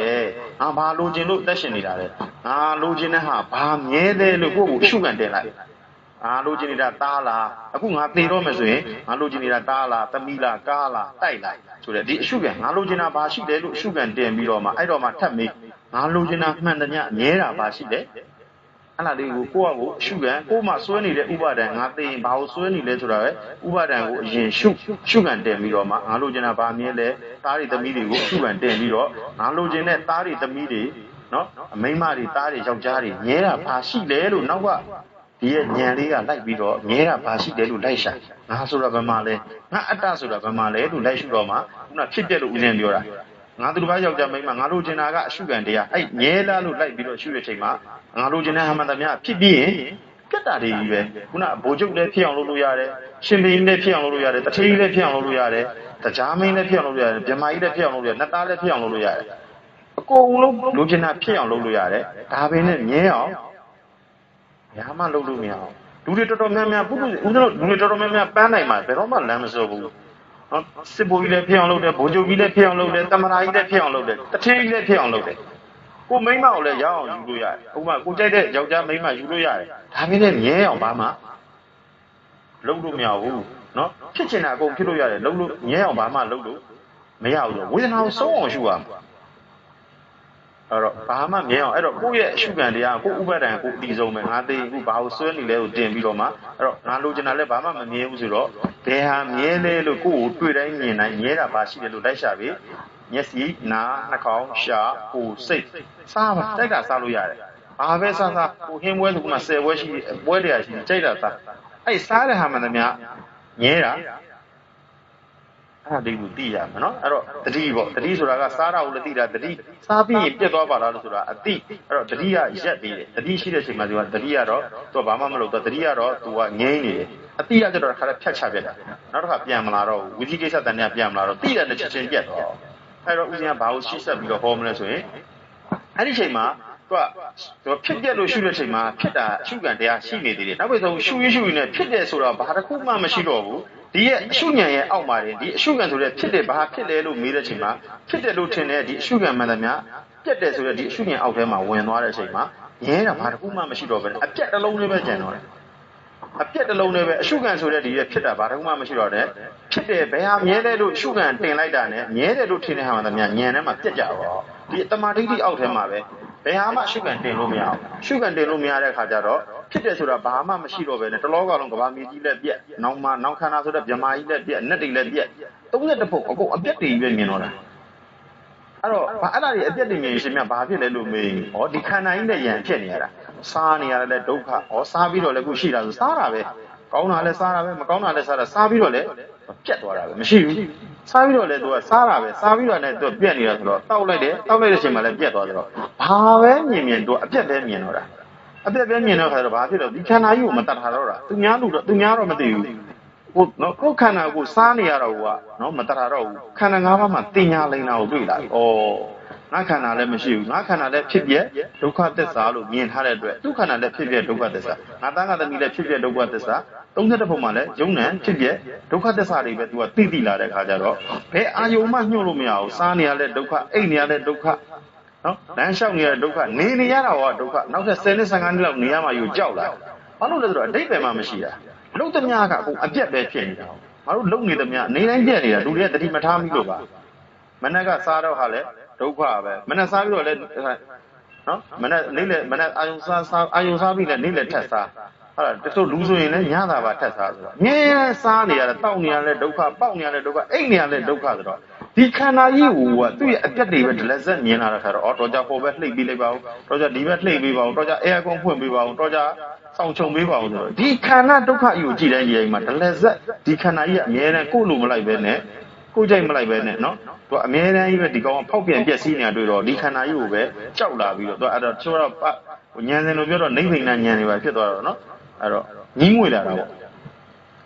ငါဘာလိုချင်လို့အသက်ရှင်နေတာလဲငါလိုချင်တဲ့ဟာဘာမြဲတယ်လို့ကိုယ့်ကိုရှုခံတင်လိုက်ငါလိုချင်နေတာသားလားအခုငါသိတော့မယ်ဆိုရင်ငါလိုချင်နေတာသားလားသမီးလားကားလားတိုက်လားဆိုတဲ့ဒီအရှုခံငါလိုချင်တာဘာရှိတယ်လို့အရှုခံတင်ပြီးတော့မှအဲ့တော့မှထပ်မေးငါလိုချင်တာမှန်တယ်ညအမြဲတာဘာရှိတယ်အဲ့ဒါလေးကိုကိုယ့်အကိုအရှုခံကိုယ်မှစွဲနေတဲ့ဥပါဒံငါသိရင်ဘာကိုစွဲနေလဲဆိုတာပဲဥပါဒံကိုအရင်ရှုခံတင်ပြီးတော့မှငါလိုချင်တာဘာမြဲလဲသားတွေသမီးတွေကိုရှုခံတင်ပြီးတော့ငါလိုချင်တဲ့သားတွေသမီးတွေနော်အမိန်းမတွေသားတွေယောက်ျားတွေမြဲတာဘာရှိလဲလို့နောက်ကဒီရဲ့ဉာဏ်လေးကလိုက်ပြီးတော့မြဲတာဘာရှိတယ်လို့လိုက်ရှာငါဆိုတာဘယ်မှာလဲငါအတ္တဆိုတာဘယ်မှာလဲလို့လိုက်ရှုတော့မှခုနဖြစ်ပြလို့ဦးဇင်းပြောတာငါသူတစ်ပါးယောက်ျားမိန်းမငါလိုချင်တာကအရှုခံတရားအဲ့မြဲလားလို့လိုက်ပြီးတော့ရှုရချိန်မှာငါလိုချင်တဲ့ဟာမှန်သမျှဖြစ်ပြီးရင်ပြတ်တာတွေကြီးပဲခုနဘိုလ်ချုပ်လည်းဖြစ်အောင်လုပ်လို့ရတယ်ရှင်ဘီလည်းဖြစ်အောင်လုပ်လို့ရတယ်တထေးလည်းဖြစ်အောင်လုပ်လို့ရတယ်တရားမင်းလည်းဖြစ်အောင်လုပ်လို့ရတယ်ဗြဟ္မာကြီးလည်းဖြစ်အောင်လုပ်လို့ရတယ်နှစ်သားလည်းဖြစ်အောင်လုပ်လို့ရတယ်အကုန်လုံးလိုချင်တာဖြစ်အောင်လုပ်လို့ရတယ်ဒါပဲနဲ့မြဲအောင် ဘာမှလုပ်လို့မရအောင်လူတွေတော်တော်များများပုဂ္ဂိုလ်ဦးဇင်းတို့လူတွေတော်တော်များများပန်းနိုင်မှာဘယ်တော့မှလမ်းမစောဘူးနော်စစ်ဘိုးကြီးလည်းဖြစ်အောင်လုပ်တယ်ဗိုလ်ချုပ်ကြီးလည်းဖြစ်အောင်လုပ်တယ်တမနာကြီးလည်းဖြစ်အောင်လုပ်တယ်တထင်းကြီးလည်းဖြစ်အောင်လုပ်တယ်ကိုမိန်းမကိုလည်းရအောင်ယူလို့ရတယ်ဥပမာကိုကြိုက်တဲ့ယောက်ျားမိန်းမယူလို့ရတယ်ဒါပေမဲ့မြဲအောင်ဘာမှလုပ်လို့မရဘူးနော်ဖြစ်ချင်တာအကုန်ဖြစ်လို့ရတယ်လုပ်လို့မြဲအောင်ဘာမှလုပ်လို့မရဘူးဆိုဝေဒနာကိုဆုံးအောင်ရှုရမှာအဲ့တော့ဘာမှမြဲအောင်အဲ့တော့ကိုယ့်ရဲ့အရှုခံတရားကိုဥပဒံကိုအတီဆုံးပဲငါသိအခုဘာလို့ဆွဲနေလဲကိုတင်ပြီးတော့မှအဲ့တော့ငါလိုချင်တာလည်းဘာမှမမြဲဘူးဆိုတော့ဘယ်ဟာမြဲလဲလို့ကိုယ့်ကိုတွေ့တိုင်းမြင်တိုင်းမြဲတာပါရှိတယ်လို့လိုက်ရှာပြီးမျက်စိနားနှာခေါင်းရှာကိုယ်စိတ်စားပါတိုက်တာစားလို့ရတယ်ဘာပဲစားစားကိုဟင်းပွဲဆိုကမှ10ပွဲရှိပွဲတရာရှိကြိုက်တာစားအဲ့စားတဲ့ဟာမှန်သမျှမြဲတာအဲ့ဒါလေးကိုသိရမှာနော်အဲ့တော့တတိပေါ့တတိဆိုတာကစားတာကိုလည်းသိတာတတိစားပြီးရင်ပြတ်သွားပါလားလို့ဆိုတာအတိအဲ့တော့တတိကရက်သေးတယ်တတိရှိတဲ့အချိန်မှာသူကတတိကတော့သူကဘာမှမလုပ်တော့တတိကတော့သူကငြိမ်းနေတယ်အတိကကျတော့ခါလည်းဖြတ်ချပြတ်တာနောက်တစ်ခါပြန်မလာတော့ဘူးဝိသိကိစ္စတန်เนี่ยပြန်မလာတော့တိတဲ့တစ်ချက်ချင်းပြတ်သွားအဲ့တော့ဦးဇင်းကဘာကိုရှေ့ဆက်ပြီးတော့ဟောမလဲဆိုရင်အဲ့ဒီချိန်မှာသူကဖြစ်ပြက်လို့ရှုတဲ့ချိန်မှာဖြစ်တာအရှုခံတရားရှိနေသေးတယ်နောက်ပြီးဆုံးရှုရင်းနဲ့ဖြစ်တယ်ဆိုတော့ဘာတစ်ခုမှမရှိတော့ဘူးဒီရဲ့အရှုဉဏ်ရဲ့အောက်မှာဒီအရှုခံဆိုတဲ့ဖြစ်တယ်ဘာဖြစ်လဲလို့မေးတဲ့ချိန်မှာဖြစ်တယ်လို့ထင်တဲ့ဒီအရှုခံမှန်သမျှပြက်တယ်ဆိုတဲ့ဒီအရှုဉဏ်အောက်ထဲမှာဝင်သွားတဲ့အချိန်မှာငဲတာဘာတစ်ခုမှမရှိတော့ပဲအပြက်တစ်လုံးလေးပဲကျန်တော့တယ်အပြက်တစ်လုံးလေးပဲအရှုခံဆိုတဲ့ဒီရဲ့ဖြစ်တာဘာတစ်ခုမှမရှိတော့တဲ့ဖြစ်တယ်ဘယ်ဟာမြဲလဲလို့အရှုခံတင်လိုက်တာနဲ့မြဲတယ်လို့ထင်တဲ့ဟာမှန်သမျှဉာဏ်ထဲမှာပြက်ကြတော့ဒီတမာတိတိအောက်ထဲမှာပဲဘယ်ဟာမှရှုခံတင်လို့မရအောင်ရှုခံတင်လို့မရတဲ့အခါကျတော့ဖြစ်တယ်ဆိုတာဘာမှမရှိတော့ပဲနဲ့တလောကလုံးကဘာမြေကြီးလက်ပြက်နောက်ခန္ဓာဆိုတဲ့ဗြဟ္မာကြီးလက်ပြက်နက်တွေလက်ပြက်31ဖုတ်အကုန်အပြက်တွေပဲမြင်တော့တာအဲ့တော့အဲ့ဒါတွေအပြက်တွေမြင်ရှင်မြဘာဖြစ်လဲလို့မေးဩဒီခန္ဓာကြီးနဲ့ယံဖြစ်နေရတာစားနေရတယ်လဲဒုက္ခဩစားပြီးတော့လဲခုရှိတာဆိုစားတာပဲကောင်းတာလဲစားတာပဲမကောင်းတာလဲစားတာစားပြီးတော့လဲပြက်သွားတာပဲမရှိဘူးစားပြီးတော့လဲသူကစားတာပဲစားပြီးတော့လည်းသူပြက်နေတာဆိုတော့တောက်လိုက်တဲ့အချိန်မှာလည်းပြက်သွားတယ်တော့ဘာပဲမြင်သူအပြက်ပဲမြင်တော့တာအပြက်ပဲမြင်တော့ခါတော့ဘာဖြစ်တော့ဒီခန္ဓာကြီးကိုမတတ်ထားတော့တာသူများတော့မသိဘူးကိုနော်ကိုခန္ဓာကိုစားနေရတော့ကနော်မတတ်ထားတော့ဘူးခန္ဓာ၅ပါးမှာတင်ညာလိန်တာကိုတွေ့လာပြီဩငါခန္ဓာလည်းမရှိဘူးငါခန္ဓာလည်းဖြစ်ပြဒုက္ခသစ္စာလို့မြင်ထားတဲ့အတွက်သူခန္ဓာလည်းဖြစ်ပြဒုက္ခသစ္စာငါသားငါသမီးလည်းဖြစ်ပြဒုက္ခသစ္စာ31ပုံမှာလည်းယုံနံဖြစ်ပြဒုက္ခသစ္စာတွေပဲသူကသိလာတဲ့အခါကျတော့ဘယ်အာယုံမှညှို့လို့မရဘူးစားနေရတဲ့ဒုက္ခအိတ်နေရတဲ့ဒုက္ခနော်လမ်းလျှောက်နေတဲ့ဒုက္ခနေရတာဟောဒုက္ခနောက်ထပ်10နှစ်15နှစ်လောက်နေရမှယူကြောက်လာဘာလို့လဲဆိုတော့အတိတ်ပဲမှမရှိတာလုံသမျှကအကုန်အပြက်ပဲဖြစ်နေတာငါတို့လုံနေသမျှနေတိုင်းပြက်နေတာလူတွေကတတိမထားမိလို့ပါမနက်ကစားတော့ဟာလဲဒုက္ခပဲမနက်စားပြီးတော့လဲနော်မနက်နေ့လေမနက်အာယုံစားပြီးလဲနေ့လေထက်စားဟုတ်လားတချို့လူဆိုရင်လည်းညတာပါထက်စားဆိုတော့ငဲစားနေရတယ်တောက်နေရလဲဒုက္ခပေါက်နေရလဲဒုက္ခအိတ်နေရလဲဒုက္ခဆိုတော့ဒီခန္ဓာကြီးကသူ့ရဲ့အပြက်တွေပဲဒလက်ဆက်မြင်လာတဲ့ခါတော့တော့ကြဟိုပဲလှိပ်ပြီးလိုက်ပါဦးတော့ကြဒီဘက်လှိပ်ပေးပါဦးတော့ကြအဲအကွန်ဖွင့်ပေးပါဦးတော့ကြစောင့်ချုံပေးပါဦးဆိုတော့ဒီခန္ဓာဒုက္ခကြီးကိုကြည်တိုင်းကြည်တိုင်းမှာဒလက်ဆက်ဒီခန္ဓာကြီးကအမြဲတမ်းကိုယ်လိုမလိုက်ပဲနဲ့ကိုယ်ကြိုက်မလိုက်ပဲနဲ့နော်သူကအမြဲတမ်းကြီးပဲဒီကောင်ကဖောက်ပြန်ပြက်စီးနေတာတွေ့တော့ဒီခန္ဓာကြီးကိုပဲကြောက်လာပြီးတော့သူအဲ့တော့ချိုးတော့ဉာဏ်စင်လိုပြောတော့နိဗ္ဗာန်ဉာဏ်တွေပါဖြစ်သွားတော့နော်အဲ့တော့ညီးငွေလာတာပေါ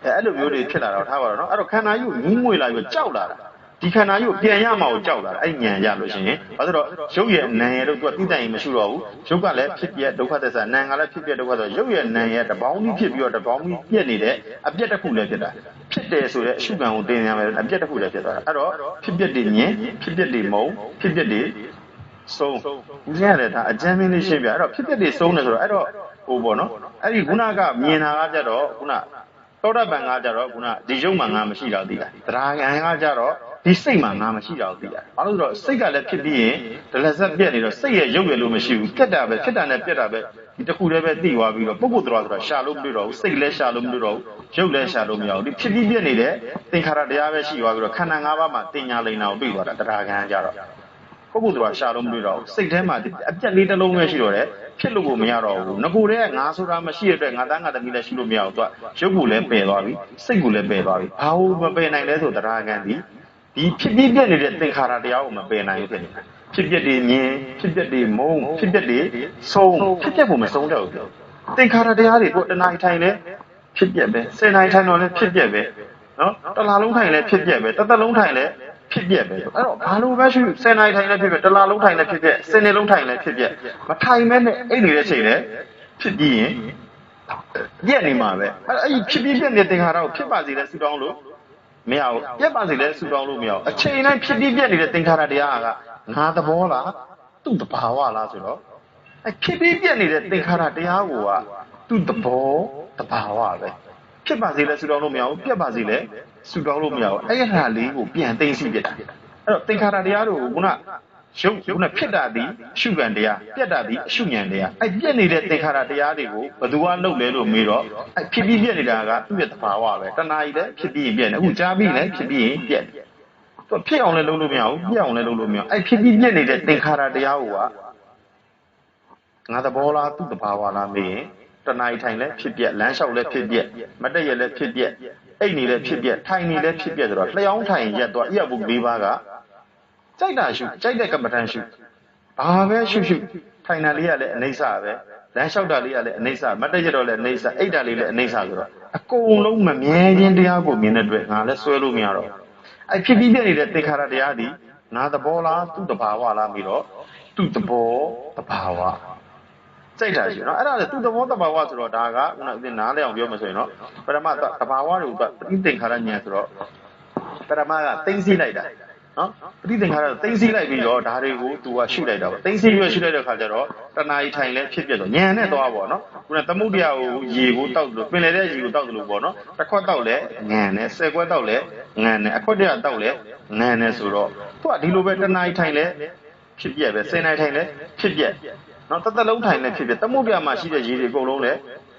့အဲ့လိုမျိုးတွေဖြစ်လာတော့ထားပါတော့နော်အဲ့တော့ခန္ဓာကြီးကိုညီးငွေလာပြီးကြောက်လာတာဒီခန္ဓာကြီးကိုပြန်ရမှာကိုကြောက်လာတာအဲ့ဉာဏ်ရလို့ရှိရင်ဘာလို့ဆိုတော့ရုပ်ရဲ့နာမ်ရဲ့လို့သူကသိတိုင်မရှိတော့ဘူးရုပ်ကလည်းဖြစ်ပြဒုက္ခသစ္စာနာမ်ကလည်းဖြစ်ပြဒုက္ခဆိုရုပ်ရဲ့နာမ်ရဲ့တပေါင်းကြီးဖြစ်ပြီးတော့တပေါင်းကြီးပြက်နေတဲ့အပြက်တစ်ခုလည်းဖြစ်တာဖြစ်တယ်ဆိုတဲ့အရှုခံကိုတင်ရမယ်အပြက်တစ်ခုလည်းဖြစ်သွားတာအဲ့တော့ဖြစ်ပြတွေမြင်ဖြစ်ပြတွေမုံဖြစ်ပြတွေဆုံးဦးရတယ်ဒါအကျမ်းမင်းလေးရှင်းပြအဲ့တော့ဖြစ်ပြတွေဆုံးတယ်ဆိုတော့အဲ့တော့ဟိုပေါ့နော်အဲ့ဒီခုနကမြင်တာကကြတော့ခုနသောတပန်ကကြတော့ခုနဒီရုပ်မှငါမရှိတော့သိလားတရားခံကကြတော့ဒီစိတ်မှငါမရှိတော့သိလားဘာလို့ဆိုတော့စိတ်ကလည်းဖြစ်ပြီးရင်ဒလဆက်ပြက်နေတော့စိတ်ရဲ့ရုပ်ရည်လို့မရှိဘူးပြက်တာပဲဖြစ်တာနဲ့ပြက်တာပဲဒီတစ်ခုတည်းပဲသိသွားပြီးတော့ပုဂ္ဂိုလ်တော်ဆိုတာရှာလို့မတွေ့တော့ဘူးစိတ်လည်းရှာလို့မတွေ့တော့ဘူးရုပ်လည်းရှာလို့မရဘူးဒီဖြစ်ပြီးပြက်နေတဲ့သင်္ခါရတရားပဲရှိသွားပြီးတော့ခန္ဓာ၅ပါးမှာတင်ညာလိန်တာကိုတွေ့သွားတာတရားခံကြတော့ပုဂ္ဂိုလ်တော်ရှာလို့မတွေ့တော့ဘူးစိတ်ထဲမှာအပြက်လေးတစ်လုံးပဲရှိတော့တယ်ဖြစ်လို့ကိုမရတော့ဘူးငကိုယ်တည်းကငါဆိုတာမရှိတဲ့အတွက်ငါသားငါသမီးလည်းရှိလို့မရဘူးသူကရုပ်ကိုလည်းပယ်သွားပြီစိတ်ကိုလည်းပယ်သွားပြီဘာလို့မပယ်နိုင်လဲဆိုတရားခံဒီဖြစ်ပြီးပြက်နေတဲ့သင်္ခါရတရားကိုမပယ်နိုင်ဘူးဖြစ်နေတာဖြစ်ပြက်တွေမြင်ဖြစ်ပြက်တွေမုန်းဖြစ်ပြက်တွေဆုံးဖြစ်ပြက်ဖို့မဆုံးတော့ဘူးသင်္ခါရတရားတွေကိုတဏှာထိုင်လဲဖြစ်ပြက်ပဲစေနိုင်ထိုင်တော့လဲဖြစ်ပြက်ပဲနော်တလားလုံးထိုင်လဲဖြစ်ပြက်ပဲတသက်လုံးထိုင်လဲဖြစ်ပြက်ပဲအဲ့တော့ဘာလို့ပဲရှိစေနိုင်ထိုင်လဲဖြစ်ပြက်တလားလုံးထိုင်လဲဖြစ်ပြက်စနေလုံးထိုင်လဲဖြစ်ပြက်မထိုင်မဲနဲ့အိတ်နေတဲ့ချိန်လဲဖြစ်ပြီးရင် ပြက်နေမှာပဲအဲ့ဖြစ်ပြီးပြက်နေတဲ့သင်္ခါရကိုဖြစ်ပါစေလဲဆူတောင်းလို့မရဘူးပြက်ပါစေလဲဆူတောင်းလို့မရဘူးအချိန်တိုင်းဖြစ်ပြီးပြက်နေတဲ့သင်္ခါရတရားကငါသဘောလားသူ့တဘာဝလားဆိုတော့အဲ့ဖြစ်ပြီးပြက်နေတဲ့သင်္ခါရတရားကိုကသူ့သဘောတဘာဝပဲဖြစ်ပါစေလဲဆူတောင်းလို့မရဘူးပြက်ပါစေလဲဆူတောင်းလို့မရဘူးအဲ့ဟာလေးကိုပြန်သိသိပြက်တာအဲ့တော့သင်္ခါရတရားတို့ခုနရုပ်ခုနဖြစ်တာဒီရှုခံတရားပြက်တာဒီအရှုဉဏ်တရားအဲ့ပြက်နေတဲ့သင်္ခါရတရားတွေကိုဘယ်သူကလုပ်လဲလို့မေးတော့အဲ့ဖြစ်ပြီးပြက်နေတာကသူ့ရဲ့သဘာဝပဲတဏှာကြီးလည်းဖြစ်ပြီးရင်ပြက်နေအခုကြားပြီးလည်းဖြစ်ပြီးရင်ပြက်သူဖြစ်အောင်လည်းလုပ်လို့မရဘူးပြက်အောင်လည်းလုပ်လို့မရအဲ့ဖြစ်ပြီးပြက်နေတဲ့သင်္ခါရတရားကိုကငါသဘောလားသူ့သဘာဝလားမေးရင်တဏှာကြီးထိုင်လည်းဖြစ်ပြက်လမ်းလျှောက်လည်းဖြစ်ပြက်မတက်ရလည်းဖြစ်ပြက်အိတ်နေလည်းဖြစ်ပြက်ထိုင်နေလည်းဖြစ်ပြက်ဆိုတော့လျှောင်းထိုင်ရက်သွားအယဘု၄ပါးကကြိုက်တာရှုကြိုက်တဲ့ကမ္မထန်ရှုဘာပဲရှုထိုင်တာလေးကလည်းအနိစ္စပဲလမ်းလျှောက်တာလေးကလည်းအနိစ္စမတက်ရတော့လည်းအနိစ္စအိတ်တာလေးလည်းအနိစ္စဆိုတော့အကုန်လုံးမမြဲခြင်းတရားကိုမြင်တဲ့အတွက်ငါလည်းဆွဲလို့မရတော့အဲ့ဖြစ်ပြီးပြနေတဲ့သင်္ခါရတရားဒီငါသဘောလားသူ့တဘာဝလားပြီးတော့သူ့သဘောတဘာဝကြိုက်တာရှုနော်အဲ့ဒါလေသူ့သဘောတဘာဝဆိုတော့ဒါကခုနကနားလဲအောင်ပြောမှဆိုရင်တော့ပရမတဘာဝတွေကပဋိသင်္ခါရဉာဏ်ဆိုတော့ပရမကသိသိလိုက်တာနော်ပဋိသင်္ခါရသိသိလိုက်ပြီးတော့ဒါတွေကို तू ကရှုလိုက်တာပေါ့သိသိရွရှုလိုက်တဲ့ခါကျတော့တဏှာကြီးထိုင်လဲဖြစ်ပြတော့ဉာဏ်နဲ့သွားပေါ့နော်ခုနသမုဒ္ဒရာကိုရေကိုတောက်လို့ပင်လေတဲ့ရေကိုတောက်လို့ပေါ့နော်တစ်ခွက်တောက်လဲဉာဏ်နဲ့10ခွက်တောက်လဲဉာဏ်နဲ့အခွက်တရတောက်လဲဉာဏ်နဲ့ဆိုတော့ तू ကဒီလိုပဲတဏှာကြီးထိုင်လဲဖြစ်ပြပဲ10နိုင်ထိုင်လဲဖြစ်ပြနော်တစ်သက်လုံးထိုင်လဲဖြစ်ပြသမုဒ္ဒရာမှာရှိတဲ့ရေတွေအကုန်လုံးလဲ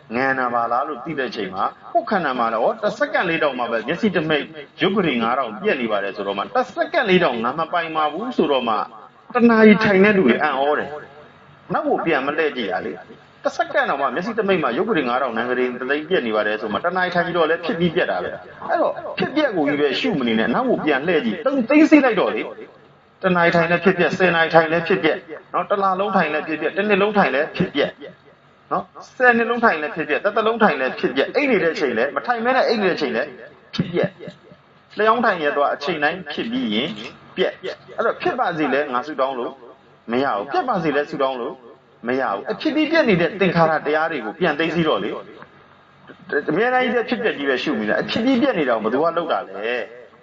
ငန်နာပါလားလို့သိတဲ့ချိန်မှာဟုတ်ခန္ဓာမှာတော့တစ်စက္ကန့်လေးတောင်မှပဲမျက်စိတမိတ်ရုပ်ကလေး9000ပြက်နေပါတယ်ဆိုတော့မှတစ်စက္ကန့်လေးတောင်ငါမပိုင်ပါဘူးဆိုတော့မှတဏှာကြီးထိုင်တဲ့လူတွေအံ့ဩတယ်နောက်ကိုပြန်မလဲကြည့်ရလေတစ်စက္ကန့်တော့မှမျက်စိတမိတ်မှာရုပ်ကလေး9000နံကလေးတလိမ့်ပြက်နေပါတယ်ဆိုမှတဏှာကြီးထိုင်ပြီးတော့လည်းဖြစ်ပြီးပြက်တာပဲအဲ့တော့ဖြစ်ပြက်ကိုကြီးပဲရှုမနေနဲ့နောက်ကိုပြန်လှည့်ကြည့်သိသိလိုက်တော့လေတဏှာကြီးထိုင်လည်းဖြစ်ပြက်10နာရီထိုင်လည်းဖြစ်ပြက်နော်တစ်လလုံးထိုင်လည်းဖြစ်ပြက်တစ်နှစ်လုံးထိုင်လည်းဖြစ်ပြက်နော်10နှစ်လုံးထိုင်လည်းဖြစ်ပြက်တစ်သက်လုံးထိုင်လည်းဖြစ်ပြက်အိတ်နေတဲ့ချိန်လည်းမထိုင်မဲနဲ့အိတ်နေတဲ့ချိန်လည်းဖြစ်ပြက်လျှောင်းထိုင်ရတော့အချိန်တိုင်းဖြစ်ပြီးရင်ပြက်အဲ့တော့ဖြစ်ပါစေလဲငါဆူတောင်းလို့မရဘူးပြက်ပါစေလဲဆူတောင်းလို့မရဘူးအဖြစ်ပြီးပြက်နေတဲ့သင်္ခါရတရားတွေကိုပြန်သိသိတော့လေအများကြီးတဲ့ဖြစ်ပြက်ကြီးပဲရှုမိတာအဖြစ်ပြီးပြက်နေတာကိုဘယ်သူကလောက်တာလဲ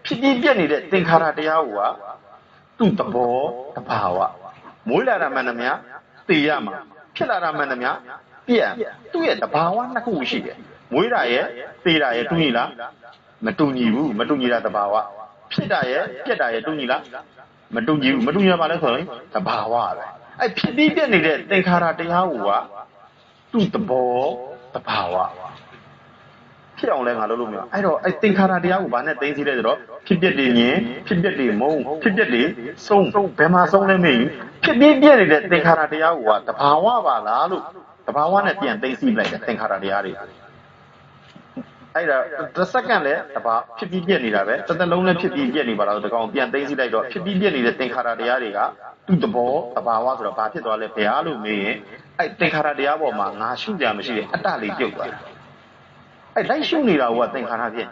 ဖြစ်ပြီးပြက်နေတဲ့သင်္ခါရတရားကသူ့သဘောတဘာဝမွေးလာတာမှန်သမျှသိရမှာဖြစ်လာတာမှန်သမျှပြက်သူ့ရဲ့တဘာဝနှစ်ခုရှိတယ်မွေးတာရဲ့သိတာရဲ့တူညီလားမတူညီဘူးမတူညီတာတဘာဝဖြစ်တာရဲ့ပြက်တာရဲ့တူညီလားမတူညီဘူးမတူညီပါလဲဆိုရင်တဘာဝပဲအဲ့ဖြစ်ပြီးပြက်နေတဲ့သင်္ခါရတရားကသူ့သဘောတဘာဝဖြစ်အောင်လဲငါလုပ်လို့မရအဲ့တော့အဲ့သင်္ခါရတရားကိုဘာနဲ့သိသိလဲဆိုတော့ဖြစ်ပြက်တွေမြင်ဖြစ်ပြက်တွေမုံဖြစ်ပြက်တွေဆုံးဘယ်မှာဆုံးလဲမေးဖြစ်ပြီးပြက်နေတဲ့သင်္ခါရတရားကတဘာဝပါလားလို့တဘာဝနဲ့ပြန်သိသိလိုက်တယ်သင်္ခါရတရားတွေအဲ့ဒါတစ်စက္ကန့်လဲတဘာဖြစ်ပြီးပြက်နေတာပဲတစ်သက်လုံးလည်းဖြစ်ပြီးပြက်နေပါလားတကောင်ပြန်သိသိလိုက်တော့ဖြစ်ပြီးပြက်နေတဲ့သင်္ခါရတရားတွေကသူ့သဘောတဘာဝဆိုတော့ဘာဖြစ်သွားလဲဘယ်အားလို့မေးရင်အဲ့သင်္ခါရတရားပေါ်မှာငါရှုကြမရှိတဲ့အတ္တလေးပြုတ်သွားတာအဲ့လိုက်ရှုနေတာကသင်္ခါရပြက်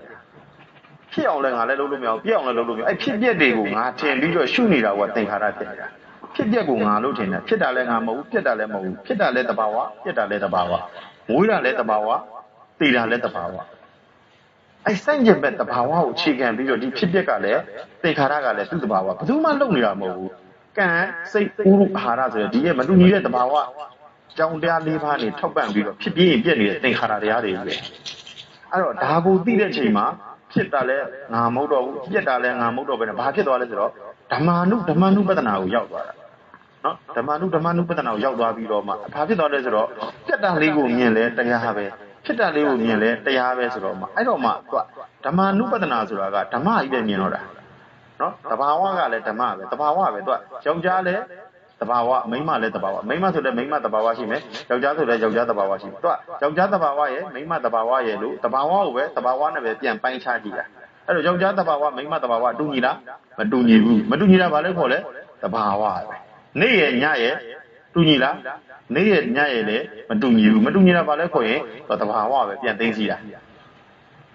ဖြစ်အောင်လဲငါလည်းလုပ်လို့မရဘူးပြက်အောင်လည်းလုပ်လို့မရအဲ့ဖြစ်ပြက်တွေကိုငါထင်ပြီးတော့ရှုနေတာကသင်္ခါရပြက်တာဖြစ်ပြက်ကိုငါလို့ထင်တယ်ဖြစ်တာလည်းငါမဟုတ်ဘူးပြက်တာလည်းမဟုတ်ဘူးဖြစ်တာလည်းတဘာဝပြက်တာလည်းတဘာဝမွေးတာလည်းတဘာဝသိတာလည်းတဘာဝအဲ့စန့်ကျင်ဘက်တဘာဝကိုအခြေခံပြီးတော့ဒီဖြစ်ပြက်ကလည်းသင်္ခါရကလည်းသူ့တဘာဝဘယ်သူမှလုပ်နေတာမဟုတ်ဘူးကံစိတ်ဥရုအာဟာရဆိုတဲ့ဒီရဲ့မတူညီတဲ့တဘာဝကြောင့်တရား၄ပါးနေထောက်ပံ့ပြီးတော့ဖြစ်ပြင်းပြက်နေတဲ့သင်္ခါရတရားတွေပဲအဲ့တော့ဒါကိုသိတဲ့ချိန်မှာဖြစ်တာလဲငါမဟုတ်တော့ဘူးပြက်တာလဲငါမဟုတ်တော့ဘဲနဲ့ဘာဖြစ်သွားလဲဆိုတော့ဓမ္မနုပဒနာကိုရောက်သွားတာနော်ဓမ္မနုပဒနာကိုရောက်သွားပြီးတော့မှဘာဖြစ်သွားလဲဆိုတော့ပြက်တာလေးကိုမြင်လဲတရားပဲဖြစ်တာလေးကိုမြင်လဲတရားပဲဆိုတော့မှအဲ့တော့မှသူကဓမ္မနုပဒနာဆိုတာကဓမ္မကြီးပဲမြင်တော့တာနော်တဘာဝကလည်းဓမ္မပဲတဘာဝပဲသူကယောက်ျားလဲတဘာဝမိန်းမလည်းတဘာဝမိန်းမဆိုလည်းမိန်းမတဘာဝရှိမယ်ယောက်ျားဆိုလည်းယောက်ျားတဘာဝရှိမယ်သူကယောက်ျားတဘာဝရဲ့မိန်းမတဘာဝရဲ့လို့တဘာဝကိုပဲတဘာဝနဲ့ပဲပြန်ပိုင်းခြားကြည့်တာအဲ့တော့ယောက်ျားတဘာဝမိန်းမတဘာဝတူညီလားမတူညီဘူးမတူညီတာဘာလဲခေါ်လဲတဘာဝပဲနေ့ရဲ့ညရဲ့တူညီလားနေ့ရဲ့ညရဲ့လည်းမတူညီဘူးမတူညီတာဘာလဲခေါ်ရင်တဘာဝပဲပြန်သိသိတ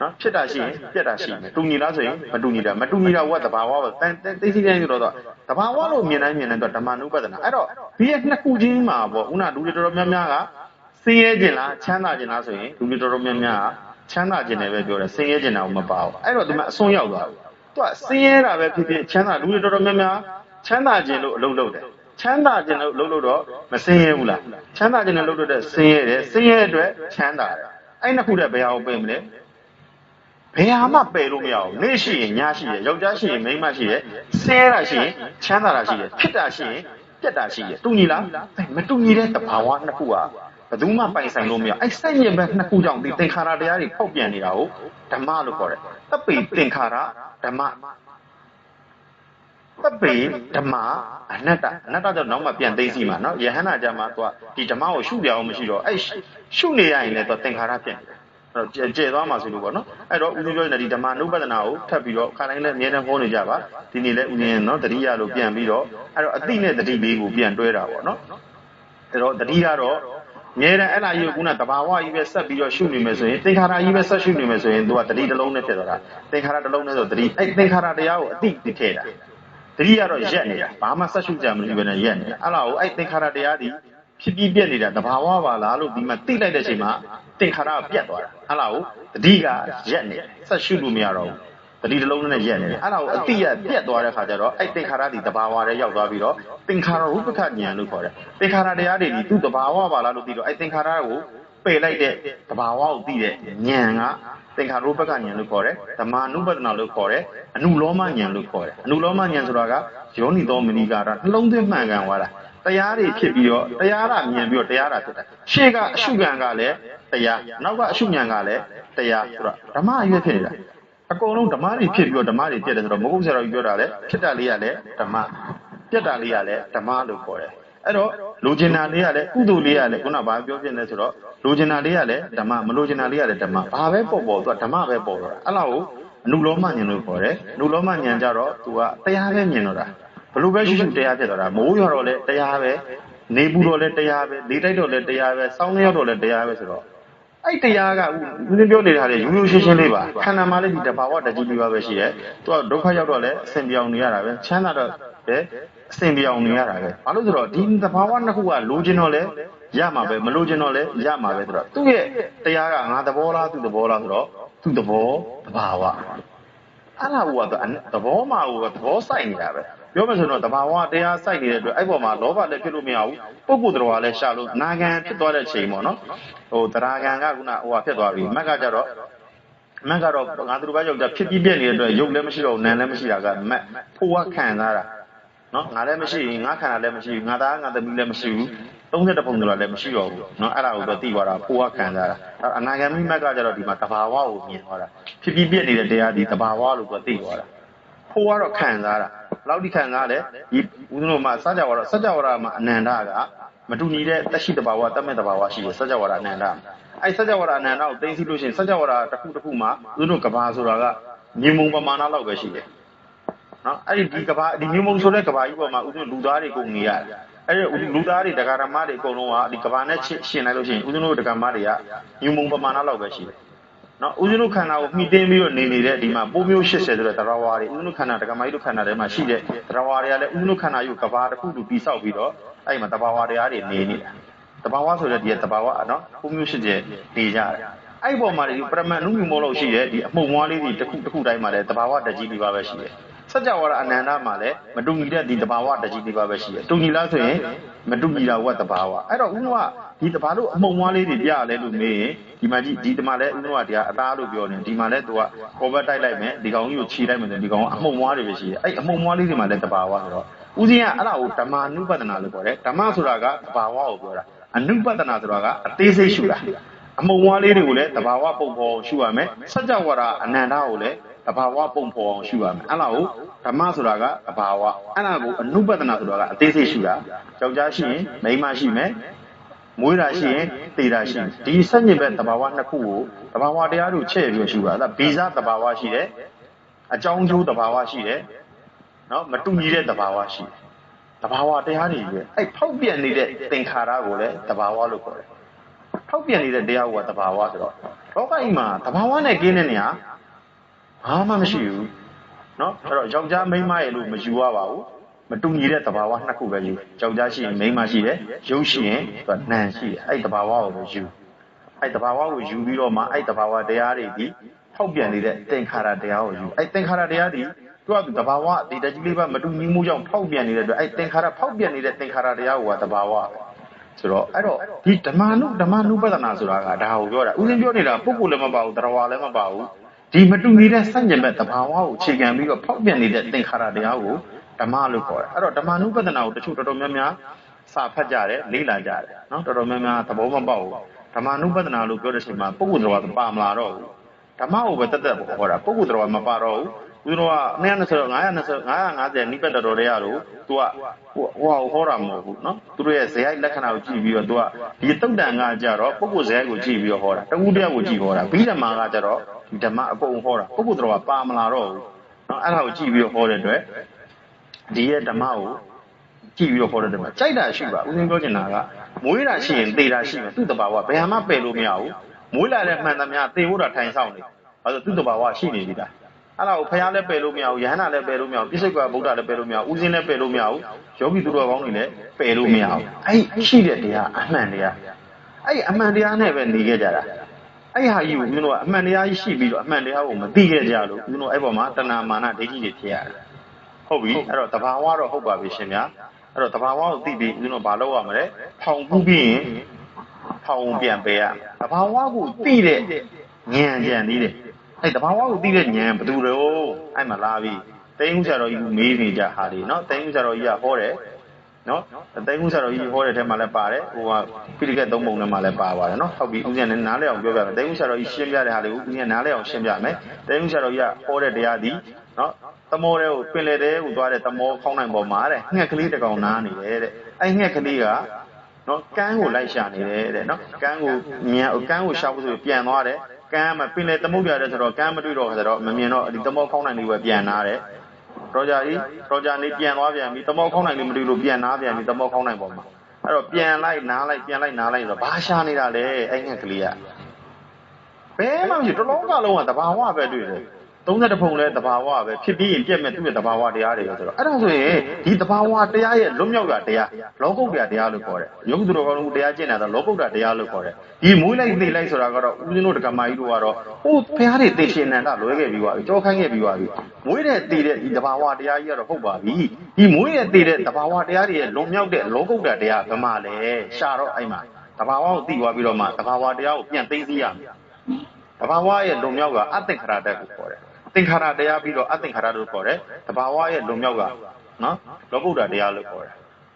ာနော်ဖြစ်တာရှိရင်ပြက်တာရှိမယ်တူညီလားဆိုရင်မတူညီတာဝတ်တဘာဝပဲသိသိတိုင်းဆိုတော့တဘာဝလို့မြင်တိုင်းတော့ဓမ္မနုပဒနာအဲ့တော့ဒီရဲ့နှစ်ခုချင်းမှာပေါ့ဥနာလူတွေတော်တော်များများက ဆင်းရဲခြင်းလားချမ်းသာခြင်းလားဆိုရင်လူတွေတော်တော်များများချမ်းသာခြင်းလည်းပဲပြောတယ်ဆင်းရဲခြင်းတော့မပါဘူးအဲ့တော့ဒီမှာအစွန်းရောက်သွားတယ်သူကဆင်းရဲတာပဲဖြစ်ဖြစ်ချမ်းသာလူတွေတော်တော်များများချမ်းသာခြင်းလို့အလုပ်လုပ်တယ်ချမ်းသာခြင်းလို့လုပ်တော့မဆင်းရဲဘူးလားချမ်းသာခြင်းနဲ့လုပ်တော့ဆင်းရဲတယ်ဆင်းရဲအတွက်ချမ်းသာတယ်အဲ့နှစ်ခုတည်းဘယ်ဟာကိုပြင်မလဲဘယ်ဟာမှပယ်လို့မရဘူးနေ့ရှိရင်ညရှိရယောက်ျားရှိရင်မိန်းမရှိရဆင်းရဲတာရှိရင်ချမ်းသာတာရှိရဖြစ်တာရှိရင်ပြက်တာရှိရတူညီလားမတူညီတဲ့သဘာဝနှစ်ခုဟာဘယ်သူမှပိုင်ဆိုင်လို့မရအဲ့စိတ်ညစ်ပဲနှစ်ခုကြောင့်ဒီသင်္ခါရတရားတွေဖောက်ပြန်နေတာကိုဓမ္မလို့ခေါ်တယ်တပ်ပိသင်္ခါရဓမ္မတပ်ပိဓမ္မအနတ္တကြောင့်နောက်မှပြန်သိသိမှာနော်ယဟန္တာကြမှာသူကဒီဓမ္မကိုရှုပြအောင်မရှိတော့အဲ့ရှုနေရရင်လည်းသူသင်္ခါရပြန်တယ်အဲ့တော့ကျေသွားမှာဆိုလို့ပေါ့နော်အဲ့တော့ဦးဇင်းပြောနေတဲ့ဒီဓမ္မနုပဒနာကိုထပ်ပြီးတော့ခါတိုင်းလည်းအမြဲတမ်းဟောနေကြပါဒီနေ့လည်းဦးဇင်းနော်တတိယလို့ပြန်ပြီးတော့အဲ့တော့အတိနဲ့တတိလေးကိုပြန်တွဲတာပေါ့နော်အဲ့တော့တတိကတော့အမြဲတမ်းအဲ့လာကြီးကခုနတဘာဝကြီးပဲဆက်ပြီးတော့ရှုနေမယ်ဆိုရင်သင်္ခါရကြီးပဲဆက်ရှုနေမယ်ဆိုရင်သူကတတိတစ်လုံးနဲ့ဖြစ်သွားတာသင်္ခါရတစ်လုံးနဲ့ဆိုတတိအဲ့သင်္ခါရတရားကိုအတိသိခဲ့တာတတိကတော့ရက်နေတာဘာမှဆက်ရှုကြမလို့ပဲနဲ့ရက်နေတာအဲ့လာကိုအဲ့သင်္ခါရတရားဒီဖြစ်ပြီးပြက်နေတာတဘာဝပါလားလို့ဒီမှာသိလိုက်တဲ့အချိန်မှာသင်္ခါရကပြတ်သွားတာအဲ့လာကိုတတိကရက်နေဆက်ရှုလို့မရတော့ဘူးတတိတစ်လုံးနဲ့ရက်နေတယ်အဲ့ဒါကိုအတိရပြတ်သွားတဲ့ခါကျတော့အဲ့သင်္ခါရဒီတဘာဝတွေရောက်သွားပြီးတော့သင်္ခါရရူပခဉာဏ်လို့ခေါ်တယ်သင်္ခါရတရားတွေဒီသူ့တဘာဝပါလားလို့သိတော့အဲ့သင်္ခါရကိုပယ်လိုက်တဲ့တဘာဝကိုသိတဲ့ဉာဏ်ကသင်္ခါရရူပခဉာဏ်လို့ခေါ်တယ်ဓမ္မနုပဒနာလို့ခေါ်တယ်အနုလောမဉာဏ်လို့ခေါ်တယ်အနုလောမဉာဏ်ဆိုတာကယောနိသောမနိကာရနှလုံးသွင်းမှန်ကန်သွားတာတရားတွေဖြစ်ပြီးတော့တရားရမြင်ပြီးတော့တရားတာဖြစ်တာရှေ့ကအရှုခံကလည်းတရားနောက်ကအရှုဉာဏ်ကလည်းတရားဆိုတော့ဓမ္မအရွယ်ဖြစ်နေတာအကုန်လုံးဓမ္မတွေဖြစ်ပြီးတော့ဓမ္မတွေပြည့်တယ်ဆိုတော့မဟုတ်ဆရာတော်ကြီးပြောတာလေဖြစ်တာလေးကလည်းဓမ္မပြတ်တာလေးကလည်းဓမ္မလို့ခေါ်တယ်အဲ့တော့လိုချင်တာလေးကလည်းကုသိုလ်လေးကလည်းခုနကဘာပြောပြနေလဲဆိုတော့လိုချင်တာလေးကလည်းဓမ္မမလိုချင်တာလေးကလည်းဓမ္မဘာပဲပေါ်သူကဓမ္မပဲပေါ်တော့အဲ့လောက်ကိုအနုလောမဉာဏ်လို့ခေါ်တယ်အနုလောမဉာဏ်ကြတော့သူကတရားပဲမြင်တော့တာဘလို့ပဲရှုရှုတရားဖြစ်တော့တာမိုးရွာတော့လည်းတရားပဲနေပူတော့လည်းတရားပဲနေတိုက်တော့လည်းတရားပဲစောင်းနေရောက်တော့လည်းတရားပဲဆိုတော့အဲ့တရားကဦးဇင်းပြောနေတာလေရိုးရိုးရှင်းရှင်းလေးပါခန္ဓာမှာလည်းဒီတဘာဝတတိလေးပါပဲရှိတယ်သူကဒုက္ခရောက်တော့လည်းအစဉ်ပြောင်းနေရတာပဲချမ်းသာတော့လည်းအစဉ်ပြောင်းနေရတာပဲဘာလို့ဆိုတော့ဒီတဘာဝနှစ်ခုကလိုချင်တော့လည်းရမှာပဲမလိုချင်တော့လည်းရမှာပဲဆိုတော့သူ့ရဲ့တရားကငါသဘောလားသူ့သဘောလားဆိုတော့သူ့သဘောတဘာဝအဲ့ဒါကသဘောမှာကသဘောစိုက်နေတာပဲပြောမယ်ဆိုတော့တဘာဝတရားစိုက်နေတဲ့အတွက်အဲ့ပေါ်မှာလောဘလည်းဖြစ်လို့မရဘူးပုဂ္ဂိုလ်တော်ကလည်းရှာလို့နာခံဖြစ်သွားတဲ့ချိန်ပေါ့နော်ဟိုတရားခံကခုနဟိုဟာဖြစ်သွားပြီမက်ကကြတော့မက်ကတော့ငါတို့ဘာယောက်ျားဖြစ်ပြီးပြည့်နေတဲ့အတွက်ရုပ်လည်းမရှိတော့ဘူးနာမ်လည်းမရှိတာကမက်ဖို့ကခံစားတာနော်ငါလည်းမရှိရင်ငါခန္ဓာလည်းမရှိဘူးငါသားငါသမီးလည်းမရှိဘူး30ပုံတော်လည်းမရှိတော့ဘူးနော်အဲ့ဒါကိုတော့သိသွားတာဖို့ကခံစားတာအနာဂတ်မိမက်ကကြတော့ဒီမှာတဘာဝကိုမြင်သွားတာဖြစ်ပြီးပြည့်နေတဲ့တရားဒီတဘာဝလို့သူသိသွားတာဖို့ကတော့ခံစားတာလောက်ဒီခံစားလဲဒီဦးဇင်းတို့မှာစကြဝဠာမှာအနန္တကမတူညီတဲ့တက်ရှိတဘာဝတတ်မဲ့တဘာဝရှိတယ်စကြဝဠာအနန္တအဲ့စကြဝဠာအနန္တကိုသိသိလို့ရှိရင်စကြဝဠာတစ်ခုမှာဦးဇင်းတို့ကဘာဆိုတာကမြေမုံပမာဏလောက်ပဲရှိတယ်နော်အဲ့ဒီကဘာဒီမြေမုံဆိုတဲ့ကဘာကြီးပေါ်မှာဦးဇင်းလူသားတွေကုန်နေရတယ်အဲ့ဒီလူသားတွေဒကာရမတွေအကုန်လုံးကဒီကဘာနဲ့ရှင်လိုက်လို့ရှိရင်ဦးဇင်းတို့ဒကာမတွေကမြေမုံပမာဏလောက်ပဲရှိတယ်နော်ဦးဇင်းတို့ခန္ဓာကိုမှီတင်းပြီးတော့နေတဲ့ဒီမှာပိုးမျိုး80ဆိုတဲ့တရားဝါတွေဦးဇင်းတို့ခန္ဓာဒကမာကြီးတို့ခန္ဓာထဲမှာရှိတဲ့တရားဝါတွေကလည်းဦးဇင်းတို့ခန္ဓာယူကဘာတစ်ခုတူပြီးဆောက်ပြီးတော့အဲ့ဒီမှာတဘာဝတရားတွေနေနေတာတဘာဝဆိုတဲ့ဒီတဘာဝနော်ပိုးမျိုး80နေကြတယ်အဲ့ဒီပေါ်မှာဒီပရမတ်အနုမြုံမို့လို့ရှိတဲ့ဒီအမှုံမွားလေးတွေတစ်ခုတိုင်းမှာလည်းတဘာဝတကြီးပြီးပါပဲရှိတယ်စัจ java အနန္တမှာလည်းမတူညီတဲ့ဒီတဘာဝတကြီးပြီးပါပဲရှိတယ်တူညီလားဆိုရင်မတူညီတာကတဘာဝအဲ့တော့ဦးဇင်းကဒီတဘာလို့အမှုံမွားလေးတွေပြရလဲလို့မေးရင်ဒီမှာဒီတမလဲဦးဇင်းကတရားအသားလို့ပြောနေဒီမှာလဲသူကကော်ဘတ်တိုက်လိုက်မယ်ဒီကောင်ကြီးကိုခြေလိုက်မယ်ဆိုဒီကောင်ကအမှုံမွားတွေပဲရှိတယ်အဲ့အမှုံမွားလေးတွေမှာလဲတဘာဝဆိုတော့ဦးဇင်းကအဲ့ဒါကိုဓမ္မနုပဒနာလို့ခေါ်တယ်ဓမ္မဆိုတာကတဘာဝကိုပြောတာအနုပဒနာဆိုတာကအသေးစိတ်ရှုတာအမှုံမွားလေးတွေကိုလည်းတဘာဝပုံဖော်ရှုရမယ်စัจ java အနန္တကိုလည်းတဘာဝပုံဖော်အောင်ရှုရမယ်အဲ့ဒါကိုဓမ္မဆိုတာကတဘာဝအဲ့ဒါကိုအနုပဒနာဆိုတာကအသေးစိတ်ရှုတာယောက်ျားရှိရင်မိန်းမရှိမယ်မွေးတာရှိရင်သေတာရှိရင်ဒီစัจ ညင်ဘက်တဘာဝနှစ်ခုကိုတဘာဝတရားတို့ချဲ့ပြီးရှုတာအဲ့ဒါဗီဇတဘာဝရှိတယ်အကြောင်းကျိုးတဘာဝရှိတယ်နော်မတူညီတဲ့တဘာဝရှိတယ်တဘာဝတရားတွေပဲအဲ့ဖောက်ပြန်နေတဲ့သင်္ခါရကိုလည်းတဘာဝလို့ခေါ်တယ်ဖောက်ပြန်နေတဲ့တရားကတဘာဝဆိုတော့လောကကြီးမှာတဘာဝနဲ့ကင်းတဲ့နေရာဘာမှမရှိဘူးเนาะအဲ့တော့ယောက်ျားမိန်းမရဲ့လို့မယူရပါဘူး မတူညီတဲ့သဘာဝနှစ်ခုပဲယူယောက်ျားရှိရင်မိန်းမရှိတယ်ရုပ်ရှိရင်သူကနာမ်ရှိတယ်အဲ့သဘာဝကိုပဲယူအဲ့သဘာဝကိုယူပြီးတော့မှအဲ့သဘာဝတရားတွေဒီဖောက်ပြန်နေတဲ့သင်္ခါရတရားကိုယူအဲ့သင်္ခါရတရားဒီသူကသဘာဝဒီတကြီးလေးပါမတူညီမှုကြောင့်ဖောက်ပြန်နေတဲ့အတွက်အဲ့သင်္ခါရဖောက်ပြန်နေတဲ့သင်္ခါရတရားကိုကသဘာဝဆိုတော့အဲ့တော့ဒီဓမ္မနုပဒနာဆိုတာကဒါကိုပြောတာဥစဉ်ပြောနေတာပုဂ္ဂိုလ်လည်းမပါဘူးတရားလည်းမပါဘူးဒီမတူညီတဲ့စัญญမဲ့သဘာဝကိုအခြေခံပြီးတော့ဖောက်ပြန်နေတဲ့သင်္ခါရတရားကိုဓမ္မလို့ခေါ်တယ်အဲ့တော့ဓမ္မနုပဒနာကိုတချို့တော်တော်များများစာဖတ်ကြတယ်လေ့လာကြတယ်နော်တော်တော်များများသဘောမပေါက်ဘူးဓမ္မနုပဒနာလို့ပြောတဲ့အချိန်မှာပုဂ္ဂိုလ်တော်ကပါမလာတော့ဘူးဓမ္မကိုပဲတက်တက်ခေါ်တာပုဂ္ဂိုလ်တော်ကမပါတော့ဘူးဦးတော်က950နိဗ္ဗာန်တော်တရားတို့သူကဟိုဟောတာမဟုတ်ဘူးနော်သူတို့ရဲ့ဇေယိုက်လက္ခဏာကိုကြည့်ပြီးတော့သူကဒီတုတ်တန်ကကြတော့ပုဂ္ဂိုလ်ဇေယိုက်ကိုကြည့်ပြီးတော့ဟောတာတဝုတရားကိုကြည့်ဟောတာဘိဓမ္မာကကြတော့ဒီဓမ္မအကုန်ဟောတာပုဂ္ဂိုလ်တော်ကပါမလာတော့ဘူးနော်အဲ့ဒါကိုကြည့်ပြီးတော့ဟောတဲ့အတွက်ဒီရဲ့ဓမ္မကိုကြည့်ပြီးတော့ဟောတဲ့အတွက်ကြိုက်တာရှိပါဦးဇင်းပြောချင်တာကမွေးတာရှိရင်သေတာရှိမယ်သူ့တဘာဝဘယ်မှပယ်လို့မရဘူးမွေးလာတဲ့မှန်သမျှသေဖို့တာထိုင်ဆောင်နေဘာလို့သူ့တဘာဝရှိနေပြီလားအဲ့ဒါကိုဖျားလည်းပယ်လို့မရဘူးယဟန္တာလည်းပယ်လို့မရဘူးပြစ္ဆုတ်ကဗုဒ္ဓလည်းပယ်လို့မရဘူးဥစဉ်လည်းပယ်လို့မရဘူးယောဂီသူတော်ကောင်းတွေလည်းပယ်လို့မရဘူးအဲ့ရှိတဲ့တရားအမှန်တရားအဲ့အမှန်တရားနဲ့ပဲနေခဲ့ကြတာအဲ့ဟာကြီးကိုဦးဇင်းတို့ကအမှန်တရားကြီးရှိပြီးတော့အမှန်တရားကိုမသိခဲ့ကြလို့ဦးဇင်းတို့အဲ့ပေါ်မှာတဏှာမာနဒိဋ္ဌိတွေဖြစ်ရတယ်ဟုတ်ပြီအဲ့တော့တဘာဝတော့ဟုတ်ပါပြီရှင်ဗျာအဲ့တော့တဘာဝကိုသိပြီးဦးဇင်းတို့ဘာလုပ်ရမလဲဖောင်ကူးပြီးရင်ဖောင်ပြန်ပေးရတဘာဝကိုသိတဲ့ဉာဏ်ကြံသေးတယ်အဲ့တဘာဝကိုသိတဲ့ဉာဏ်ဘယ်သူတော့အဲ့မှာလာပြီသိန်းဦးဆရာတော်ကြီးမေးနေကြဟာဒီနော်သိန်းဦးဆရာတော်ကြီးကဟောတယ်နော်သိန်းဦးဆရာတော်ကြီးဟောတဲ့ထဲမှာလည်းပါတယ်ဟိုကပိဋကတ်သုံးပုံထဲမှာလည်းပါပါတယ်နော်ဟုတ်ပြီဦးဇင်းနဲ့နားလည်အောင်ပြောပြမယ်သိန်းဦးဆရာတော်ကြီးရှင်းပြတဲ့ဟာလေးကိုဦးဇင်းနားလည်အောင်ရှင်းပြမယ်သိန်းဦးဆရာတော်ကြီးကဟောတဲ့တရားဒီနော်သမောတဲ့ကိုပင်လေတဲ့ကိုသွားတဲ့သမောခေါင်းနိုင်ပေါ်မှာတဲ့ငှက်ကလေးတစ်ကောင်နားနေတယ်တဲ့အဲ့ငှက်ကလေးကနော်ကန်းကိုလိုက်ရှာနေတယ်တဲ့နော်ကန်းကိုရှာဖို့ဆိုပြန်သွားတယ်ကမ်းမှာပင်လေသမုဒ္ဒရာတဲ့ဆိုတော့ကမ်းမတွေ့တော့ဆိုတော့မမြင်တော့ဒီသမောခေါင်းနိုင်လေးပဲပြန်နာတယ်ရောဂျာနေပြန်သွားပြန်ပြီသမောခေါင်းနိုင်လေးမတွေ့လို့ပြန်နာပြန်ပြီသမောခေါင်းနိုင်ပေါ်မှာအဲ့တော့ပြန်လိုက်နားလိုက်ဆိုတော့ဘာရှာနေတာလဲအဲ့ငှက်ကလေးကဘယ်မှမရှိတလုံးကလုံးကတဘာဝပဲတွေ့တယ်30ဖုံလဲတဘာဝပဲဖြစ်ပြီးရင်ပြက်မဲ့သူ့ရဲ့တဘာဝတရားတွေဆိုတော့အဲ့ဒါဆိုရင်ဒီတဘာဝတရားရဲ့လွတ်မြောက်တာတရားလောကုတ္တရာတရားလို့ခေါ်တယ်ယုံသူတော်ကောင်းတို့တရားကျင့်တာတော့လောကုတ္တရာတရားလို့ခေါ်တယ်ဒီမွေးလိုက်သိလိုက်ဆိုတာကတော့ဦးဇင်းတို့ဓမ္မကြီးတို့ကတော့ဟိုဘုရားတွေသိရှင်နန္ဒလွဲခဲ့ပြီးပါပြီကြောခိုင်းခဲ့ပြီးပါပြီမွေးတဲ့သိတဲ့ဒီတဘာဝတရားကြီးကတော့ဟုတ်ပါပြီဒီမွေးတဲ့သိတဲ့တဘာဝတရားတွေရဲ့လွန်မြောက်တဲ့လောကုတ္တရာတရားဘယ်မှာလဲရှာတော့အဲ့မှာတဘာဝကိုသိသွားပြီးတော့မှတဘာဝတရားကိုပြန်သိသိရမယ်တဘာဝရဲ့လွန်မြောက်ကအတ္တခရတတ်ကိုခေါ်တယ်သင်္ခါရတရားပြီးတော့အသင်္ခါရလို့ခေါ်တယ်တဘာဝရဲ့လွန်မြောက်ကနော်လောကုတ္တတရားလို့ခေါ်တယ်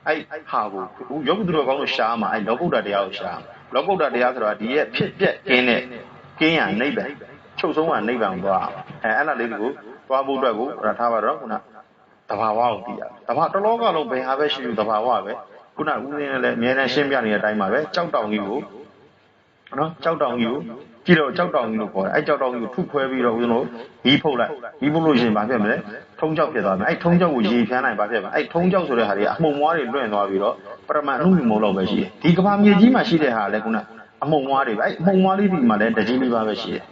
အဲ့ဟာကိုယောဂီသူတော်ကောင်းတို့ရှားမှာအဲ့လောကုတ္တတရားကိုရှားလောကုတ္တတရားဆိုတာဒီရဲ့ဖြစ်ပြက်ကင်းတဲ့ကင်းရနိဗ္ဗာန်ချုပ်ဆုံးကနိဗ္ဗာန်သွားအဲ့ဒါလေးကိုသွားဖို့အတွက်ကိုထားပါတော့ခုနတဘာဝကိုသိရတဘာတလောကလုံးဘယ်ဟာပဲရှိလို့တဘာဝပဲခုနဦးရင်းလည်းအများနဲ့ရှင်းပြနေတဲ့အတိုင်းပါပဲကြောက်တောင်ကြီးကိုနော်ကြောက်တောင်ကြီးကိုကြည့်တော့ကြောက်တောင်ကြီးလို့ခေါ်တယ်အဲ့ကြောက်တောင်ကြီးကိုထုခွဲပြီးတော့ဦးဇင်းတို့မီးဖုတ်လိုက်မီးဖုတ်လို့ရှိရင်ဘာဖြစ်မလဲထုံးကြောက်ဖြစ်သွားမယ်အဲ့ထုံးကြောက်ကိုရေဖြန်းနိုင်ဘာဖြစ်မလဲအဲ့ထုံးကြောက်ဆိုတဲ့ဟာတွေအမှုံမွားတွေလွင့်သွားပြီးတော့ပရမတ်အမှုမုံလောက်ပဲရှိတယ်ဒီကဘာမြေကြီးမှာရှိတဲ့ဟာလည်းခုနအမှုံမွားတွေပဲအဲ့အမှုံမွားလေးဒီမှာလည်းတကြီးလေးပါပဲရှိတယ်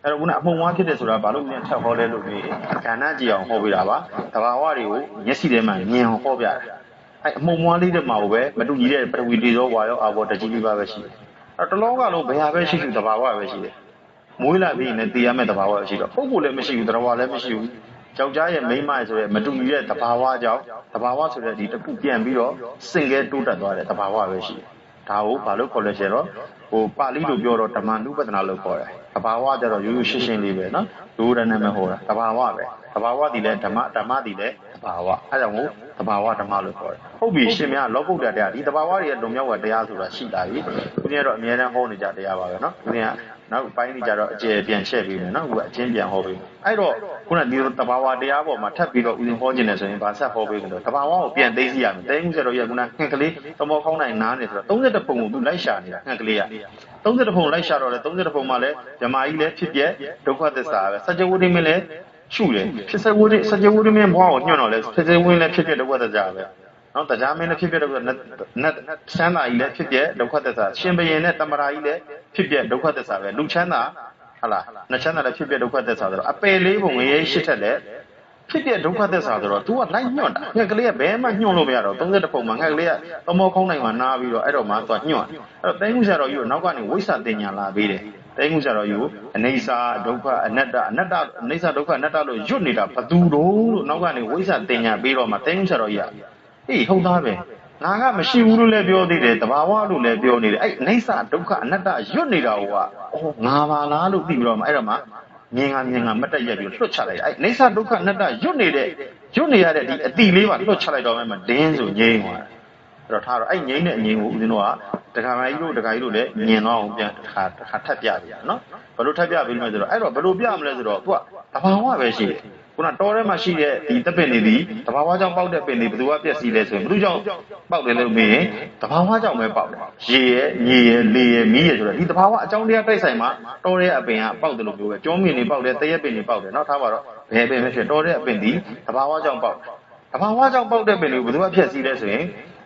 အဲ့တော့ခုနအမှုံမွားဖြစ်တယ်ဆိုတာဘာလို့မြန်ထပ်ဟောလဲလို့ပြီးကဏ္ဍကြည့်အောင်ဟောပေးတာပါတဘာဝတွေကိုမျက်စိထဲမှာမြင်အောင်ဟောပြတယ်အဲ့အမှုံမွားလေးတွေမှာပဲမတူညီတဲ့ပထဝီတေဇောဝါရောအာဘောတကြီးလေးပါပဲရှိတယ်အဲ့တလောကလုံးဘယ်ဟာပဲရှိရှိတဘာဝပဲရှိတယ်မွေးလာပြီးနဲ့တည်ရမယ့်တဘာဝရှိတော့ပုဂ္ဂိုလ်လည်းမရှိဘူးတရားလည်းမရှိဘူးယောက်ျားရဲ့မိန်းမရဲ့ဆိုရဲမတူညီတဲ့တဘာဝကြောင့်တဘာဝဆိုတဲ့ဒီတစ်ခုပြန်ပြီးတော့စင်ကဲတိုးတက်သွားတဲ့တဘာဝပဲရှိတယ်ဒါကိုဘာလို့ခေါ်လဲဆိုတော့ဟိုပါဠိလိုပြောတော့ဓမ္မနုပဒနာလို့ခေါ်တယ်တဘာဝကျတော့ရိုးရိုးရှင်းရှင်းလေးပဲနော်ရိုးရနဲ့မဟောတာတဘာဝပဲတဘာဝတည်လဲဓမ္မတည်လဲတဘာဝအဲကြောင့်မို့တဘာဝဓမ္မလို့ခေါ်တယ်ဟုတ်ပြီရှင်များလောကုတ္တတရားဒီတဘာဝတွေရဲ့လွန်မြောက်ကတရားဆိုတာရှိလာပြီဒီနေ့တော့အများအားဟောနေကြတရားပါပဲနော်ဒီနေ့ကနောက်ပိုင်းနေကြတော့အကျေပြန်ချက်ပြီးမယ်နော်အခုအချင်းပြန်ဟောပေးအဲ့တော့ခုနဒီတဘာဝတရားပေါ်မှာထပ်ပြီးတော့ဦးဇင်းဟောခြင်းနဲ့ဆိုရင်ဗာဆက်ဟောပေးကြတော့တဘာဝကိုပြန်သိသိရမယ်တိုင်းဦးဆရာတော်ကြီးကခုနငှက်ကလေးသမောခေါင်းနိုင်နားနေဆိုတော့30ပုံကိုသူလိုက်ရှာနေတာငှက်ကလေးက30ပုံလိုက်ရှာတော့လေ30ပုံမှာလည်းဓမ္မကြီးလည်းဖြစ်ပြဒုက္ခသစ္စာပဲစัจ jawuddhi မင်းလည်းရှုတယ်ဖြစ်စဝုဒ္ဓစัจ jawuddhi မင်းဘွားကိုညွှန်တော့လေဖြစ်စဝုဒ္ဓလည်းဖြစ်ပြဒုက္ခသစ္စာပဲနော်တရားမင်းလည်းဖြစ်ပြဒုက္ခနတ်ချမ်းသာကြီးလည်းဖြစ်ပြဒုက္ခသစ္စာရှင်ဘရင်နဲ့တမရာကြီးလည်းဖြစ်ပြဒုက္ခသစ္စာပဲလူချမ်းသာဟလားနှစ်ချမ်းသာလည်းဖြစ်ပြဒုက္ခသစ္စာဆိုတော့အပယ်လေးပုံငရေရှစ်ထက်လည်းဖြ ဖြစ်တဲ့ဒုက္ခသစ္စာဆိုတော့ तू ကလိုက်ညွတ်တာငှက်ကလေးကဘဲမှညွတ်လို့မရတော့30ပုံမှာငှက်ကလေးကသမောခုံးနိုင်မှာနားပြီးတော့အဲ့တော့မှ तू ညွတ်အဲ့တော့တိုင်းမှုဆရာတော်ကြီးကိုနောက်ကနေဝိဆာတင်ညာလာပေးတယ်တိုင်းမှုဆရာတော်ကြီးကိုအနေစာဒုက္ခအနတ္တအနေစာဒုက္ခအနတ္တလို့ညွတ်နေတာဘသူတော့လို့နောက်ကနေဝိဆာတင်ညာပေးတော့မှတိုင်းမှုဆရာတော်ကြီးကအေးဟုတ်သားပဲငါကမရှိဘူးလို့လည်းပြောသေးတယ်တဘာဝလို့လည်းပြောနေတယ်အဲ့အနေစာဒုက္ခအနတ္တညွတ်နေတာဟိုကအော်ငါပါလားလို့သိပြီးတော့မှအဲ့တော့မှမြင်ကမတ်တက်ရက်ပြီးလွတ်ချလိုက်အဲ့နေဆာဒုက္ခအနတ္တရွတ်နေရတဲ့ဒီအတိလေးပါလွတ်ချလိုက်တော့မှဒင်းဆိုငြိမ်းသွားအဲ့တော့ထားတော့အဲ့ငြိမ်းတဲ့အငြိမ်းကိုဦးဇင်းတို့ကတခါမကြီးတို့လည်းမြင်တော့အောင်ပြန်တစ်ခါထပ်ပြပြနော်ဘယ်လိုထပ်ပြပေးမလဲဆိုတော့အဲ့တော့ဘယ်လိုပြမလဲဆိုတော့သူကတဘာဝပဲရှိတယ်ခုနတောထဲမှာရှိတဲ့ဒီတပင်တွေဒီတဘာဝကြောင့်ပေါက်တဲ့ပင်တွေဘယ်သူကပြက်စီးလဲဆိုရင်ဘယ်သူကြောင့်ပေါက်တယ်လို့မေးရင်တဘာဝကြောင့်ပဲပေါက်တယ်ရေရဲ့မြေရဲ့လေရဲ့မီးရဲ့ဆိုတော့ဒီတဘာဝအကြောင်းတရားတိုက်ဆိုင်မှာတောထဲအပင်ကပေါက်တယ်လို့ပြောပဲကျောမင်းတွေပေါက်တယ်တရက်ပင်တွေပေါက်တယ်နော်ထားပါတော့ဘယ်ပင်ပဲဖြစ်တောထဲအပင်ဒီတဘာဝကြောင့်ပေါက်တဘာဝကြောင့်ပေါက်တဲ့ပင်တွေကိုဘယ်သူကဖြက်စီးလဲဆိုရင်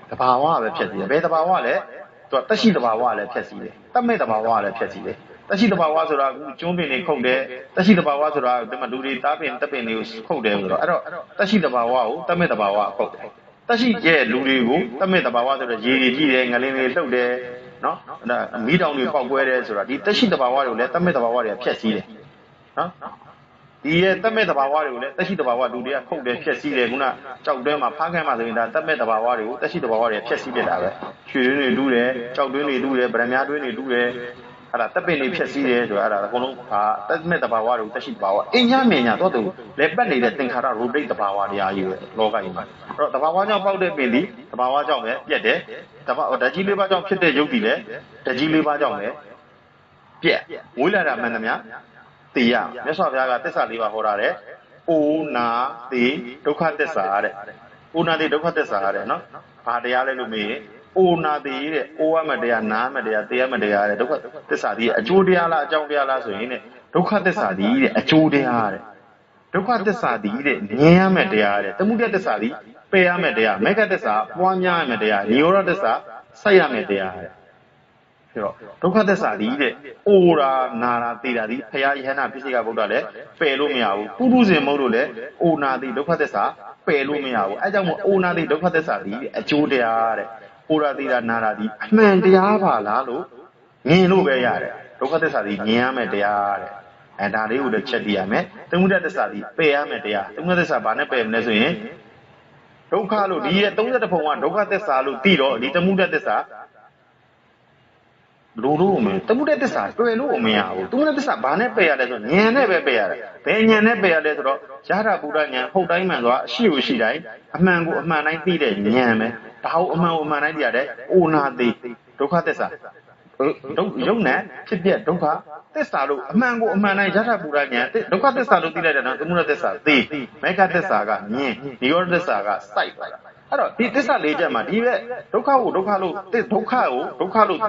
တဘာဝပဲဖြက်စီးတယ်ဘယ်တဘာဝလဲသူကတက်ရှိတဘာဝလည်းဖြက်စီးတယ်တတ်မဲ့တဘာဝလည်းဖြက်စီးတယ်တက်ရှိတဘာဝဆိုတာကကျွန်းပင်တွေခုတ်တယ်တက်ရှိတဘာဝဆိုတာဒီမှာလူတွေတားပင်တက်ပင်တွေကိုခုတ်တယ်ဆိုတော့အဲ့တော့တက်ရှိတဘာဝကိုတတ်မဲ့တဘာဝခုတ်တယ်တက်ရှိရဲ့လူတွေကိုတတ်မဲ့တဘာဝဆိုတော့ရေတွေကြီးတယ်ငလင်းတွေလှုပ်တယ်နော်မီးတောင်တွေပေါက်ကွဲတယ်ဆိုတာဒီတက်ရှိတဘာဝတွေကိုလည်းတတ်မဲ့တဘာဝတွေကဖြက်စီးတယ်နော်ဒီရဲ့တတ်မဲ့တဘာဝတွေကိုလည်းတက်ရှိတဘာဝလူတွေကခုတ်တယ်ဖြက်စီးတယ်ခုနကြောက်တွင်းမှာဖားခန့်မှာဆိုရင်ဒါတတ်မဲ့တဘာဝတွေကိုတက်ရှိတဘာဝတွေဖြက်စီးပြတာပဲရွှေတွင်းတွေတူးတယ်ကြောက်တွင်းတွေတူးတယ်ဗရမ ्या တွင်းတွေတူးတယ်အဲ့ဒါတပ်ပင်လေးဖြက်စီးတယ်ဆိုတာအဲ့ဒါအကုန်လုံးဟာတက်မဲ့တဘာဝတွေကိုတက်ရှိတဘာဝအင်းညမြင်ညာတော့သူလဲပတ်နေတဲ့သင်္ခါရရူပိတ်တဘာဝတရားကြီးပဲလောကကြီးမှာအဲ့တော့တဘာဝကြောင့်ပေါက်တဲ့ပင်ဒီတဘာဝကြောင့်ပဲပြက်တယ်ဓာကြီးလေးပါးကြောင့်ဖြစ်တဲ့ယုတ်ဒီလည်းဓာကြီးလေးပါးကြောင့်ပဲပြက်ဝိလာရမှန်သမျှသိရမြတ်စွာဘုရားကသစ္စာလေးပါးဟောတာတဲ့အိုနာတိဒုက္ခသစ္စာတဲ့အိုနာတိဒုက္ခသစ္စာတဲ့နော်ဘာတရားလဲလို့မေးရင်အိုနာတိတဲ့အိုရမတရားနာမတရားတရားမတရားတဲ့ဒုက္ခသစ္စာဒီအကျိုးတရားလားအကြောင်းတရားလားဆိုရင်တဲ့ဒုက္ခသစ္စာဒီတဲ့အကျိုးတရားတဲ့ဒုက္ခသစ္စာဒီတဲ့မြင်ရမယ့်တရားတဲ့သမုဒယသစ္စာဒီပယ်ရမယ့်တရားမေဃသစ္စာပွားများရမယ့်တရားနိရောဓသစ္စာစိုက်ရမယ့်တရားတဲ့ဆိုတော့ဒုက္ခသစ္စာဒီတဲ့အိုရာနာရာသိတာဒီဖရာယဟနာပိစိကဗုဒ္ဓလည်းပယ်လို့မရဘူးပုထုဇဉ်မဟုတ်လို့လည်းအိုနာတိဒုက္ခသစ္စာပယ်လို့မရဘူးအဲကြောင့်မို့အိုနာတိဒုက္ခသစ္စာဒီအကျိုးတရားတဲ့အိုရာတိနာရာဒီအမှန်တရားပါလားလို့မြင်လို့ပဲရတယ်ဒုက္ခသစ္စာဒီမြင်ရမယ့်တရားတဲ့အဲဒါလေးကိုလည်းချက်တည်ရမယ်သမုဒယသစ္စာဒီပယ်ရမယ့်တရားသမုဒယသစ္စာဘာနဲ့ပယ်မလဲဆိုရင်ဒုက္ခလို့ဒီရဲ့31ပုံကဒုက္ခသစ္စာလို့သိတော့ဒီသမုဒယသစ္စာလို့မင်းသမုဒယသစ္စာတွေ့လို့မရဘူးသမုဒယသစ္စာဘာနဲ့ပယ်ရလဲဆိုဉာဏ်နဲ့ပဲပယ်ရတယ်ဘယ်ဉာဏ်နဲ့ပယ်ရလဲဆိုတော့ရဟဗုဒ္ဓဉာဏ်ဟုတ်တိုင်းမှန်သွားအရှိကိုရှိတိုင်းအမှန်ကိုအမှန်တိုင်းသိတဲ့ဉာဏ်ပဲဒါဟုတ်အမှန်ကိုအမှန်တိုင်းသိရတဲ့အိုနာတိဒုက္ခသစ္စာယုံနဲ့ဖြစ်ပြဒုက္ခသစ္စာလို့အမှန်ကိုအမှန်တိုင်းရဟဗုဒ္ဓဉာဏ်ဒုက္ခသစ္စာလို့သိလိုက်တဲ့နော်သမုဒယသစ္စာသိမေဃသစ္စာကမြင်နိရောဓသစ္စာကစိုက်သွားတာအဲ့တော့ဒီသစ္စာ၄ချက်မှာဒီပဲဒုက္ခကိုဒုက္ခလို့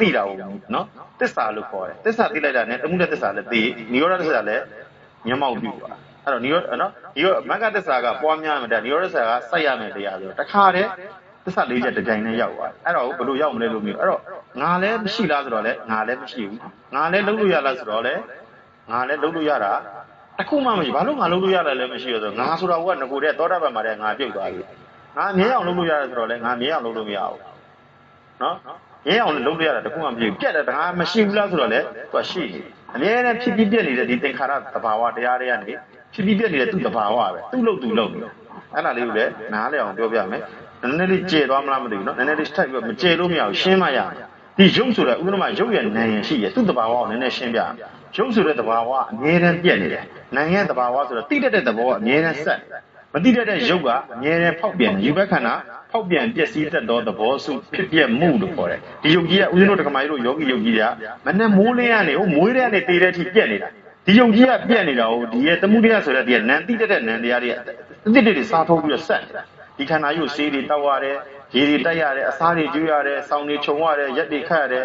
သိတာကိုနော်သစ္စာလို့ခေါ်တယ်သစ္စာသိလိုက်တာနဲ့သမုဒယသစ္စာလည်းသိနိရောဓသစ္စာလည်းမျက်မှောက်ပြုသွားအဲ့တော့နိရောဓနော်ဒီမဂ္ဂသစ္စာကပွားများမယ်တဲ့နိရောဓသစ္စာကစိုက်ရမယ်တရားဆိုတော့တခါတည်းသစ္စာ၄ချက်တစ်ကြိမ်နဲ့ရောက်သွားအဲ့တော့ဘယ်လိုရောက်မလဲလို့မျိုးအဲ့တော့ငါလည်းမရှိလားဆိုတော့လည်းငါလည်းမရှိဘူးငါလည်းလုံးလို့ရလားဆိုတော့လည်းငါလည်းလုံးလို့ရတာတခုမှမရှိဘာလို့ငါလုံးလို့ရလဲလည်းမရှိရဆိုတော့ငါဆိုတာကငကိုတဲ့သောတာပန်မှာတဲ့ငါပြုတ်သွားပြီငါမြဲအောင်လုပ်လို့ရတယ်ဆိုတော့လည်းငါမြဲအောင်လုပ်လို့မရဘူးနော်မြဲအောင်လုပ်လို့ရတာတခုမှမရှိဘူးပြက်တယ်ငါမရှိဘူးလားဆိုတော့လည်းသူကရှိတယ်အမြဲတမ်းဖြစ်ပြီးပြက်နေတဲ့ဒီသင်္ခါရသဘာဝတရားတွေကနေဖြစ်ပြီးပြက်နေတဲ့သူ့သဘာဝပဲသူ့လုပ်နေအဲ့ဒါလေးကိုလည်းနားလည်အောင်ပြောပြမယ်နည်းနည်းလေးကျေသွားမလားမသိဘူးနော်နည်းနည်းလေးထပ်ပြီးမကျေလို့မရဘူးရှင်းမှရမယ်ဒီရုပ်ဆိုတဲ့ဥပမာရုပ်ရဲ့နာမ်ရင်ရှိရဲ့သူ့သဘာဝကိုနည်းနည်းရှင်းပြမယ်ရုပ်ဆိုတဲ့သဘာဝအမြဲတမ်းပြက်နေတယ်နာမ်ရဲ့သဘာဝဆိုတော့တိတဲ့သဘောကအမြဲတမ်းဆက်မတိတဲ့ရုပ်ကအမြဲတမ်းဖောက်ပြန်တယ်ယူဘက်ခန္ဓာဖောက်ပြန်ပျက်စီးတတ်သောသဘောစုဖြစ်ပြမှုလို့ခေါ်တယ်ဒီရုပ်ကြီးကဦးဇင်းတို့တက္ကမကြီးတို့ယောဂီရုပ်ကြီးကမနဲ့မိုးလင်းကနေဟိုမွေးတဲ့ကနေတေးတဲ့အထိပြက်နေတာဒီရုပ်ကြီးကပြက်နေတာဟိုဒီရဲ့သမုဒယဆိုတဲ့ဒီကနံတိတဲ့နံတရားတွေတိတိစားထုတ်ပြီးတော့ဆက်နေတာဒီခန္ဓာကြီးကိုဆေးတွေတောက်ရတယ်ရေတွေတိုက်ရတယ်အစားတွေကျွေးရတယ်ဆောင်းတွေခြုံရတယ်ရက်တွေခတ်ရတယ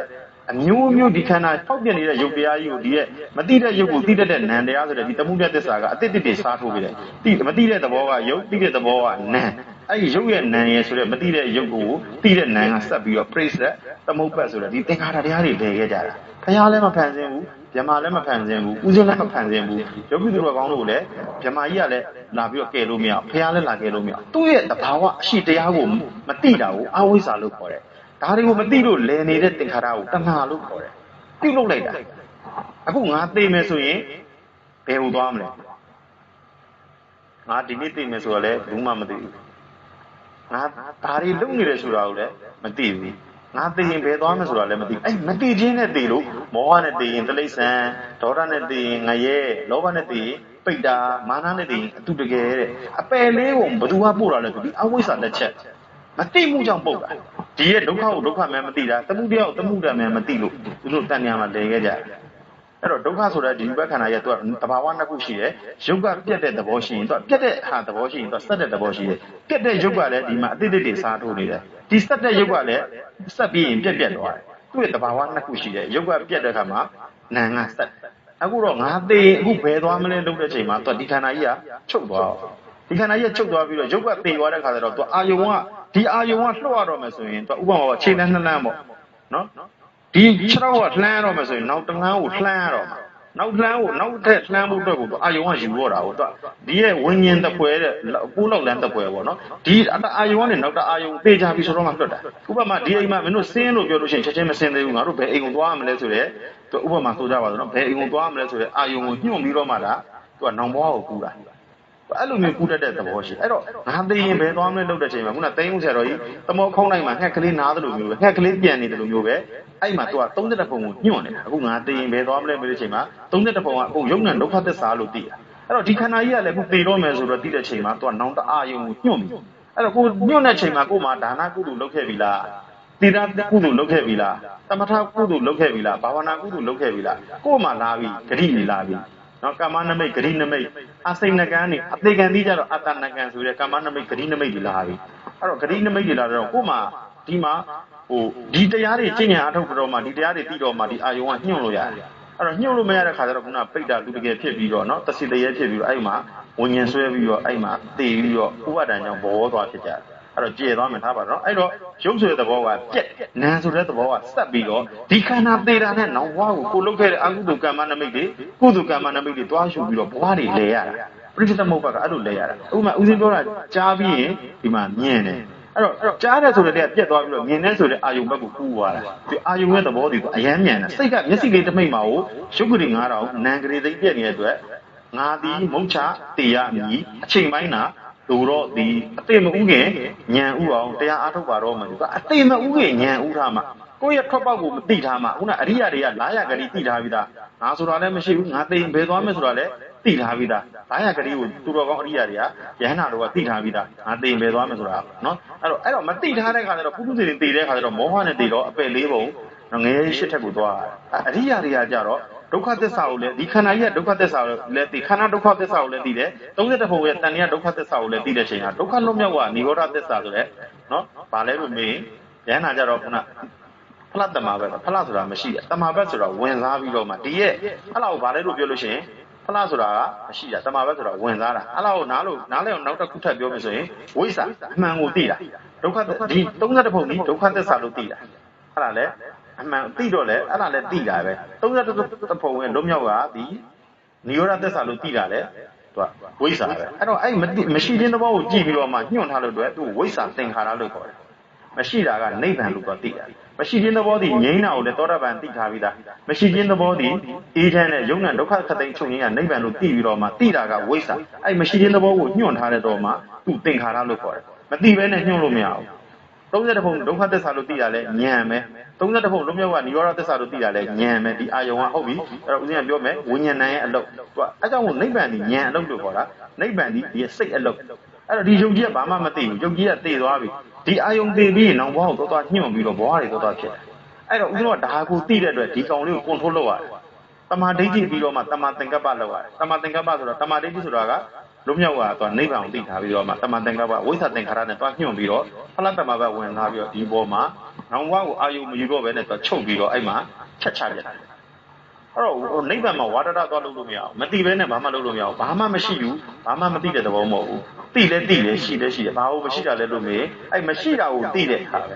်အမျိုးမျိုးဒီခန္ဓာဖောက်ပြန်နေတဲ့ရုပ်တရားကြီးကိုဒီရဲ့မတိတဲ့ရုပ်ကိုတိတဲ့နံတရားဆိုတဲ့ဒီသမုဒယသစ္စာကအတိတ်တိစားထုတ်ပြီးတယ်တိမတိတဲ့သဘောကရုပ်တိတဲ့သဘောကနံ အဲ့ရုပ်ရဲ့နာမ်ရဲ့ဆိုတဲ့မသိတဲ့ရုပ်ကိုသိတဲ့နာမ်ကဆက်ပြီးတော့ praise တဲ့သမုပ္ပတ်ဆိုတဲ့ဒီသင်္ခါရတရားတွေလဲခဲ့ကြတာဘုရားလည်းမဖန်ဆင်းဘူးဗြဟ္မာလည်းမဖန်ဆင်းဘူးဥစဉ်လည်းမဖန်ဆင်းဘူးယောဂီသူတော်ကောင်းတို့လည်းဗြဟ္မာကြီးကလည်းလာပြီးတော့ကယ်လို့မရဘုရားလည်းလာကယ်လို့မရသူ့ရဲ့တဘာဝအရှိတရားကိုမသိတာကိုအဝိဇ္ဇာလို့ခေါ်တယ်ဒါတွေကိုမသိလို့လဲနေတဲ့သင်္ခါရကိုတဏှာလို့ခေါ်တယ်ပြုတ်လုပ်လိုက်တာအခုငါသိမယ်ဆိုရင်ဘယ်ဟိုသွားမလဲငါဒီနေ့သိမယ်ဆိုတော့လည်းဘူးမှမသိဘူးငါဒါတွေလုံနေတယ်ဆိုတာကိုလည်းမသိဘူးငါသိရင်ဘယ်သွားမယ်ဆိုတာလည်းမသိအဲ့မသိချင်းနဲ့သိလို့မောဟနဲ့သိရင်တိလိစ္ဆာန်ဒေါသနဲ့သိရင်ငရဲလောဘနဲ့သိရင်ပိတ္တာမာနနဲ့သိရင်အတုတကယ်တဲ့အပယ်လေးကိုဘယ်သူကပို့တာလဲဆိုပြီးအဝိဇ္ဇာလက်ချက်မသိမှုကြောင့်ပုတ်တာဒီရဲ့ဒုက္ခကိုဒုက္ခမှန်မသိတာသမုဒယကိုသမုဒယမှန်မသိလို့သူတို့တဏှာမှာလဲခဲ့ကြတယ်အဲ့တော့ဒုက္ခဆိုတာဒီဘက်ခန္ဓာရဲ့သူကတဘာဝနှစ်ခုရှိတယ်ရုပ်ကပြတ်တဲ့သဘောရှိရင်သူကပြတ်တဲ့ဟာသဘောရှိရင်သူကစက်တဲ့သဘောရှိတယ်ပြတ်တဲ့ရုပ်ကလည်းဒီမှာအတိတ်တွေစားထိုးနေတယ်ဒီစက်တဲ့ရုပ်ကလည်းစက်ပြီးရင်ပြတ်သွားတယ်သူ့ရဲ့တဘာဝနှစ်ခုရှိတယ်ရုပ်ကပြတ်တဲ့ခါမှာနာမ်ကစက်အခုတော့ငါသိရင်အခုဘယ်သွားမလဲလုပ်တဲ့ချိန်မှာသူကဒီခန္ဓာကြီးကချုပ်သွားဒီခန္ဓာကြီးချုပ်သွားပြီးတော့ရုပ်ကသေသွားတဲ့ခါကျတော့သူအာယုံကဒီအာယုံကလွှတ်ရတော့မယ်ဆိုရင်သူဥပမာခြေလမ်းနှစ်လမ်းပေါ့နော်ဒီခြေထောက်ကလှမ်းရတော့မယ်ဆိုရင်နောက်တစ်လမ်းကိုလှမ်းရတော့နောက်လှမ်းကိုနောက်ထက်လှမ်းဖို့အတွက်ကိုအာယုံကယူတော့တာကိုသူဒီရဲ့ဝิญဉ်တပွဲတဲ့ပိုးလောက်လမ်းတပွဲပေါ့နော်ဒီအာယုံကနေနောက်တအာယုံသေချာပြီးဆိုတော့မှလွတ်တာဥပမာဒီအိမ်မှာမင်းတို့ဆင်းလို့ပြောလို့ရှိရင်ချက်ချင်းမဆင်းသေးဘူးငါတို့ဘယ်အိမ်ကိုသွားရမလဲဆိုတဲ့သူဥပမာဆိုကြပါစို့နော်ဘယ်အိမ်ကိုသွားရမလဲဆိုတဲ့အာယုံကိုညှို့ပြီးတော့မှလားသူကနောင်ဘွားကိုကူတာအဲ့လိုမျိုးကူတတ်တဲ့သဘောရှိအဲ့တော့ငါသိရင်ဘယ်သွားမလဲလုပ်တဲ့ချိန်မှာခုနသိန်းဦးဆရာတော်ကြီးသမောခုံးလိုက်မှာငှက်ကလေးနားသလိုမျိုးပဲငှက်ကလေးပြန်နေတယ်လို့မျိုးပဲအဲ့မှာသူက32ပုံကိုညွန့်နေတာအခုငါသိရင်ဘယ်သွားမလဲမေးတဲ့ချိန်မှာ32ပုံကအခုယုံနံဒုက္ခသစ္စာလို့သိတာအဲ့တော့ဒီခန္ဓာကြီးကလည်းအခုသိတော့မယ်ဆိုတော့သိတဲ့ချိန်မှာသူကနောင်တအာယုံကိုညွန့်ပြီအဲ့တော့ကိုညွန့်တဲ့ချိန်မှာကိုမှဒါနကုသိုလ်လုပ်ခဲ့ပြီလားသီလကုသိုလ်လုပ်ခဲ့ပြီလားသမထကုသိုလ်လုပ်ခဲ့ပြီလားဘာဝနာကုသိုလ်လုပ်ခဲ့ပြီလားကိုမှလာပြီဂရိနေလာပြီနော်ကာမနမိတ်ဂရိနမိတ်အစိဏကံနေအသေးကံကြီးကြတော့အတ္တနကံဆိုတဲ့ကာမနမိတ်ဂရိနမိတ်တွေလာပြီအဲ့တော့ဂရိနမိတ်တွေလာတော့ကို့မှာဒီမှာဟိုဒီတရားတွေကျင့်ကြံအထုတ်တော့မှဒီတရားတွေသိတော့မှဒီအာယုံကညှို့လို့ရတယ်အဲ့တော့ညှို့လို့မရတဲ့ခါကျတော့ခုနပိဋ္ဌာလူတကယ်ဖြစ်ပြီးတော့နော်တစီတရေဖြစ်ပြီးတော့အဲ့မှာဝဉ္ဉဉ်ဆွဲပြီးတော့အဲ့မှာသေပြီးတော့ဥပါဒံကြောင့်ဘောသွားဖြစ်ကြတယ်အဲ့တော့ကျေသွားမှထားပါတော့အဲ့တော့ရုပ်ဆိုတဲ့သဘောကပြက်နာမ်ဆိုတဲ့သဘောကစက်ပြီးတော့ဒီခန္ဓာသေးတာနဲ့နောင်ဘဝကိုလုပ်ခဲ့တဲ့အကုသိုလ်ကမ္မနမိတ်တွေကုသိုလ်ကမ္မနမိတ်တွေတွားယူပြီးတော့ဘဝတွေလဲရတာပရိစ္ဆေသမုပ္ပါကအဲ့လိုလဲရတာဥပမာဦးစင်းပြောတာကြားပြီးရင်ဒီမှာမြင်တယ်အဲ့တော့ကြားတယ်ဆိုတဲ့ပြက်သွားပြီးတော့မြင်တယ်ဆိုတဲ့အာယုံဘက်ကိုကူးသွားတာဒီအာယုံရဲ့သဘောတွေကိုအယမ်းမြန်တယ်စိတ်ကမျက်စိလေးတစ်မိတ်မှာကိုရုပ်ကလေး9000နာမ်ကလေးသိပြက်နေတဲ့အတွက်ငါသည်မုတ်ချတေရမည်အချိန်ပိုင်းနာလူတော့ဒီအသိမဥခင်ညံဥအောင်တရားအားထုတ်ပါတော့မယ်သူကအသိမဥခင်ညံဥထားမှာကိုယ့်ရဲ့ထွက်ပေါက်ကိုမသိထားမှာခုနအရိယာတွေကလာရဂတိသိထားပြီးသားငါဆိုတာလည်းမရှိဘူးငါသိရင်ဘယ်သွားမယ်ဆိုတာလည်းသိထားပြီးသားလာရဂတိကိုသူတော်ကောင်းအရိယာတွေကယဟန္တာတို့ကသိထားပြီးသားငါသိရင်ဘယ်သွားမယ်ဆိုတာနော်အဲ့တော့မသိထားတဲ့ခါကျတော့ပုထုဇဉ်တွေသိတဲ့ခါကျတော့မောဟနဲ့သိတော့အပယ်လေးပုံငရဲရှစ်ထက်ကိုသွားအရိယာတွေကကြတော့ဒုက္ခသစ္စာကိုလည်းဒီခန္ဓာကြီးကဒုက္ခသစ္စာကိုလည်းသိခန္ဓာဒုက္ခသစ္စာကိုလည်းသိတယ်32ပုံရဲ့တဏှာဒုက္ခသစ္စာကိုလည်းသိတဲ့ချိန်ကဒုက္ခလွတ်မြောက်ကនិရောဓသစ္စာဆိုတဲ့နော်ဗာလဲလို့မေးရဟန္တာကြတော့ခုနဖလတ္တမပဲဖလဆိုတာမရှိတယ်တမဘက်ဆိုတာဝင်စားပြီးတော့မှဒီရဲ့အဲ့လောက်ဗာလဲလို့ပြောလို့ရှိရင်ဖလဆိုတာကမရှိတာတမဘက်ဆိုတာဝင်စားတာအဲ့လောက်ကိုနားလဲအောင်နောက်တစ်ခုထပ်ပြောမယ်ဆိုရင်ဝိဇ္ဇာအမှန်ကိုသိတာဒုက္ခဒီ32ပုံဒီဒုက္ခသစ္စာလို့သိတာအဲ့ဒါလဲအမှန်သိတော့လေအဲ့ဒါလည်းသိတာပဲ32ပုံရဲ့လွတ်မြောက်ကဒီនិရောဓသစ္စာလို့သိတာလေသူကဝိဇ္ဇာပဲအဲ့တော့အဲ့မရှိခြင်းသဘောကိုကြည့်ပြီးတော့မှညွှန်ထားလို့တော့သူဝိဇ္ဇာသင်္ခါရလို့ခေါ်တယ်မရှိတာကနိဗ္ဗာန်လို့တော့သိတာမရှိခြင်းသဘောဒီငြိမ်းတာကိုလည်းသောတာပန်သိထားပြီးသားမရှိခြင်းသဘောဒီအေးချမ်းတဲ့ယုံနဲ့ဒုက္ခခတ်သိမ်းချုပ်ရင်းကနိဗ္ဗာန်လို့သိပြီးတော့မှသိတာကဝိဇ္ဇာအဲ့မရှိခြင်းသဘောကိုညွှန်ထားတဲ့တော့မှသူသင်္ခါရလို့ခေါ်တယ်မသိဘဲနဲ့ညွှန်လို့မရဘူး32ပုံဒုက္ခသစ္စာလို့သိတာလဲဉာဏ်ပဲ32ပုံလုံးမြောက်ကនិရောဓသစ္စာလို့သိတာလဲဉာဏ်ပဲဒီအာယုံကဟုတ်ပြီအဲ့တော့ဦးဇင်းကပြောမယ်ဝိညာဉ်ရဲ့အလုပ်သူကအဲကြောင့်မို့နိဗ္ဗာန်ဒီဉာဏ်အလုပ်လို့ခေါ်တာနိဗ္ဗာန်ဒီစိတ်အလုပ်အဲ့တော့ဒီယုံကြည်ကဘာမှမသိဘူးယုံကြည်ကသိသွားပြီဒီအာယုံသိပြီးရင်နောက်ဘဝကိုသွားညှို့ပြီးတော့ဘဝတွေသွားဖြစ်တယ်အဲ့တော့ဦးဇင်းကဒါကိုသိတဲ့အတွက်ဒီကောင်လေးကိုကွန်ထရိုးလုပ်ရတယ်တမာဒိဋ္ဌိပြီးတော့မှတမာသင်္ကပ္ပလုပ်ရတယ်တမာသင်္ကပ္ပဆိုတာတမာဒိဋ္ဌိဆိုတာကလုံးမြောက်ကသွားနိဗ္ဗာန်ကိုသိထားပြီးတော့မှတမန်သင်္ကပ္ပဝိသသင်္ခါရနဲ့သွားညှို့ပြီးတော့ဖလတ္တမဘက်ဝင်လာပြီးတော့ဒီဘောမှာနောင်ဘဝကိုအာယုံမယူတော့ဘဲနဲ့သွားချုပ်ပြီးတော့အဲ့မှာချက်ချပြတယ် နိဗ္ဗာန်မှာဝါဒတာသွားလို့မရအောင်မသိဘဲနဲ့ဘာမှလုပ်လို့မရအောင်ဘာမှမရှိဘူးဘာမှမသိတဲ့သဘောမဟုတ်ဘူးသိလဲရှိတယ်ဘာလို့မရှိတာလဲလို့မေးအဲ့မရှိတာကိုသိတဲ့အခါပဲ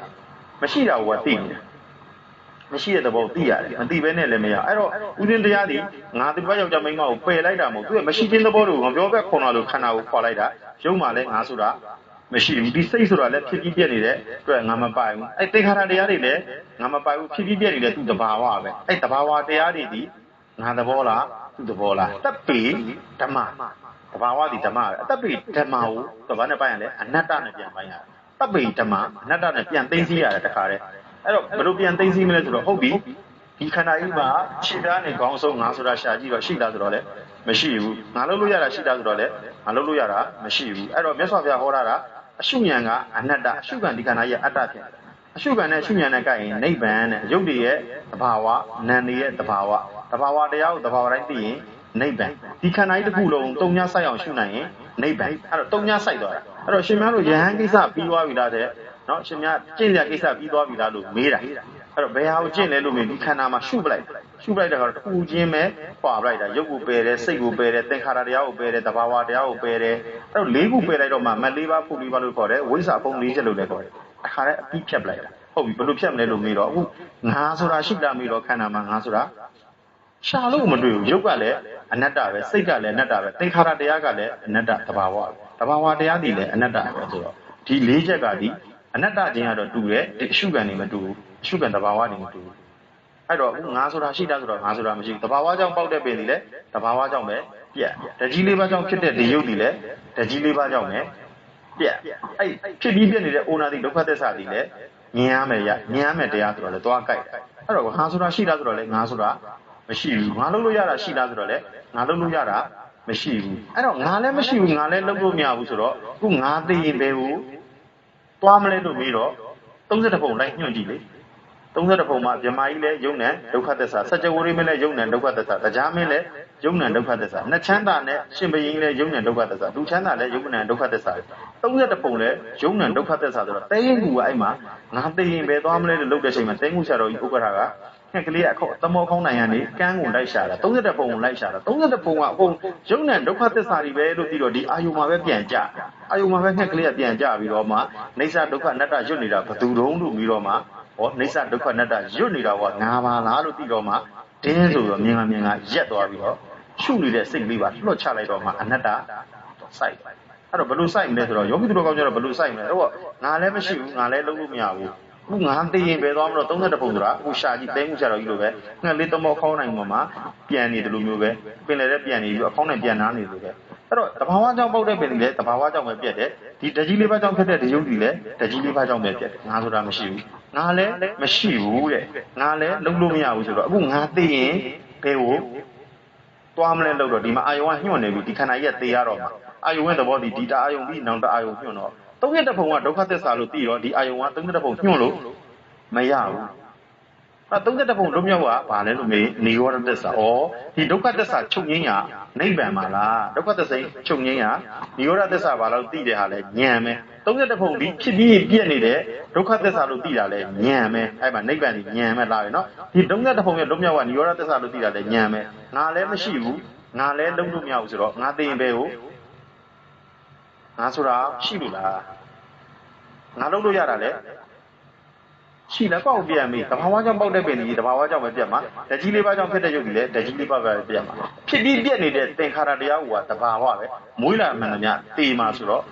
မရှိတာကိုသိနေမရှိတဲ့သဘောသိရတယ်မသိဘဲနဲ့လည်းမရအဲ့တော့ဥစဉ်တရားဒီငါဒီဘက်ယောက်ျားမိန်းမကိုပယ်လိုက်တာမဟုတ်သူကမရှိခြင်းသဘောတွေကိုငါပြောပဲခေါ်လာလို့ခန္ဓာကိုခေါ်လိုက်တာရုပ်မှလည်းငါဆိုတာမရှိဘူးဒီစိတ်ဆိုတာလည်းဖြစ်ပြီးပြက်နေတဲ့အတွက်ငါမပိုင်ဘူးအဲ့သင်္ခါရတရားတွေလည်းငါမပိုင်ဘူးဖြစ်ပြီးပြက်နေတဲ့သူတဘာဝပဲအဲ့တဘာဝတရားတွေဒီငါသဘောလားသူသဘောလားတပ်ပေဓမ္မတဘာဝဒီဓမ္မပဲအတပ်ပေဓမ္မကိုတဘာနဲ့ပိုင်ရလဲအနတ္တနဲ့ပြန်ပိုင်ရတယ်တပ်ပေဓမ္မအနတ္တနဲ့ပြန်သိသိရတယ်တခါတည်းအဲ့တော့ဘယ်လိုပြန်သိသိမလဲဆိုတော့ဟုတ်ပြီဒီခန္ဓာကြီးမှာခြေပြားနဲ့ခေါင်းဆုံးငါဆိုတာရှာကြည့်တော့ရှိတာဆိုတော့လေမရှိဘူးငါလုပ်လို့ရတာရှိတာဆိုတော့လေငါလုပ်လို့ရတာမရှိဘူးအဲ့တော့မြတ်စွာဘုရားဟောတာအရှုဉဏ်ကအနတ္တအရှုဉဏ်ဒီခန္ဓာကြီးကအတ္တဖြစ်တယ်အရှုဉဏ်နဲ့ရှုဉဏ်နဲ့ကိုက်ရင်နိဗ္ဗာန်နဲ့ရုပ်တွေရဲ့သဘာဝနာမ်တွေရဲ့သဘာဝတရားကိုသဘာဝတိုင်းသိရင်နိဗ္ဗာန်ဒီခန္ဓာကြီးတစ်ခုလုံးတုံညာဆိုင်အောင်ရှုနိုင်ရင်နိဗ္ဗာန်အဲ့တော့တုံညာဆိုင်သွားတာအဲ့တော့ရှင်များတို့ယဟန်ကိစ္စပြီးသွားပြီလားတဲ့နော်ရှင်များကျင့်ကြကိစ္စပြီးသွားပြီလားလို့မေးတာအဲ့တော့ဘယ်ဟာကိုကျင့်လဲလို့မေးဒီခန္ဓာမှာရှုပလိုက်တဲ့ခါတော့တစ်ခုချင်းပဲပွာပလိုက်တာရုပ်ကိုပယ်တယ်စိတ်ကိုပယ်တယ်သင်္ခါရတရားကိုပယ်တယ်သဘာဝတရားကိုပယ်တယ်အဲ့တော့၄ခုပယ်လိုက်တော့မှမ၄ပါးဖု၄ပါးလို့ခေါ်တယ်ဝိဇ္ဇာပုံ၄ချက်လို့လည်းခေါ်တယ်အခါတည်းအပြီးဖြတ်ပလိုက်တာဟုတ်ပြီဘယ်လိုဖြတ်မလဲလို့မေးတော့အခုငါဆိုတာရှိတာမေးတော့ခန္ဓာမှာငါဆိုတာရှာလို့မတွေ့ဘူးရုပ်ကလည်းအနတ္တပဲစိတ်ကလည်းအနတ္တပဲသင်္ခါရတရားကလည်းအနတ္တသဘာဝတရားတည်လည်းအနတ္တပဲဆိုတော့ဒီ၄ချက်ကဒီအနတ္တချင်းကတော့တူတယ်ဒီအရှုခံနေမတူဘူးအရှုခံသဘာဝနေမတူဘူးအဲ့တော့ငါဆိုတာရှိတာဆိုတော့ငါဆိုတာမရှိဘူးသဘာဝကြောင့်ပေါက်တဲ့ပင်ဒီလေသဘာဝကြောင့်ပဲပြက်ဓာကြီး၄ပါးကြောင့်ဖြစ်တဲ့ဒီရုပ်ဒီလေဓာကြီး၄ပါးကြောင့်ပဲပြက်အဲ့ဖြစ်ပြီးပြက်နေတဲ့အိုနာတိဒုက္ခသစ္စာဒီလေမြင်ရမယ်တရားဆိုတော့လေသွားကြိုက်အဲ့တော့ငါဆိုတာရှိတာဆိုတော့လေငါဆိုတာမရှိဘူးငါလုပ်လို့ရတာရှိတာဆိုတော့လေငါလုပ်လို့ရတာမရှိဘူးအဲ့တော့ငါလည်းမရှိဘူးငါလည်းလုပ်လို့မရဘူးဆိုတော့ခုငါသိရင်ပဲဘူးသွားမလဲလို့ပြီးတော့30ပုံလိုက်ညွှန်ကြည့်လေ30ပုံမှာဗြဟ္မာကြီးလည်းယုံနံဒုက္ခသစ္စာစัจ java ရိမင်းလည်းယုံနံဒုက္ခသစ္စာတရားမင်းလည်းယုံနံဒုက္ခသစ္စာနှစ်ချမ်းသာနဲ့ရှင်ဘယင်းလည်းယုံနံဒုက္ခသစ္စာဒုချမ်းသာလည်းယုံနံဒုက္ခသစ္စာ30ပုံလည်းယုံနံဒုက္ခသစ္စာဆိုတော့တဲရင်ကူကအဲ့မှာငါသိရင်ပဲသွားမလဲလို့လုပ်တဲ့ချိန်မှာတဲငူဆရာတော်ကြီးဥက္ကဋ္ဌကငှက်ကလေးအခုသမောခေါင်းနိုင်ကနေကန်းကိုလိုက်ရှာတာ30ပုံကိုလိုက်ရှာတာ30ပုံကအကုန်ယုံနံဒုက္ခသစ္စာတွေပဲလို့ပြီးတော့ဒီအာယုမှာပဲပြန်ကြအာယုမှာပဲငှက်ကလေးကပြန်ကြပြီးတော့မှနေဆာဒုက္ခအနတ္တရွတ်နေတာဘယ်သူတုံးလို့ပြီးတော့မှဟောနေဆာဒုက္ခအနတ္တရွတ်နေတာကငါပါလားလို့ပြီးတော့မှတင်းဆိုတော့မြင်ကရက်သွားပြီးတော့ရှုနေတဲ့စိတ်လေးပါလွှတ်ချလိုက်တော့မှအနတ္တစိုက်အဲ့တော့ဘယ်လိုစိုက်မလဲဆိုတော့ယောဂီသူတော်ကောင်းကျတော့ဘယ်လိုစိုက်မလဲအဲ့တော့ငါလည်းမရှိဘူးငါလည်းလုံးလို့မရဘူးခုငါသိရင်ပဲသွားမလို့30ပုံဆိုတာအခုရှာကြည့်တဲမှုဆရာတော်ကြီးလိုပဲငှက်လေးသမောခေါင်းနိုင်ပေါ်မှာပြန်နေတယ်လို့မျိုးပဲပင်လည်းပြန်နေပြီးအခေါင်းနဲ့ပြန်နားနေလို့ပဲအဲ့တော့တဘာဝကြောင့်ပေါက်တဲ့ပင်လည်းတဘာဝကြောင့်ပဲပြက်တယ်ဒီတကြီးလေးပါးကြောင့်ဖြစ်တဲ့ဒီယုတ်ဒီလည်းတကြီးလေးပါးကြောင့်ပဲပြက်တယ်ငါဆိုတာမရှိဘူးငါလည်းမရှိဘူးတဲ့ငါလည်းလုံးလို့မရဘူးဆိုတော့အခုငါသိရင်ဘယ်ကိုသွားမလဲလို့တော့ဒီမှာအာယုံကညှို့နေပြီဒီခန္ဓာကြီးကသေရတော့မှာအာယုံရဲ့သဘောဒီတာအာယုံပြီးနောက်တအာယုံညှို့တော့30ပုံကဒုက္ခသစ္စာလို့သိတော့ဒီအာယုံက30ပုံညှို့လို့မရဘူးအဲ့30ပုံလုံးမြောက်ကဘာလဲလို့မေးနိရောဓသစ္စာဩဒီဒုက္ခသစ္စာချုပ်ငင်းရနိဗ္ဗာန်မှာလားဒုက္ခသစ္စာချုပ်ငင်းရနိရောဓသစ္စာဘာလို့သိတဲ့ဟာလဲဉာဏ်ပဲ30ပုံဒီဖြစ်ပြီးပြည့်နေတဲ့ဒုက္ခသစ္စာလို့သိတာလဲဉာဏ်ပဲအဲ့မှာနိဗ္ဗာန်ဒီဉာဏ်ပဲလာပြီနော်ဒီ30ပုံရဲ့လုံးမြောက်ကနိရောဓသစ္စာလို့သိတာလဲဉာဏ်ပဲငါလည်းမရှိဘူးငါလည်းလုံးလို့မရဘူးဆိုတော့ငါသိရင်ပဲကိုငါဆိုတာရှိလို့လားငါလုံးလို့ရတာလေရှိလားကောက်ပြန်ပြီတဘာဝကြောင့်ပေါက်တဲ့ပင်ကြီးတဘာဝကြောင့်ပဲပြတ်မှာဓာကြီးလေးပါးကြောင့်ဖြစ်တဲ့ရုပ်ကြီးလည်းဓာကြီးလေးပါးပဲပြတ်မှာဖြစ်ပြီးပြတ်နေတဲ့သင်္ခါရတရားကတဘာဝပဲမွေးလာမှန်သမျှတေးမှာဆိုတော့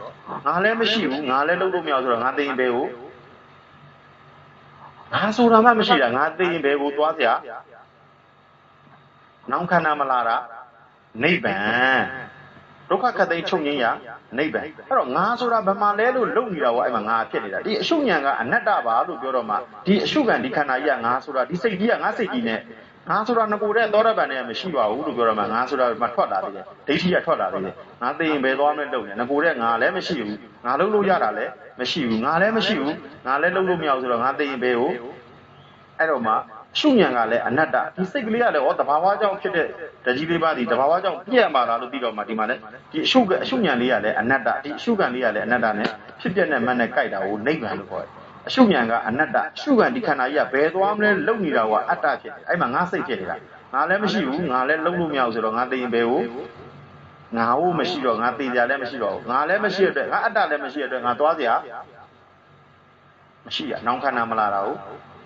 ငါလည်းမရှိဘူးငါလည်းလုံးလို့မရဆိုတော့ငါသိရင်ပဲကိုငါဆိုတာမှမရှိတာငါသိရင်ပဲကိုသွားเสียနောင်ခန္ဓာမလာတာနိဗ္ဗာန်ဒုက္ခခတ်သိမ်းချုပ်ငင်းရနိဗ္ဗာန်အဲ့တော့ငါဆိုတာဗမာလဲလို့လုံနေတာကအဲ့မှာငါဖြစ်နေတာဒီအရှုဉဏ်ကအနတ္တပါလို့ပြောတော့မှဒီအရှုခံဒီခန္ဓာကြီးကငါဆိုတာဒီစိတ်ကြီးကငါစိတ်ကြီးနဲ့ငါဆိုတာငကိုတဲ့သောတပန်နဲ့မရှိပါဘူးလို့ပြောတော့မှငါဆိုတာမထွက်လာသေးတယ်ဒိဋ္ဌိကထွက်လာသေးတယ်ငါသိရင်ဘယ်သွားမလဲလုံနေငကိုတဲ့ငါလည်းမရှိဘူးငါလုံလို့ရတာလည်းမရှိဘူးငါလည်းမရှိဘူးငါလည်းလုံလို့မရဘူးဆိုတော့ငါသိရင်ဘယ်ကိုအဲ့တော့မှရှုဉဏ်ကလည်းအနတ္တဒီစိတ်ကလေးကလည်းဩတဘာဝကြောင့်ဖြစ်တဲ့ဓာကြီးလေးပါးဒီတဘာဝကြောင့်ပြည့်မှာလားလို့ပြီးတော့မှဒီမှာလည်းဒီအရှုဉဏ်လေးကလည်းအနတ္တဒီအရှုခံလေးကလည်းအနတ္တနဲ့ဖြစ်ပြတဲ့မနဲ့ကြိုက်တာကိုနိဗ္ဗာန်လို့ခေါ်တယ်အရှုဉဏ်ကအနတ္တအရှုခံဒီခန္ဓာကြီးကဘယ်သွားမလဲလုံနေတာကအတ္တဖြစ်တယ်အဲ့မှာငါစိတ်ဖြစ်နေတာ ငါလည်းမရှိဘူးငါလည်းလုံးလို့မရဘူးဆိုတော့ငါသိရင်ဘယ်ကိုငါ့ကိုမရှိတော့ငါသိကြလည်းမရှိတော့ငါလည်းမရှိတဲ့အတွက်ငါအတ္တလည်းမရှိတဲ့အတွက်ငါသွားစရာမရှိရနောင်ခန္ဓာမလာတာကို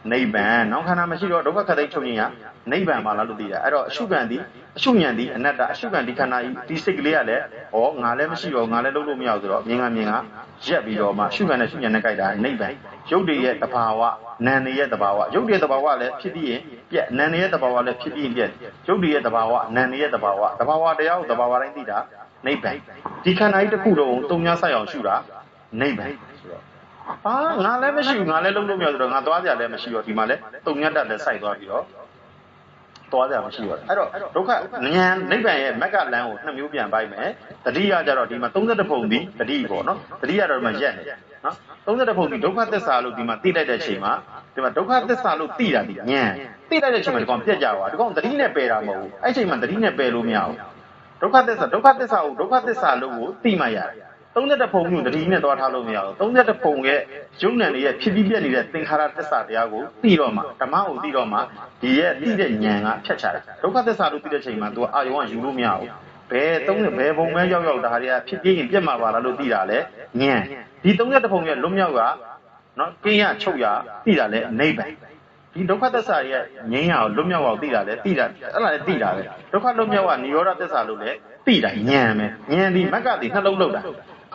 နိဗ္ဗာန်နောင်ခန္ဓာမရှိတော့ဒုက္ခခတ်သိချုပ်ခြင်းရနိဗ္ဗာန်ပါလားလို့သိတာအဲ့တော့အရှုခံသည်အရှုဉဏ်သည်အနတ္တအရှုခံဒီခန္ဓာဒီစိတ်ကလေးကလည်းဟောငါလည်းမရှိတော့ငါလည်းလုံးလို့မရဘူးဆိုတော့မြင်ကရက်ပြီးတော့မှရှုခံနဲ့ရှုဉဏ်နဲ့ကြိုက်တာနိဗ္ဗာန်ရုပ်တည်းရဲ့တဘာဝနာမ်ရဲ့တဘာဝရုပ်တည်းတဘာဝလည်းဖြစ်ပြီးရင်ပြက်နာမ်ရဲ့တဘာဝလည်းဖြစ်ပြီးရင်ပြက်ရုပ်တည်းရဲ့တဘာဝနာမ်ရဲ့တဘာဝတရားကိုတဘာဝတိုင်းသိတာနိဗ္ဗာန်ဒီခန္ဓာကြီးတစ်ခုလုံးတုံများဆိုင်အောင်ရှုတာနိဗ္ဗာန်ဆိုတော့ဟာငါလည်းမရှိဘူးငါလည်းလုံးလို့မရဆိုတော့ငါသွားကြလည်းမရှိတော့ဒီမှာလည်းတုံညတ်တက်လည်းစိုက်သွားပြီးတော့သွားကြမရှိတော့အဲ့တော့ဒုက္ခဉာဏ်နိဗ္ဗာန်ရဲ့မက္ကလန်းကိုနှစ်မျိုးပြန်ပိုက်မယ်တတိယကြတော့ဒီမှာ32ပုံဒီတတိပေါ့နော်တတိယတော့ဒီမှာရက်နေနော်32ပုံဒီဒုက္ခသစ္စာလို့ဒီမှာသိလိုက်တဲ့အချိန်မှာဒီမှာဒုက္ခသစ္စာလို့သိတာဒီဉာဏ်သိလိုက်တဲ့အချိန်မှာဒီကောင်ပြက်ကြသွားဒီကောင်တတိနဲ့ပယ်တာမဟုတ်ဘူးအဲ့ချိန်မှာတတိနဲ့ပယ်လို့မရဘူးဒုက္ခသစ္စာကိုဒုက္ခသစ္စာလို့ကိုသိမှရတယ်32ပုံမျိုးတတိနဲ့သွားထားလို့မရဘူး32ပုံရဲ့ယုံ nant တွေရဲ့ဖြစ်ပြီးပြက်နေတဲ့သင်္ခါရသစ္စာတရားကိုသိတော့မှဓမ္မကိုသိတော့မှဒီရဲ့သိတဲ့ဉာဏ်ကဖြတ်ချတယ်ဒုက္ခသစ္စာလို့သိတဲ့ချိန်မှာ तू အာယုံကယူလို့မရဘူးဘယ်ပုံပဲရောက်ဒါတွေကဖြစ်ပြီးရင်ပြက်မှာပါလားလို့သိတာလေဉာဏ်ဒီ32ပုံရဲ့လွတ်မြောက်ကနော်ကင်းရချုပ်ရသိတာလေနိဗ္ဗာန်ဒီဒုက္ခသစ္စာရဲ့ငြိမ်းရအောင်လွတ်မြောက်အောင်သိတာလေသိတာအဲ့ဒါလည်းသိတာပဲဒုက္ခလွတ်မြောက်ကនិရောဓသစ္စာလို့လည်းသိတာဉာဏ်ပဲဉာဏ်ဒီမက္ကတိနှလုံးလောက်တ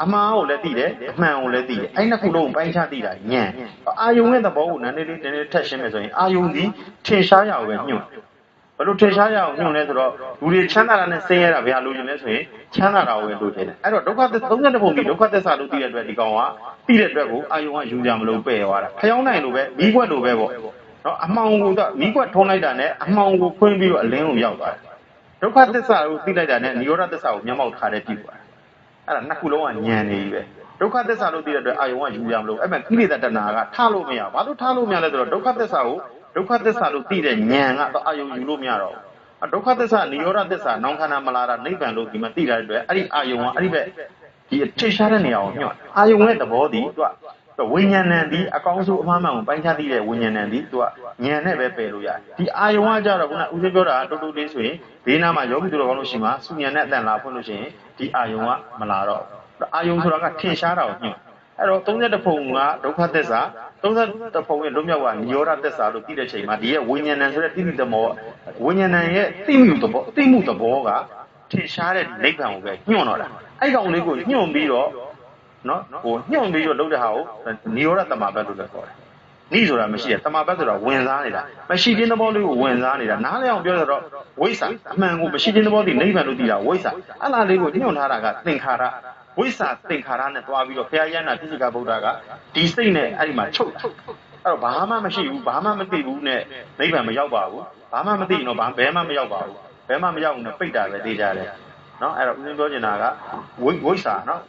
ာအမှားကိုလည်းသိတယ်အမှန်ကိုလည်းသိတယ်အဲ့နှစ်ခုလုံးပိုင်းခြားသိတာဉာဏ်အာယုံရဲ့သဘောကိုနည်းနည်းထက်ရှင်းမယ်ဆိုရင်အာယုံဒီထင်ရှားရအောင်ပဲညွှန်ဘယ်လိုထင်ရှားရအောင်ညွှန်လဲဆိုတော့လူတွေချမ်းသာတာနဲ့ဆင်းရဲတာဘယ်ဟာလိုချင်လဲဆိုရင်ချမ်းသာတာကိုပဲလိုချင်တယ်အဲ့တော့ဒုက္ခ32ပုံပြီးဒုက္ခသစ္စာလို့သိတဲ့အတွက်ဒီကောင်ကသိတဲ့အတွက်ကိုအာယုံကယူကြမလို့ပယ်သွားတာဖျောင်းနိုင်လို့ပဲမိကွက်လိုပဲပေါ့နော်အမှောင်ကိုတော့မိကွက်ထုံးလိုက်တာနဲ့အမှောင်ကိုခွင်းပြီးတော့အလင်းကိုရောက်သွားတယ်ဒုက္ခသစ္စာကိုသိလိုက်တာနဲ့និရောဓသစ္စာကိုမျက်မှောက်ထားတဲ့ပြုသွားအဲ့ဒါနှစ်ခုလုံးကဉာဏ်နေပြီပဲဒုက္ခသစ္စာလို့သိတဲ့အတွက်အာယုံကယူရမလို့အဲ့မဲ့ကိလေသာတဏှာကထားလို့မရဘာလို့ထားလို့မရလဲဆိုတော့ဒုက္ခသစ္စာကိုဒုက္ခသစ္စာလို့သိတဲ့ဉာဏ်ကတော့အာယုံယူလို့မရတော့ဘူးဒုက္ခသစ္စာនិရောဓသစ္စာနောင်ခန္ဓာမလာတာနိဗ္ဗာန်လို့ဒီမှာသိတဲ့အတွက်အဲ့ဒီအာယုံကအဲ့ဒီဘက်ဒီအထင်ရှားတဲ့နေရာကိုညွှန်အာယုံရဲ့သဘောတည်သူကဝိညာဏံဒီအကောင်းဆုံးအမှားမှန်ကိုပိုင်းခြားသိတဲ့ဝိညာဏံဒီသူကဉာဏ်နဲ့ပဲပယ်လို့ရတယ်ဒီအာယုံကကြတော့ခုနဦးဇင်းပြောတာတူတူလေးဆိုရင်ဘေးနားမှာယောဂီတို့ကောင်းလို့ရှိမှစုဉာဏ်နဲ့အတန်လာဖွင့်လို့ရှိရင်ဒီအာယုံကမလာတော့အာယုံဆိုတာကထင်ရှားတာကိုညွှန်အဲ့တော့32ပုံကဒုက္ခသစ္စာ32ပုံရဲ့လွတ်မြောက်ကនិရောဓသစ္စာလို့သိတဲ့ချိန်မှာဒီရဲ့ဝိညာဏံဆိုတဲ့တိတိသမောဝိညာဏံရဲ့သိမှုသဘောကထင်ရှားတဲ့နိဗ္ဗာန်ကိုပဲညွှန်တော့တာအဲ့ကောင်လေးကိုညွှန်ပြီးတော့နော်ဟိုညွှန်ပြီးတော့လုပ်တဲ့ဟာကိုនិရောဓတမဘတ်လို့လည်းခေါ်တယ်နိဆိုတာမရှိရတမဘတ်ဆိုတာဝင်စားနေတာမရှိခြင်းသဘောလေးကိုဝင်စားနေတာနားလည်အောင်ပြောရတော့ဝိဇ္ဇာအမှန်ကိုမရှိခြင်းသဘောတည်းနိဗ္ဗာန်လို့သိတာဝိဇ္ဇာအဲ့လားလေးကိုညွှန်ထားတာကသင်္ခါရဝိဇ္ဇာသင်္ခါရနဲ့တွားပြီးတော့ဘုရားရဟန္တာတိစိကဗုဒ္ဓကဒီစိတ်နဲ့အဲ့ဒီမှာချုပ်အဲ့တော့ဘာမှမရှိဘူးဘာမှမသိဘူးနဲ့နိဗ္ဗာန်မရောက်ပါဘူးဘာမှမသိရင်တော့ဘယ်မှမရောက်ပါဘူးဘယ်မှမရောက်ဘူးနဲ့ပိတ်တာပဲသိကြတယ်နော်အဲ့တော့ဦးဇင်းပြောချင်တာကဝိဇ္ဇာနော်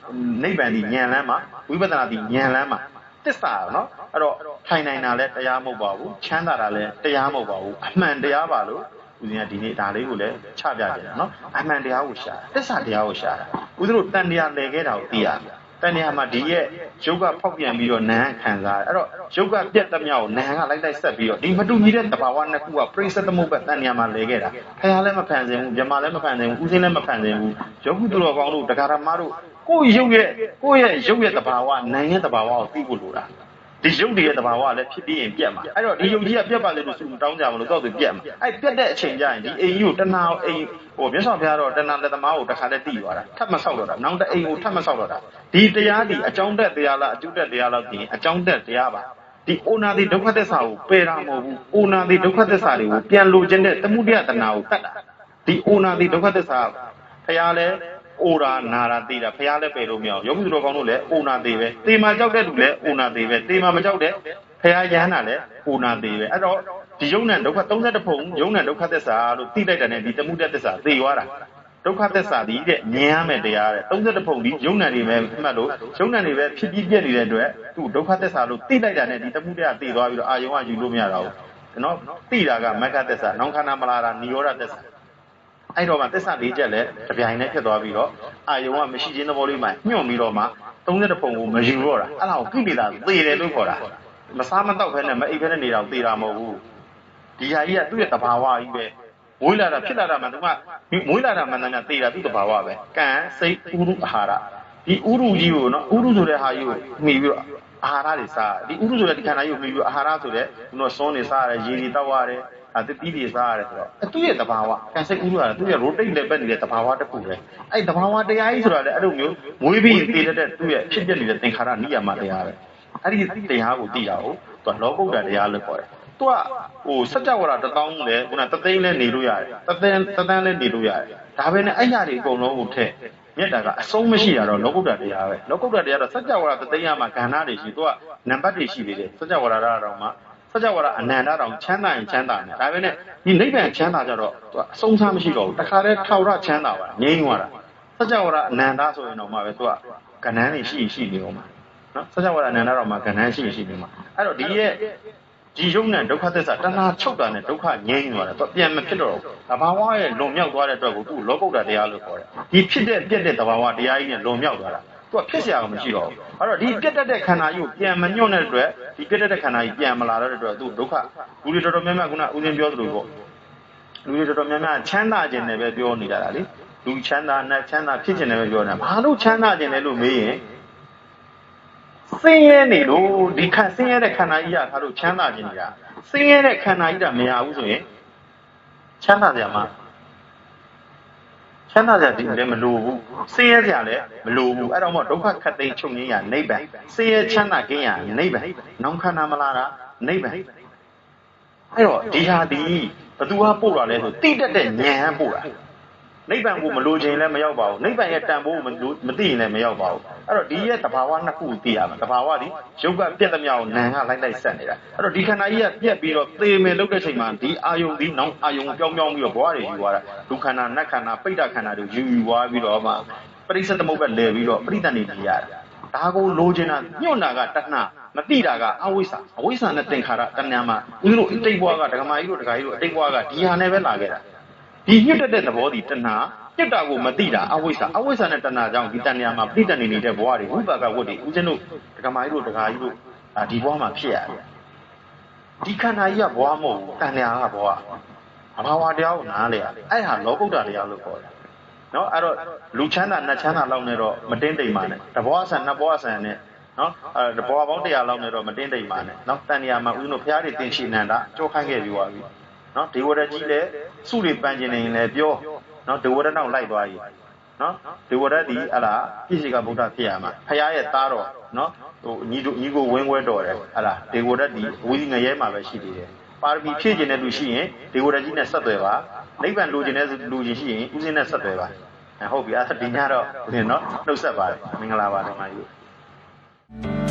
နိဗ္ဗာန်ဒီဉာဏ်လမ်းမှာဝိပဿနာဒီဉာဏ်လမ်းမှာသစ္စာနော်အဲ့တော့ထိုင်နိုင်တာလည်းတရားမဟုတ်ပါဘူးချမ်းသာတာလည်းတရားမဟုတ်ပါဘူးအမှန်တရားပါလို့ဦးဇင်းကဒီနေ့ဒါလေးကိုလည်းချပြကြတယ်နော်အမှန်တရားကိုရှာသစ္စာတရားကိုရှာတာဦးဇင်းတို့တန်တရားလဲခဲ့တာကိုသိရတယ်တန်တရားမှာဒီရဲ့ရုပ်ကဖောက်ပြန်ပြီးတော့နာမ်ခံစားတယ်အဲ့တော့ရုပ်ကပြက်သမျှကိုနာမ်ကလိုက်ဆက်ပြီးတော့ဒီမတူညီတဲ့သဘာဝနှစ်ခုကပြိဿသမုပ္ပါတန်တရားမှာလဲခဲ့တာဖခင်လည်းမဖန်ဆင်းဘူးမြမလည်းမဖန်ဆင်းဘူးဦးဇင်းလည်းမဖန်ဆင်းဘူးယောဂီတို့တော်ကောင်းတို့တရားဓမ္မတို့ကိုယ့်ရုပ်ရဲ့သဘာဝနာမ်ရဲ့သဘာဝကိုသိဖို့လိုတာဒီရုပ်တည်းရဲ့သဘာဝလည်းဖြစ်ပြီးရင်ပြတ်မှာအဲ့တော့ဒီရုပ်ကြီးကပြတ်ပါလေလို့သူတောင်းကြမလို့တော့သူပြတ်မှာအဲ့ပြတ်တဲ့အချိန်ကျရင်ဒီအိမ်ကြီးကိုတဏှာအိမ်ဟိုမြတ်စွာဘုရားတော့တဏှာလက်သမားကိုတစ်ခါတည်းတိသွားတာထပ်မဆောက်တော့တာနောက်တဲ့အိမ်ကိုထပ်မဆောက်တော့တာဒီတရားဒီအကြောင်းတက်တရားလားအကျုတက်တရားလားပြင်အကြောင်းတက်တရားပါဒီအိုနာတိဒုက္ခသစ္စာကိုပယ်တာမဟုတ်ဘူးအိုနာတိဒုက္ခသစ္စာတွေကိုပြန်လိုချင်တဲ့သမုဒယတဏှာကိုတတ်တာဒီအိုနာတိဒုက္ခသစ္စာဘုရားလည်းအိုရာနာရာသိတာဘုရားလည်းပယ်လို့မရအောင်ယောဂီတို့ကောင်းတို့လည်းအိုနာသေးပဲတေမာကြောက်တဲ့လူလည်းအိုနာသေးပဲတေမာမကြောက်တဲ့ဘုရားယဟန္တာလည်းအိုနာသေးပဲအဲ့တော့ဒီယုံ nant ဒုက္ခ32ပုံယုံ nant ဒုက္ခသစ္စာလို့သိလိုက်တဲ့နဲ့ဒီတမှုတ္တသစ္စာသိသွားတာဒုက္ခသစ္စာဒီတဲ့မြင်ရမယ်တရားတဲ့32ပုံဒီယုံ nant တွေပဲမှတ်လို့ယုံ nant တွေပဲဖြစ်ပြီးပြည့်နေတဲ့အတွက်သူဒုက္ခသစ္စာလို့သိလိုက်တာနဲ့ဒီတမှုတ္တသိသွားပြီးတော့အာယုံကယူလို့မရတော့ဘူးနော်သိတာကမက္ခသစ္စာနောင်ခန္ဓာမလာတာនិရောဓသစ္စာအဲ့တော့မှသစ္စာ၄ချက်လည်းတပြိုင်တည်းဖြစ်သွားပြီးတော့အာယုံကမရှိခြင်းသဘောလေးမှညွန့်ပြီးတော့မှ32ပုံကိုမယူတော့တာအဲ့ဒါကိုကိလေသာသေတယ်လို့ခေါ်တာမစားမတော့ဖဲနဲ့မအိပ်ဖဲနဲ့နေတာကိုသေတာမဟုတ်ဘူးဒီဟာကြီးကသူ့ရဲ့သဘာဝကြီးပဲ မွေးလာတာဖြစ်လာတာမှသူကမွေးလာတာမှန်တယ်များသေတာသူ့တဘာဝပဲကံစိတ်ဥရုအာဟာရဒီဥရုကြီးကိုနော်ဥရုဆိုတဲ့ဟာကြီးကိုမှီပြီးတော့အာဟာရတွေစားဒီဥရုဆိုတဲ့ဒီခန္ဓာကြီးကိုမှီပြီးအာဟာရဆိုတဲ့စွန်းနေစားရတယ်ရေတွေတောက်ရတယ်တတိတွေစားရတယ်ဆိုတော့သူ့ရဲ့တဘာဝကံစိတ်ဥရုကသူ့ရဲ့ rotate လည်းပဲနေတဲ့တဘာဝတစ်ခုပဲအဲ့တဘာဝတရားကြီးဆိုတာလည်းအဲ့လိုမျိုးမွေးပြီးသေတဲ့သူ့ရဲ့ဖြစ်ပြနေတဲ့သင်္ခါရနိယမတရားပဲအဲ့ဒီတရားကိုသိတာကိုသူကလောကုတ္တရာတရားလို့ခေါ်တယ်သူကစัจ java 1000လဲခုနတသိန်းလဲနေလို့ရတယ်တသန်းလဲနေလို့ရတယ်ဒါပဲနဲ့အဲ့ညာတွေအကုန်လုံးကိုထည့်မြတ်တာကအဆုံးမရှိတာတော့လောကုတ္တရာတရားပဲလောကုတ္တရာတရားတော့စัจ java တသိန်းရမှာကဏ္ဍတွေရှိသူကနံပါတ်တွေရှိသေးတယ်စัจ java တော့မှစัจ java အနန္တတောင်ချမ်းသာရင်ချမ်းသာတယ်ဒါပဲနဲ့ဒီနိဗ္ဗာန်ချမ်းသာကြတော့သူကအဆုံးစားမရှိတော့ဘူးတခါတည်းထောက်ရချမ်းသာပါငြိမ်းသွားတာစัจ java အနန္တဆိုရင်တော့မှပဲသူကကဏ္ဍတွေရှိနေအောင်မှာနော်စัจ java အနန္တတော့မှကဏ္ဍရှိနေမှာအဲ့တော့ဒီရဲ့ဒီယုံနဲ့ဒုက္ခသစ္စာတဏှာချုပ်တာနဲ့ဒုက္ခငြိမ်းသွားတယ်သူပြန်မဖြစ်တော့ဘူးတဘာဝရဲ့လွန်မြောက်သွားတဲ့အတွက်ကိုသူ့လောကုတ္တတရားလို့ခေါ်တယ်ဒီဖြစ်တဲ့ပြက်တဲ့တဘာဝတရားကြီးနဲ့လွန်မြောက်သွားတာသူကဖြစ်เสียအောင်မရှိတော့ဘူးအဲ့တော့ဒီပြက်တတ်တဲ့ခန္ဓာကြီးကိုပြန်မညွန့်တဲ့အတွက်ဒီပြက်တတ်တဲ့ခန္ဓာကြီးပြန်မလာတဲ့အတွက်သူ့ဒုက္ခလူတွေတော်တော်များများခုနဦးဇင်းပြောသလိုပေါ့လူတွေတော်တော်များများချမ်းသာခြင်းနဲ့ပဲပြောနေကြတာလေလူချမ်းသာနဲ့ချမ်းသာဖြစ်ခြင်းနဲ့ပဲပြောနေတာဘာလို့ချမ်းသာခြင်းလဲလို့မေးရင်ဆင်းရဲနေလို့ဒီဆင်းရဲတဲ့ခန္ဓာကြီးကခါလို့ချမ်းသာခြင်းနေတာဆင်းရဲတဲ့ခန္ဓာကြီးကမရဘူးဆိုရင်ချမ်းသာကြမှာချမ်းသာကြဒီလည်းမလိုဘူးဆင်းရဲကြလည်းမလိုဘူးအဲ့တော့မှဒုက္ခခတ်သိမ်းချုပ်ငြိမ်းရနိဗ္ဗာန်ဆင်းရဲချမ်းသာခြင်းရနိဗ္ဗာန်နောင်ခန္ဓာမလာတာနိဗ္ဗာန်အဲ့တော့ဒီဟာဒီဘသူကပို့တာလဲဆိုတိတက်တဲ့ဉာဏ်ကပို့တာနိဗ္ဗာန်ကိုမလိုချင်လည်းမရောက်ပါဘူးနိဗ္ဗာန်ရဲ့တန်ဖိုးကိုမသိရင်လည်းမရောက်ပါဘူးအဲ့တော့ဒီရဲ့တဘာဝနှစ်ခုသိရမှာတဘာဝဒီရုပ်ကပြက်သမျှကိုနာမ်ကလိုက်ဆက်နေတာအဲ့တော့ဒီခန္ဓာကြီးကပြက်ပြီးတော့သေမယ်လို့တဲ့ချိန်မှာဒီအာယုံဒီနောက်အာယုံပြောင်းပြီးတော့ဘဝတွေယူသွားတာဒုက္ခနာနတ်ခန္ဓာပိဋကခန္ဓာတွေယူသွားပြီးတော့မှပရိစ္ဆေသမုပ္ပါလဲပြီးတော့ပရိသတ်နေကြရတာဒါကိုလိုချင်တာညွန့်တာကတဏှမတိတာကအဝိဇ္ဇာနဲ့သင်္ခါရတဏှမှာဦးတို့အတိတ်ဘဝကဒကမာကြီးတို့ဒကာကြီးတို့အတိတ်ဘဝကဒီဟာနဲ့ပဲလာခဲ့တာဒီညွတ်တဲ့သဘောဒီတဏှညစ်တာကိုမသိတာအဝိဇ္ဇာနဲ့တဏှာကြောင့်ဒီတဏှာမှာပြိတ္တနေတဲ့ဘဝတွေဝိပါကဝတ်တွေဦးဇင်းတို့ဒကမာကြီးတို့ဒကာကြီးတို့ဒီဘဝမှာဖြစ်ရတယ်ဒီခန္ဓာကြီးကဘဝမဟုတ်ဘူးတဏှာကဘဝအဘာဝတရားကိုနားလေရအဲ့ဟာလောကုတ္တတရားလို့ခေါ်တယ်နော်အဲ့တော့လူချမ်းသာနတ်ချမ်းသာလောက်နဲ့တော့မတင်းတိမ်ပါနဲ့တဘဝဆန်နှစ်ဘဝဆန်နဲ့နော်တဘဝပေါင်း100လောက်နဲ့တော့မတင်းတိမ်ပါနဲ့နော်တဏှာမှာဦးဇင်းတို့ဘုရားတွေတင်ရှိနန္ဒကြောခိုင်းခဲ့ပြီးသွားပြီနော်ဒေဝရကြီးလည်းစုတွေပန်းကျင်နေရင်လည်းပြောနော်ဒေဝရနောက်လိုက်သွားပြီနော်ဒေဝရဒီဟလာပြည့်စုံကဗုဒ္ဓဖြစ်ရမှာဖရာရဲ့သားတော်နော်ဟိုညီကိုဝင်းခွဲတော်တယ်ဟလာဒေဝရဒီဝီငရဲမှာပဲရှိသေးတယ်ပါရမီဖြည့်ခြင်းတဲ့လူရှိရင်ဒေဝရကြီးနဲ့ဆက်သွယ်ပါနိဗ္ဗာန်လိုချင်တဲ့လူချင်းရှိရင်ဦးဇင်းနဲ့ဆက်သွယ်ပါဟုတ်ပြီအဲ့ဒါဒီညတော့ဦးဇင်းနော်နှုတ်ဆက်ပါတယ်မင်္ဂလာပါဓမ္မကြီး